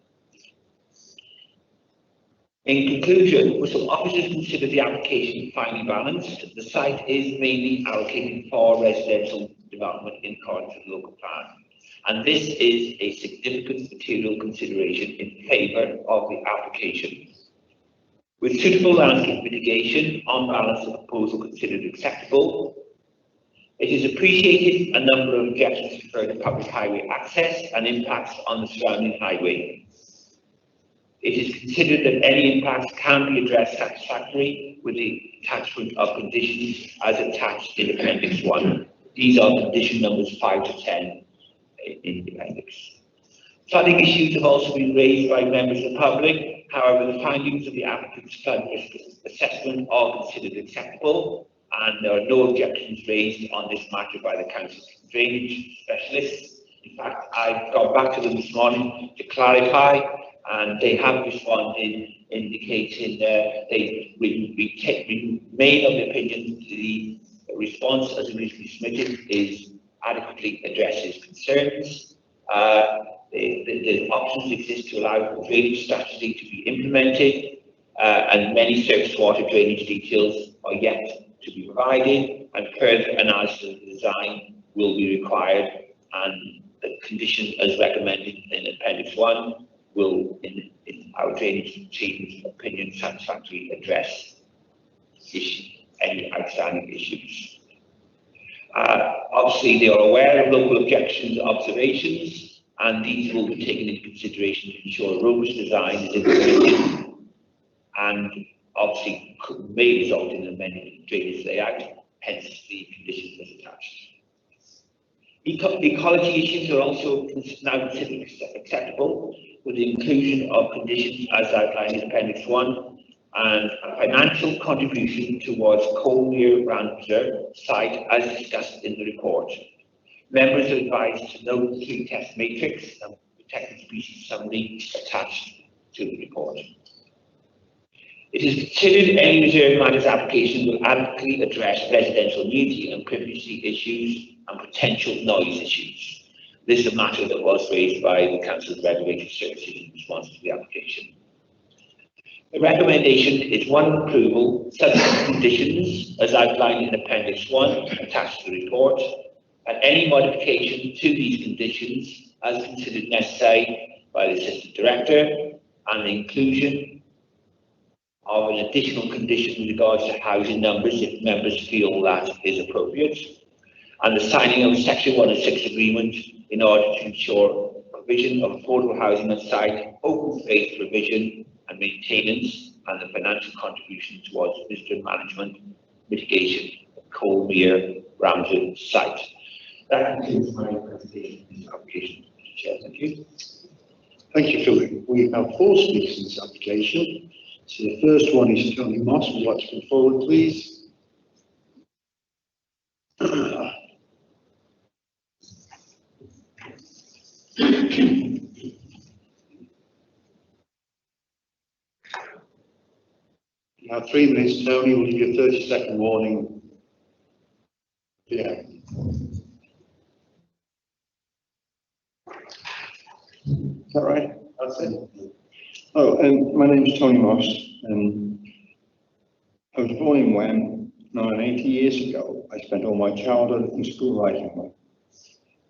In conclusion, with some officers consider the application finely balanced, the site is mainly allocated for residential development in accordance with the local plan. And this is a significant material consideration in favour of the application. With suitable landscape mitigation, on balance, the proposal considered acceptable. It is appreciated a number of objections to further public highway access and impacts on the surrounding highway. It is considered that any impacts can be addressed satisfactorily with the attachment of conditions as attached in Appendix 1. These are condition numbers 5 to 10 in the appendix. Flooding issues have also been raised by members of the public. However, the findings of the applicant's flood risk assessment are considered acceptable, and there are no objections raised on this matter by the council drainage specialists. In fact, I've gone back to them this morning to clarify, and they have responded indicating they remain of the opinion the response as originally submitted is adequately addresses concerns. The options exist to allow the drainage strategy to be implemented, and many surface water drainage details are yet to be provided, and further analysis of the design will be required, and the conditions as recommended in Appendix 1 will, in our drainage team's opinion, satisfactorily address any outstanding issues. Obviously, they are aware of local objections and observations, and these will be taken into consideration to ensure a robust design is implemented, and obviously may result in amendment of drainage layout, hence the conditions as attached. Ecology issues are also now considered acceptable, with the inclusion of conditions as outlined in Appendix 1 and a financial contribution towards Colmere Ramsar site as discussed in the report. Members are advised to note the 3 test matrix and protected species summary attached to the report. It is considered any reserve matters application will adequately address residential nudity and privacy issues and potential noise issues. This is a matter that was raised by the Council of Regulatory Services in response to the application. The recommendation is 1 approval, subject to conditions as outlined in Appendix 1 attached to the report, and any modification to these conditions as considered necessary by the Assistant Director, and the inclusion of an additional condition with regards to housing numbers if members feel that is appropriate, and the signing of a Section 106 agreement in order to ensure provision of affordable housing on site, open space provision and maintenance, and the financial contribution towards visitor management mitigation of Colmere Ramsar site. That concludes my presentation in this application, Mr. Chair. Thank you. Thank you, Philip. We have 4 speakers in this application. So the first one is Tony Moss. Would you like to come forward, please? You have 3 minutes, Tony. We'll give you a 30-second warning. Yeah. Is that right? That's it. Oh, my name's Tony Moss. I was born in Wem. Now, 80 years ago, I spent all my childhood in school life in Wem.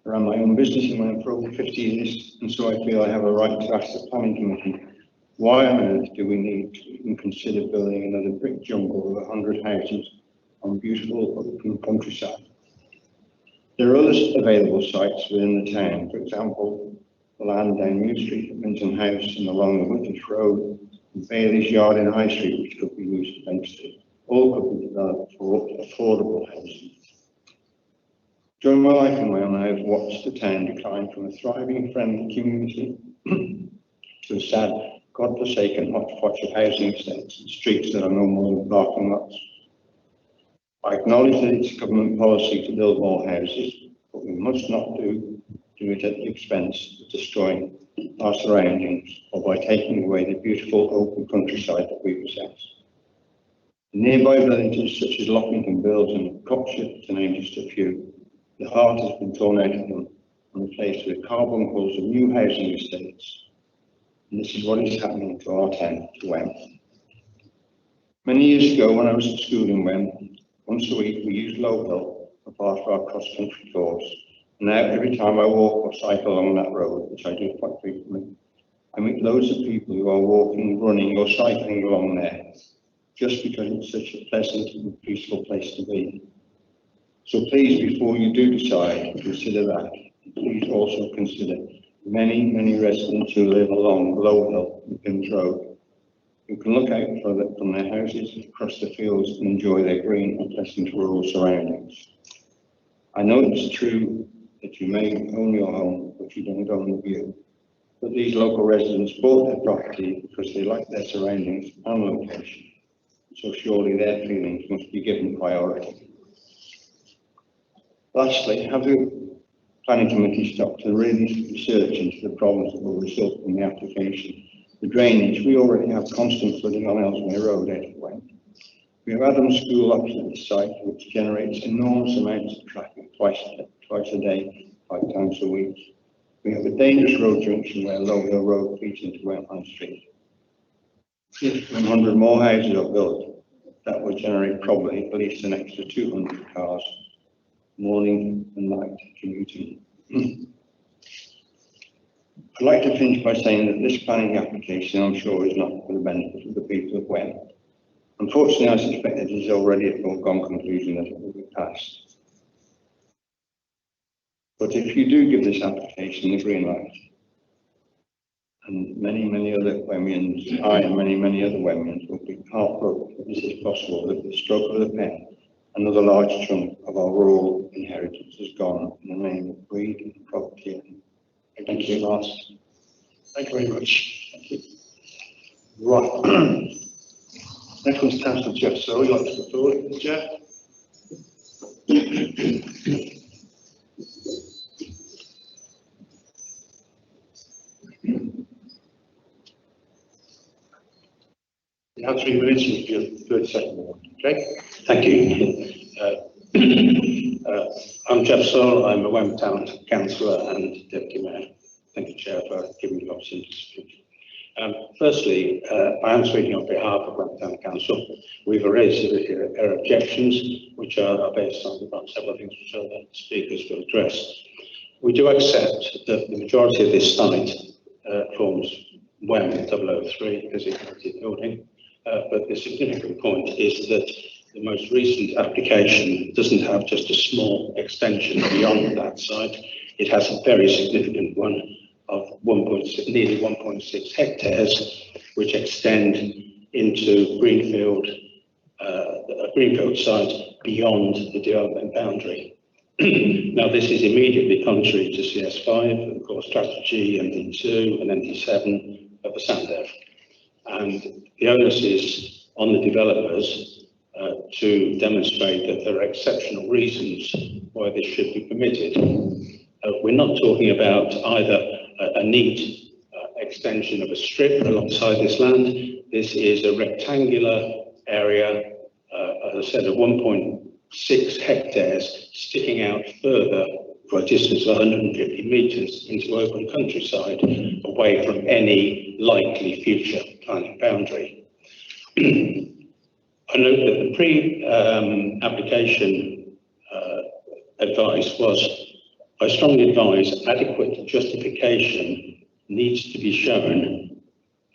I ran my own business in Wem for over 50 years, and so I feel I have a right to ask the planning committee, why on earth do we need to even consider building another brick jungle of 100 houses on beautiful open countryside? There are other available sites within the town, for example, the land down New Street at Minton House and along the Whittish Road, and Bailey's Yard in High Street, which could be used eventually. All could be developed for affordable housing. During my life in Wales, I have watched the town decline from a thriving, friendly community to a sad, godforsaken hodgepodge of housing estates and streets that are no more than parking lots. I acknowledge that it's government policy to build more houses, but we must not do it at the expense of destroying our surroundings or by taking away the beautiful open countryside that we possess. Nearby villages such as Lockington, Bills and Cockshire, to name just a few, the heart has been torn out of them and replaced with carbuncles of new housing estates. And this is what is happening to our town, to Wem. Many years ago, when I was at school in Wem, once a week we used Low Hill for part of our cross-country tours. And now every time I walk or cycle along that road, which I do quite frequently, I meet loads of people who are walking, running or cycling along there, just because it's such a pleasant and peaceful place to be. So please, before you do decide to consider that, please also consider many, many residents who live along Low Hill and Pimms Road, who can look out from their houses across the fields and enjoy their green and pleasant rural surroundings. I know it's true that you may own your home, but you don't own the view. But these local residents bought their property because they like their surroundings and location. So surely their feelings must be given priority. Lastly, have you planning committee stopped to really research into the problems that will result from the application. The drainage, we already have constant flooding on Ellesmere Road anyway. We have Adams School opposite the site, which generates enormous amounts of traffic twice a day, 5 times a week. We have a dangerous road junction where Low Hill Road feeds into Wentland Street. If 100 more houses are built, that will generate probably at least an extra 200 cars, morning and night commuting. I'd like to finish by saying that this planning application, I'm sure, is not for the benefit of the people of Wen. Unfortunately, I suspect it is already a foregone conclusion that it will be passed. But if you do give this application the green light, and many other Wemians, I and many other Wemians will be heartbroken that this is possible, that the stroke of the pen, another large chunk of our rural inheritance has gone in the name of greed and property. Thank you, Lars. Thank you very much. Thank you. Right. Next one's Councillor Jeff. So would you like to the floor, Jeff? You have 3 minutes with your 30-second one. Okay? Thank you. I'm Jeff Saul. I'm a Wem Town Councillor and Deputy Mayor. Thank you, Chair, for giving me the opportunity to speak. Firstly, I am speaking on behalf of Wem Town Council. We've raised our objections, which are based on several things which other speakers will address. We do accept that the majority of this site forms Wem 003 as a heritage building, but the significant point is that the most recent application doesn't have just a small extension beyond that site. It has a very significant one of nearly 1.6 hectares, which extend into a greenfield site beyond the development boundary. Now, this is immediately contrary to CS5, and of course, strategy, MD2 and MD7 of the Sandev. And the onus is on the developers to demonstrate that there are exceptional reasons why this should be permitted. We're not talking about either a neat extension of a strip alongside this land. This is a rectangular area, as I said, of 1.6 hectares sticking out further for a distance of 150 metres into open countryside, away from any likely future planning boundary. I note that the pre-application advice was, I strongly advise adequate justification needs to be shown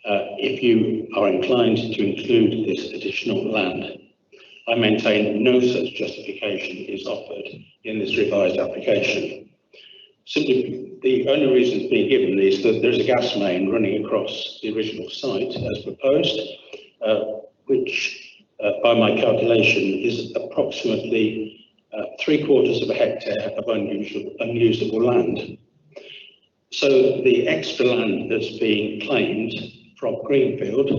if you are inclined to include this additional land. I maintain no such justification is offered in this revised application. Simply, the only reason being given is that there's a gas main running across the original site as proposed, which by my calculation is approximately 3/4 of a hectare of unusable land. So the extra land that's being claimed from Greenfield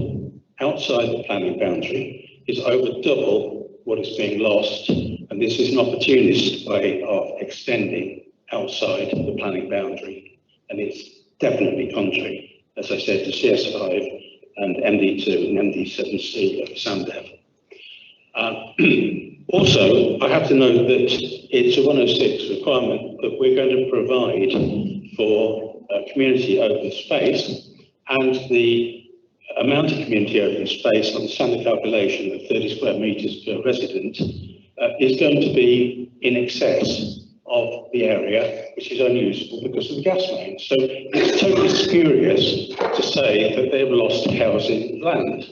outside the planning boundary is over double what is being lost, and this is an opportunist way of extending outside the planning boundary, and it's definitely contrary, as I said, to CS5 and MD2 and MD7C of the Sandev. Also, I have to note that it's a 106 requirement that we're going to provide for community open space, and the amount of community open space on the standard calculation of 30 square metres per resident is going to be in excess of the area which is unusable because of the gas main. So it's totally spurious to say that they've lost housing land.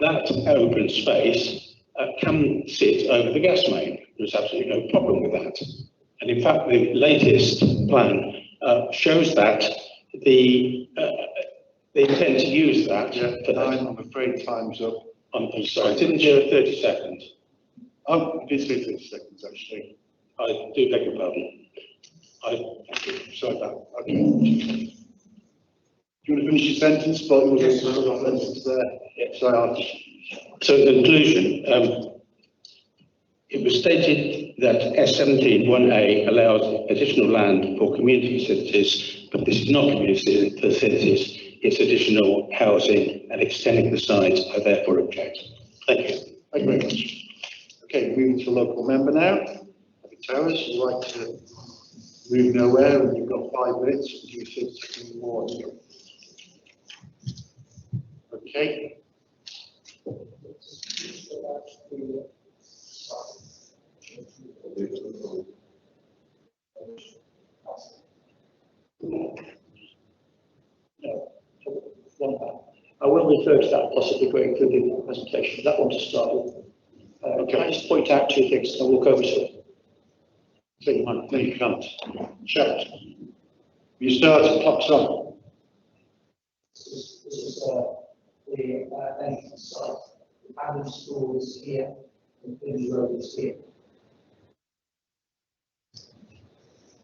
That open space can sit over the gas main. There's absolutely no problem with that. And in fact, the latest plan shows that they intend to use that. I'm afraid time's up. I'm sorry, I didn't do a 30 seconds. Oh, it is 30 seconds actually. I do beg your pardon. Sorry about that. Okay. Do you want to finish your sentence? But yes, sentence there. Yeah. Sorry, so in conclusion, it was stated that S17 1A allows additional land for community facilities, but this is not community facilities, it's additional housing, and extending the sites. I therefore object. Thank you. Thank you very much. Okay, moving to the local member now. Towers, you'd like to move nowhere, and you've got 5 minutes. Do you think something more? Okay. I will refer to that possibly going through the presentation. That one to start with. Can I just point out 2 things? I'll walk over to it. No, you can't. Shout. You start at clock's on. This is the entrance site. The Adam School is here, and the road is here.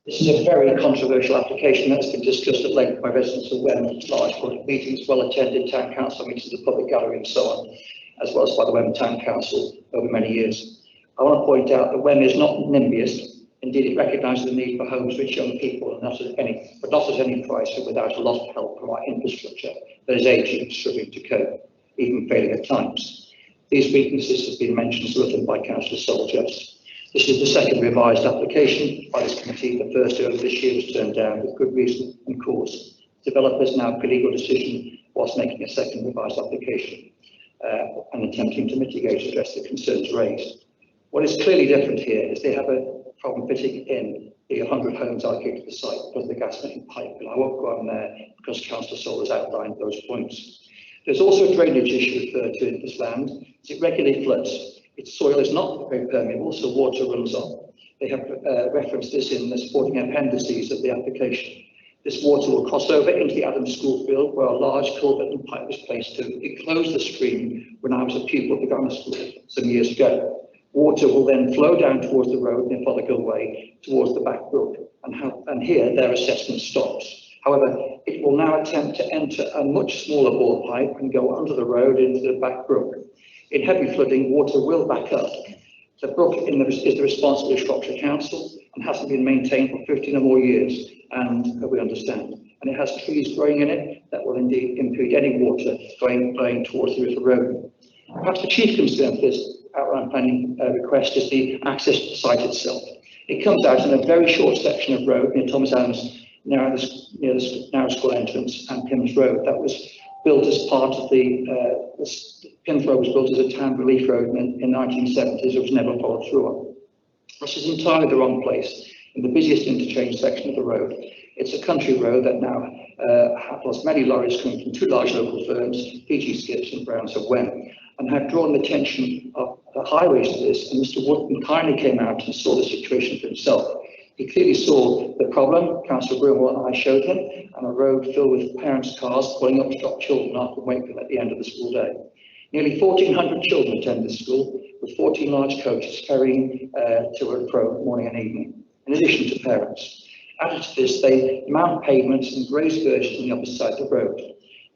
This is a very controversial application that's been discussed at length by residents of Wem, large public meetings, well-attended town council meetings, the public gallery and so on, as well as by the Wem Town Council over many years. I want to point out that Wem is not NIMBYist. Indeed, it recognises the need for homes for its young people, and not at any price or without a lot of help from our infrastructure that is aging and struggling to cope, even failing at times. These weaknesses have been mentioned some of them by Councillor Soldier. This is the second revised application by this committee. The first earlier this year was turned down with good reason and cause. Developers now have a legal decision whilst making a second revised application and attempting to mitigate and address the concerns raised. What is clearly different here is they have a problem fitting in the 100 homes allocated to the site because of the gas main pipe, and I won't go on there because Councillor Sol has outlined those points. There's also a drainage issue referred to in this land. It regularly floods. Its soil is not very permeable, so water runs on. They have referenced this in the supporting appendices of the application. This water will cross over into the Adams School field where a large culvert and pipe was placed to enclose the stream when I was a pupil at the grammar school some years ago. Water will then flow down towards the road near Fothergill Way towards the back brook, and here their assessment stops. However, it will now attempt to enter a much smaller bore pipe and go under the road into the back brook. In heavy flooding, water will back up. The brook is the responsibility of Shropshire Council and hasn't been maintained for 15 or more years, and we understand. And it has trees growing in it that will indeed impede any water flowing towards the river road. Perhaps the chief concern for this outline planning request is the access to the site itself. It comes out in a very short section of road near Thomas Adams, near the narrow school entrance and Pimm's Road. That was built as part of Pimm's Road was built as a town relief road in the 1970s. It was never followed through on. This is entirely the wrong place in the busiest interchange section of the road. It's a country road that now has many lorries coming from 2 large local firms, PG Skips and Browns of Wem, and have drawn the attention of the highways to this. And Mr. Woodman kindly came out and saw the situation for himself. He clearly saw the problem. Councillor Broomwell and I showed him, and a road filled with parents' cars pulling up to drop children after Wakefield at the end of the school day. Nearly 1,400 children attend this school, with 14 large coaches ferrying to and fro morning and evening, in addition to parents. Added to this, they mount pavements and raised versions on the opposite side of the road.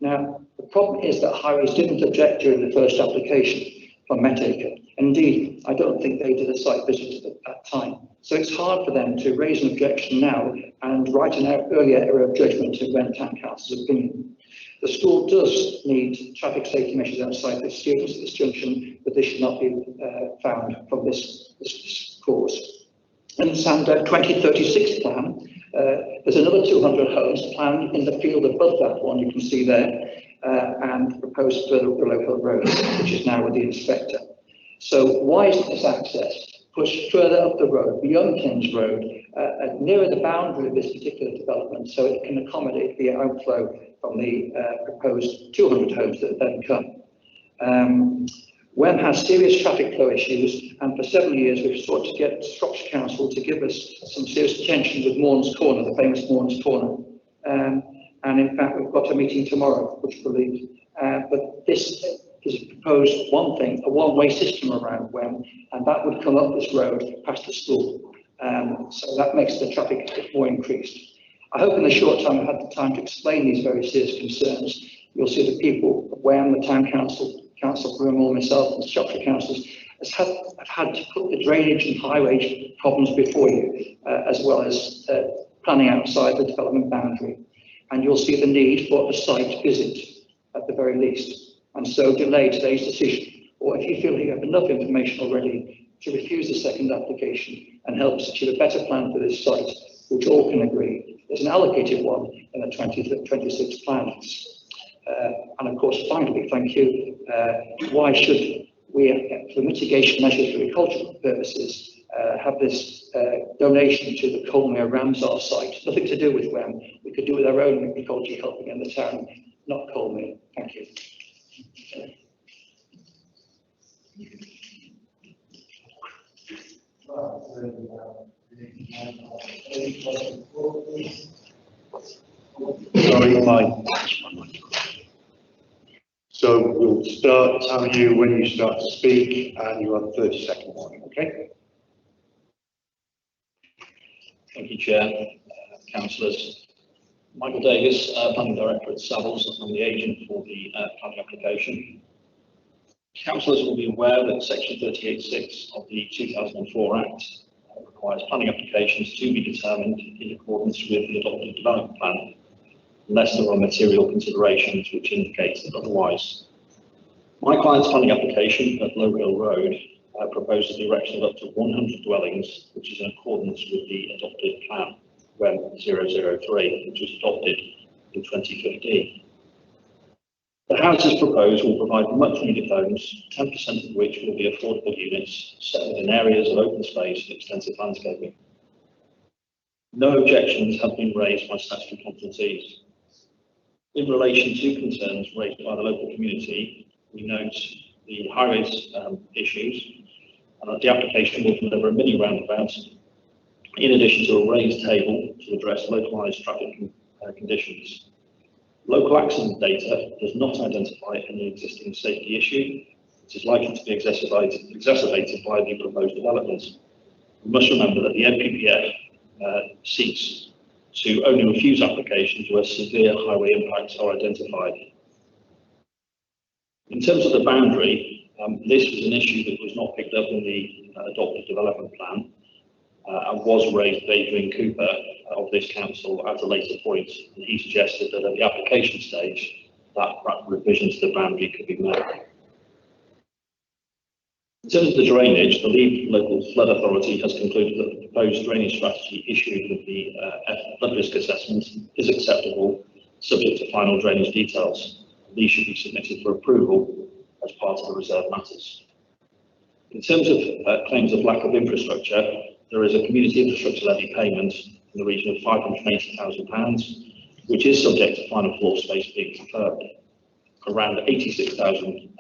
Now, the problem is that highways didn't object during the first application from Metacre. Indeed, I don't think they did a site visit at that time. So it's hard for them to raise an objection now and write an earlier error of judgment to Wem Town Council's opinion. The school does need traffic safety measures outside the students at this junction, but this should not be found from this cause. In the Sander 2036 plan, there's another 200 homes planned in the field above that one you can see there, and proposed further up the local road, which is now with the inspector. So why isn't this access pushed further up the road, beyond Kings Road, nearer the boundary of this particular development, so it can accommodate the outflow from the proposed 200 homes that then come? Wem has serious traffic flow issues, and for several years we've sought to get Shropshire Council to give us some serious attention with Morns Corner, the famous Morns Corner. And in fact, we've got a meeting tomorrow, which I believe. But this is proposed one thing, a one-way system around Wem, and that would come up this road past the school. So that makes the traffic a bit more increased. I hope in the short time I've had the time to explain these very serious concerns. You'll see the people of Wem, the Town Council, Council Broomwell, myself and Shropshire Councils have had to put the drainage and highway problems before you, as well as planning outside the development boundary. And you'll see the need for a site visit at the very least. And so delay today's decision, or if you feel you have enough information already, to refuse the second application and help us achieve a better plan for this site, which all can agree is an allocated one in the 2026 plans. And of course, finally, thank you. Why should we, for mitigation measures for agricultural purposes, have this donation to the Colmere Ramsar site? Nothing to do with REM. We could do with our own agriculture helping in the town, not Colmere. Thank you. Sorry, Mike. So we'll start telling you when you start to speak, and you have 30 seconds warning, okay? Thank you, Chair, councillors. Michael Davis, Planning Director at Savills, I'm the agent for the planning application. Councillors will be aware that Section 38(6) of the 2004 Act requires planning applications to be determined in accordance with the adopted development plan, unless there are material considerations which indicate otherwise. My client's planning application at Low Hill Road proposes the erection of up to 100 dwellings, which is in accordance with the adopted plan, WEM 003, which was adopted in 2015. The houses proposed will provide much needed homes, 10% of which will be affordable units set within areas of open space and extensive landscaping. No objections have been raised by statutory competencies. In relation to concerns raised by the local community, we note the highways issues, and that the application will deliver a mini roundabout, in addition to a raised table to address localised traffic conditions. Local accident data does not identify any existing safety issue, which is likely to be exacerbated by the proposed developments. We must remember that the NPPF seeks to only refuse applications where severe highway impacts are identified. In terms of the boundary, this was an issue that was not picked up in the adopted development plan and was raised by Adrian Cooper of this council at a later point, and he suggested that at the application stage that revision to the boundary could be made. In terms of the drainage, the Levy Local Flood Authority has concluded that the proposed drainage strategy issued with the flood risk assessment is acceptable, subject to final drainage details. These should be submitted for approval as part of the reserve matters. In terms of claims of lack of infrastructure, there is a community infrastructure levy payment in the region of £580,000, which is subject to final floor space being confirmed. Around £86,000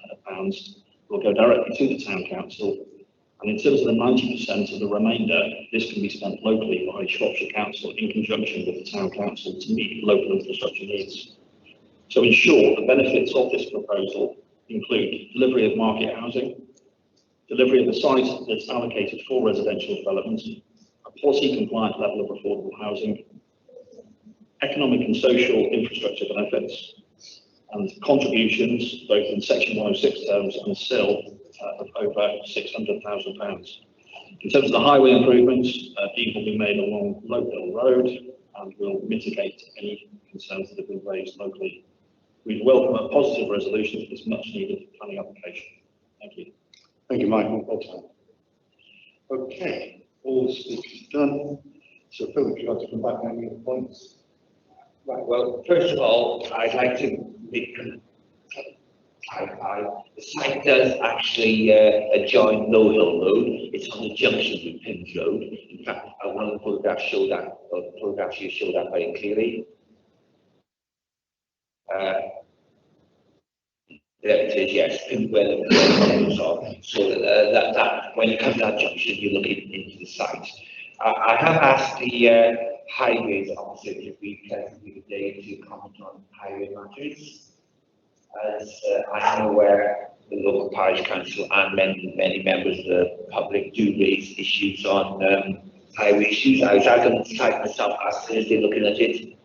will go directly to the town council, and in terms of the 90% of the remainder, this can be spent locally by Shropshire Council in conjunction with the town council to meet local infrastructure needs. So in short, the benefits of this proposal include delivery of market housing, delivery of a site that's allocated for residential development, a policy compliant level of affordable housing, economic and social infrastructure benefits, and contributions, both in Section 106 terms and SIL, of over £600,000. In terms of the highway improvements, these will be made along Low Hill Road and will mitigate any concerns that have been raised locally. We welcome a positive resolution to this much needed planning application. Thank you. Thank you, Michael. Well done. Okay, all the speakers done. So Phil, would you like to come back on your points? Right, well, first of all, I'd like to make the site does actually adjoin Low Hill Road. It's on the junction with Pins Road. In fact, one of the photographs show that, photographs here show that very clearly. There it is, yes, where the roads are. So that when you come to that junction, you're looking into the site. I have asked the highways officer to be present here today to comment on highway matters. As I am aware, the local parish council and many members of the public do raise issues on highway issues. I was out on the site myself last Thursday looking at it,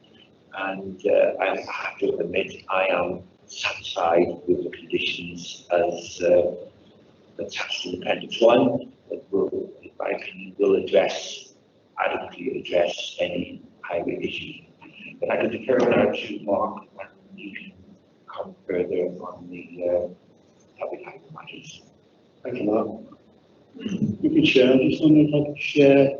and I have to admit I am satisfied with the conditions as attached to Appendix 1 that will, in my opinion, will adequately address any highway issues. But I could defer now to Mark, and you can comment further on the public highway matters. Thank you, Mark. You can share. I just wonder if I could share.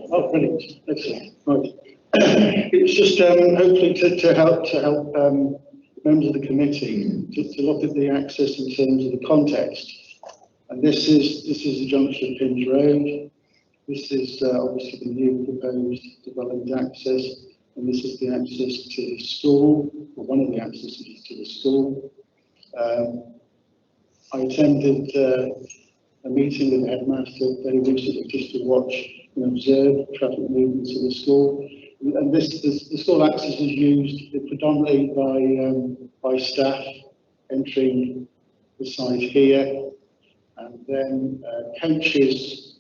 Oh, brilliant. Excellent. Right. It's just hopefully to help members of the committee to look at the access in terms of the context. And this is the junction of Pins Road. This is obviously the new proposed development access, and this is the access to the school, or one of the accesses to the school. I attended a meeting with the headmaster very recently just to watch and observe traffic movements in the school. And the school access is used predominantly by staff entering the site here, and then coaches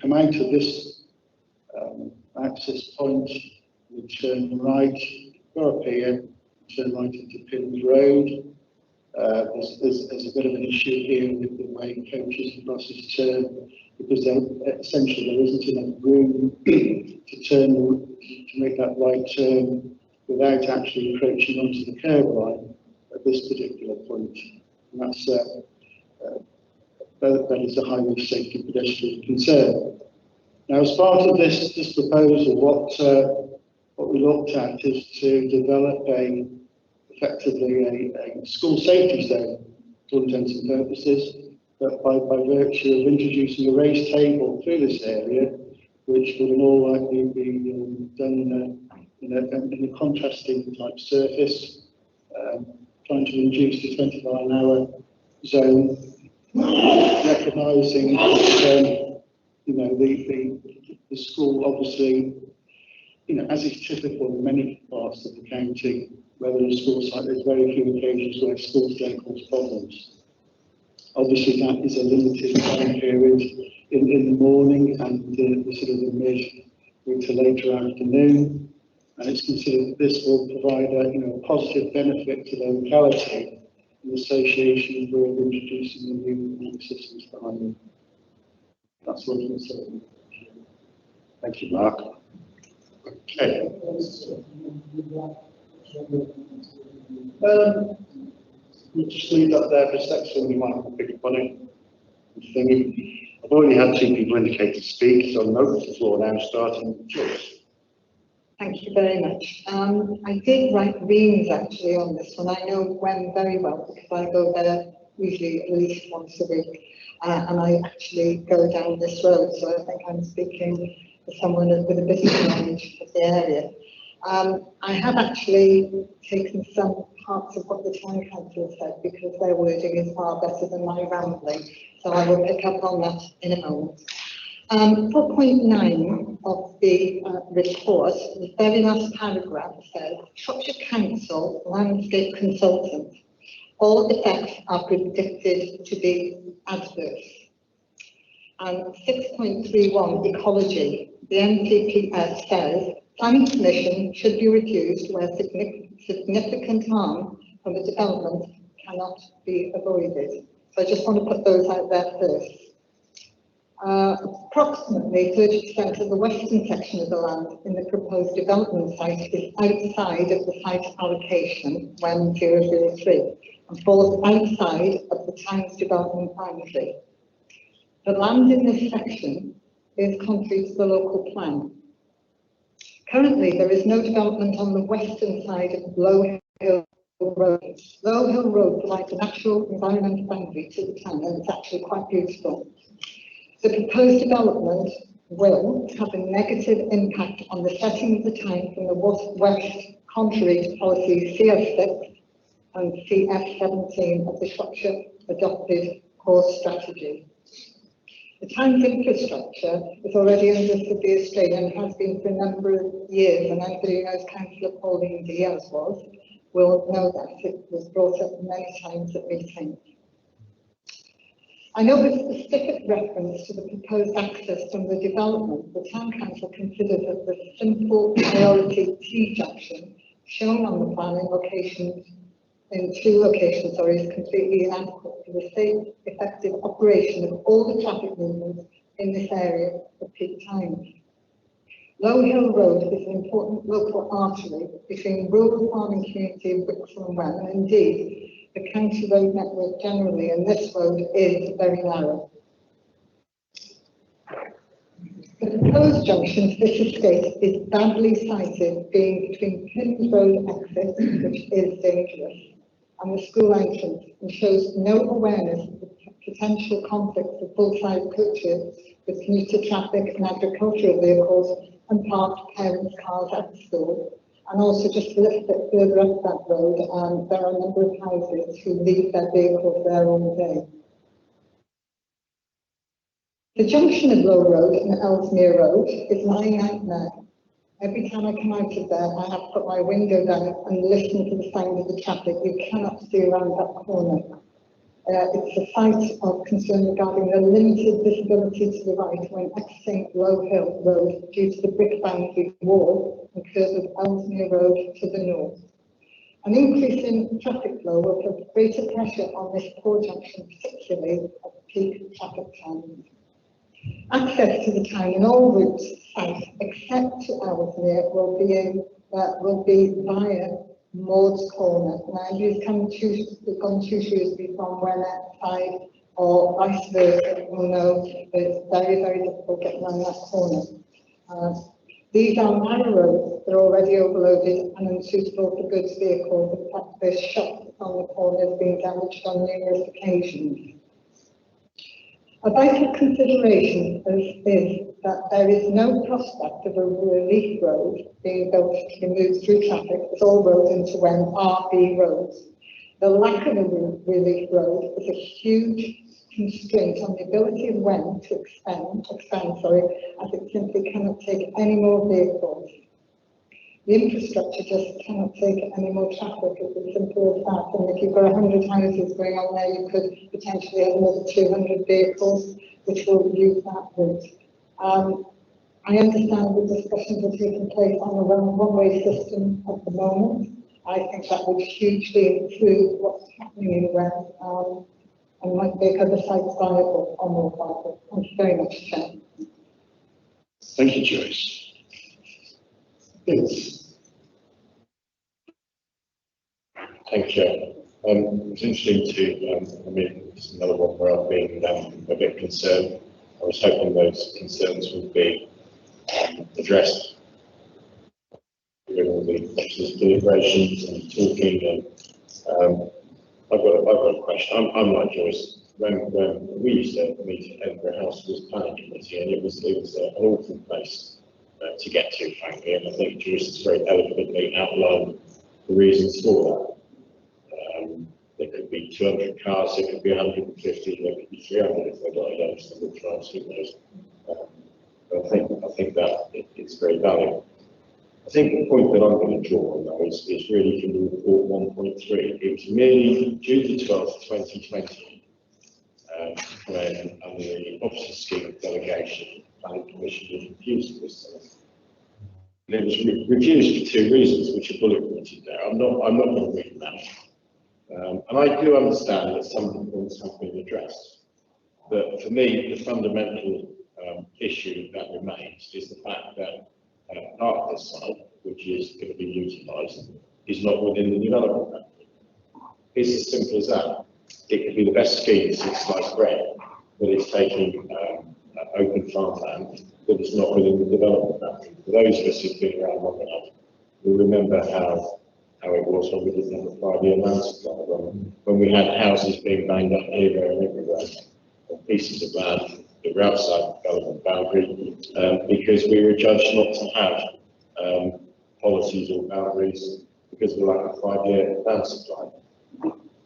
come out of this access point and turn right, go up here, turn right into Pins Road. There's a bit of an issue here with the way coaches and buses turn, because essentially there isn't enough room to make that right turn without actually encroaching onto the curb line at this particular point. And that is a highway safety pedestrian concern. Now, as part of this proposal, what we looked at is to develop effectively a school safety zone to all intents and purposes, but by virtue of introducing a raised table through this area, which would in all likely be done in a contrasting type surface, trying to reduce the 20-mile-an-hour zone, recognising that the school obviously, as is typical in many parts of the county, whether a school site, there's very few occasions where schools don't cause problems. Obviously, that is a limited time period in the morning and the sort of the mid to later afternoon, and it's considered that this will provide a positive benefit to the locality in association with introducing the new systems behind them. That's what I'm saying. Thank you, Mark. Okay. We'll just leave that there for a sec, so we might pick up on it. I've already had two people indicate to speak, so I'll open the floor now, starting with Joyce. Thank you very much. I did write reams actually on this one. I know Gwen very well because I go there usually at least once a week, and I actually go down this road, so I think I'm speaking to someone with a bit of knowledge of the area. I have actually taken some parts of what the town council said because their wording is far better than my rambling, so I will pick up on that in a moment. 4.9 of the report, the very last paragraph says, Shropshire Council Landscape Consultant, all effects are predicted to be adverse. And 6.31, ecology, the NCPS says, Planning Commission should be recused where significant harm from a development cannot be avoided. So I just want to put those out there first. Approximately 30% of the western section of the land in the proposed development site is outside of the site allocation when 003 and falls outside of the town's development boundary. The land in this section is contrary to the local plan. Currently, there is no development on the western side of Low Hill Road. Low Hill Road provides a natural environmental boundary to the town, and it's actually quite beautiful. The proposed development will have a negative impact on the setting of the time from the west, contrary to policies CS6 and CF17 of the Shropshire adopted core strategy. The town's infrastructure is already under severe strain and has been for a number of years, and anybody who knows Councillor Pauline Diaz will know that it was brought up many times at meetings. I know with specific reference to the proposed access from the development, the Town Council considered that the simple priority T junction shown on the plan in two locations is completely inadequate for the safe, effective operation of all the traffic movements in this area at peak times. Low Hill Road is an important local artery between rural farming community of Brixham and Wen, and indeed the county road network generally, and this road is very narrow. The proposed junction to this estate is badly sited, being between Plymouth Road exit, which is dangerous, and the school entrance, and shows no awareness of the potential conflicts of full-size coaches with commuter traffic and agricultural vehicles and parked parents' cars at the school. And also just a little bit further up that road, there are a number of houses who leave their vehicles there all day. The junction of Low Road and Ellesmere Road is my nightmare. Every time I come out of there, I have to put my window down and listen to the sound of the traffic. You cannot see around that corner. It's a site of concern regarding the limited visibility to the right when exiting Low Hill Road due to the brick boundary wall and curve of Ellesmere Road to the north. An increase in traffic flow will put greater pressure on this poor junction, particularly at peak traffic times. Access to the town in all routes south except to Ellesmere will be via Maud's Corner. Now, you've gone to Shrewsbury from Wennet side or vice versa, will know that it's very, very difficult getting around that corner. These are narrow roads that are already overloaded and unsuitable for goods vehicles. In fact, there's shops on the corners being damaged on numerous occasions. A vital consideration is that there is no prospect of a relief road being built to be moved through traffic, as all roads into Wen are B roads. The lack of a relief road is a huge constraint on the ability of Wen to expand, as it simply cannot take any more vehicles. The infrastructure just cannot take any more traffic. It's as simple as that. And if you've got 100 houses going on there, you could potentially have another 200 vehicles which will use that route. I understand the discussions are taking place on the one-way system at the moment. I think that would hugely improve what's happening in West and might make other sites viable or more viable. Thank you very much, Chair. Thank you, Joyce. Yes. Thank you. It's interesting to, I mean, it's another one where I've been a bit concerned. I was hoping those concerns would be addressed during all the deliberations and talking. And I've got a question. I'm like Joyce. When we used to meet at Edinburgh House was planning committee, and it was an awful place to get to, frankly. And I think Joyce has very eloquently outlined the reasons for that. There could be 200 cars, there could be 150, there could be 300 if they've got a young single drive, who knows. But I think that it's very valid. I think the point that I'm going to draw on though is really from the report 1.3. It was merely June 12th, 2020, when under the Officer Scheme of Delegation, the Planning Commission was refused this time. And it was refused for two reasons, which are bullet pointed there. I'm not going to read them out. And I do understand that some of the points have been addressed. But for me, the fundamental issue that remains is the fact that part of this site, which is going to be utilised, is not within the development boundary. It's as simple as that. It could be the best scheme since sliced bread, but it's taking open farmland that is not within the development boundary. For those of us who've been around long enough, we remember how it was when we didn't have a 5-year land supply, when we had houses being banged up here, there and everywhere, or pieces of land that were outside the development boundary, because we were judged not to have policies or boundaries because of the lack of 5-year land supply.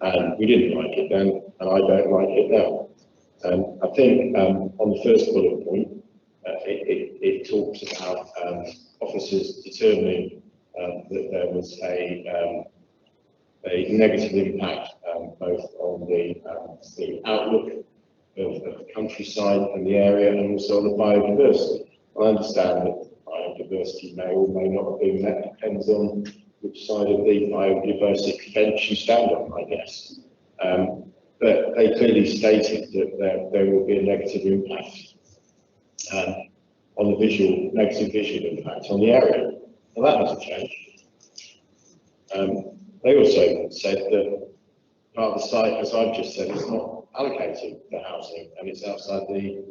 And we didn't like it then, and I don't like it now. I think on the first bullet point, it talks about officers determining that there was a negative impact both on the outlook of the countryside and the area, and also the biodiversity. I understand that biodiversity may or may not have been met, depends on which side of the biodiversity bench you stand on, I guess. But they clearly stated that there will be a negative impact on the negative visual impact on the area. Well, that hasn't changed. They also said that part of the site, as I've just said, is not allocated for housing, and it's outside the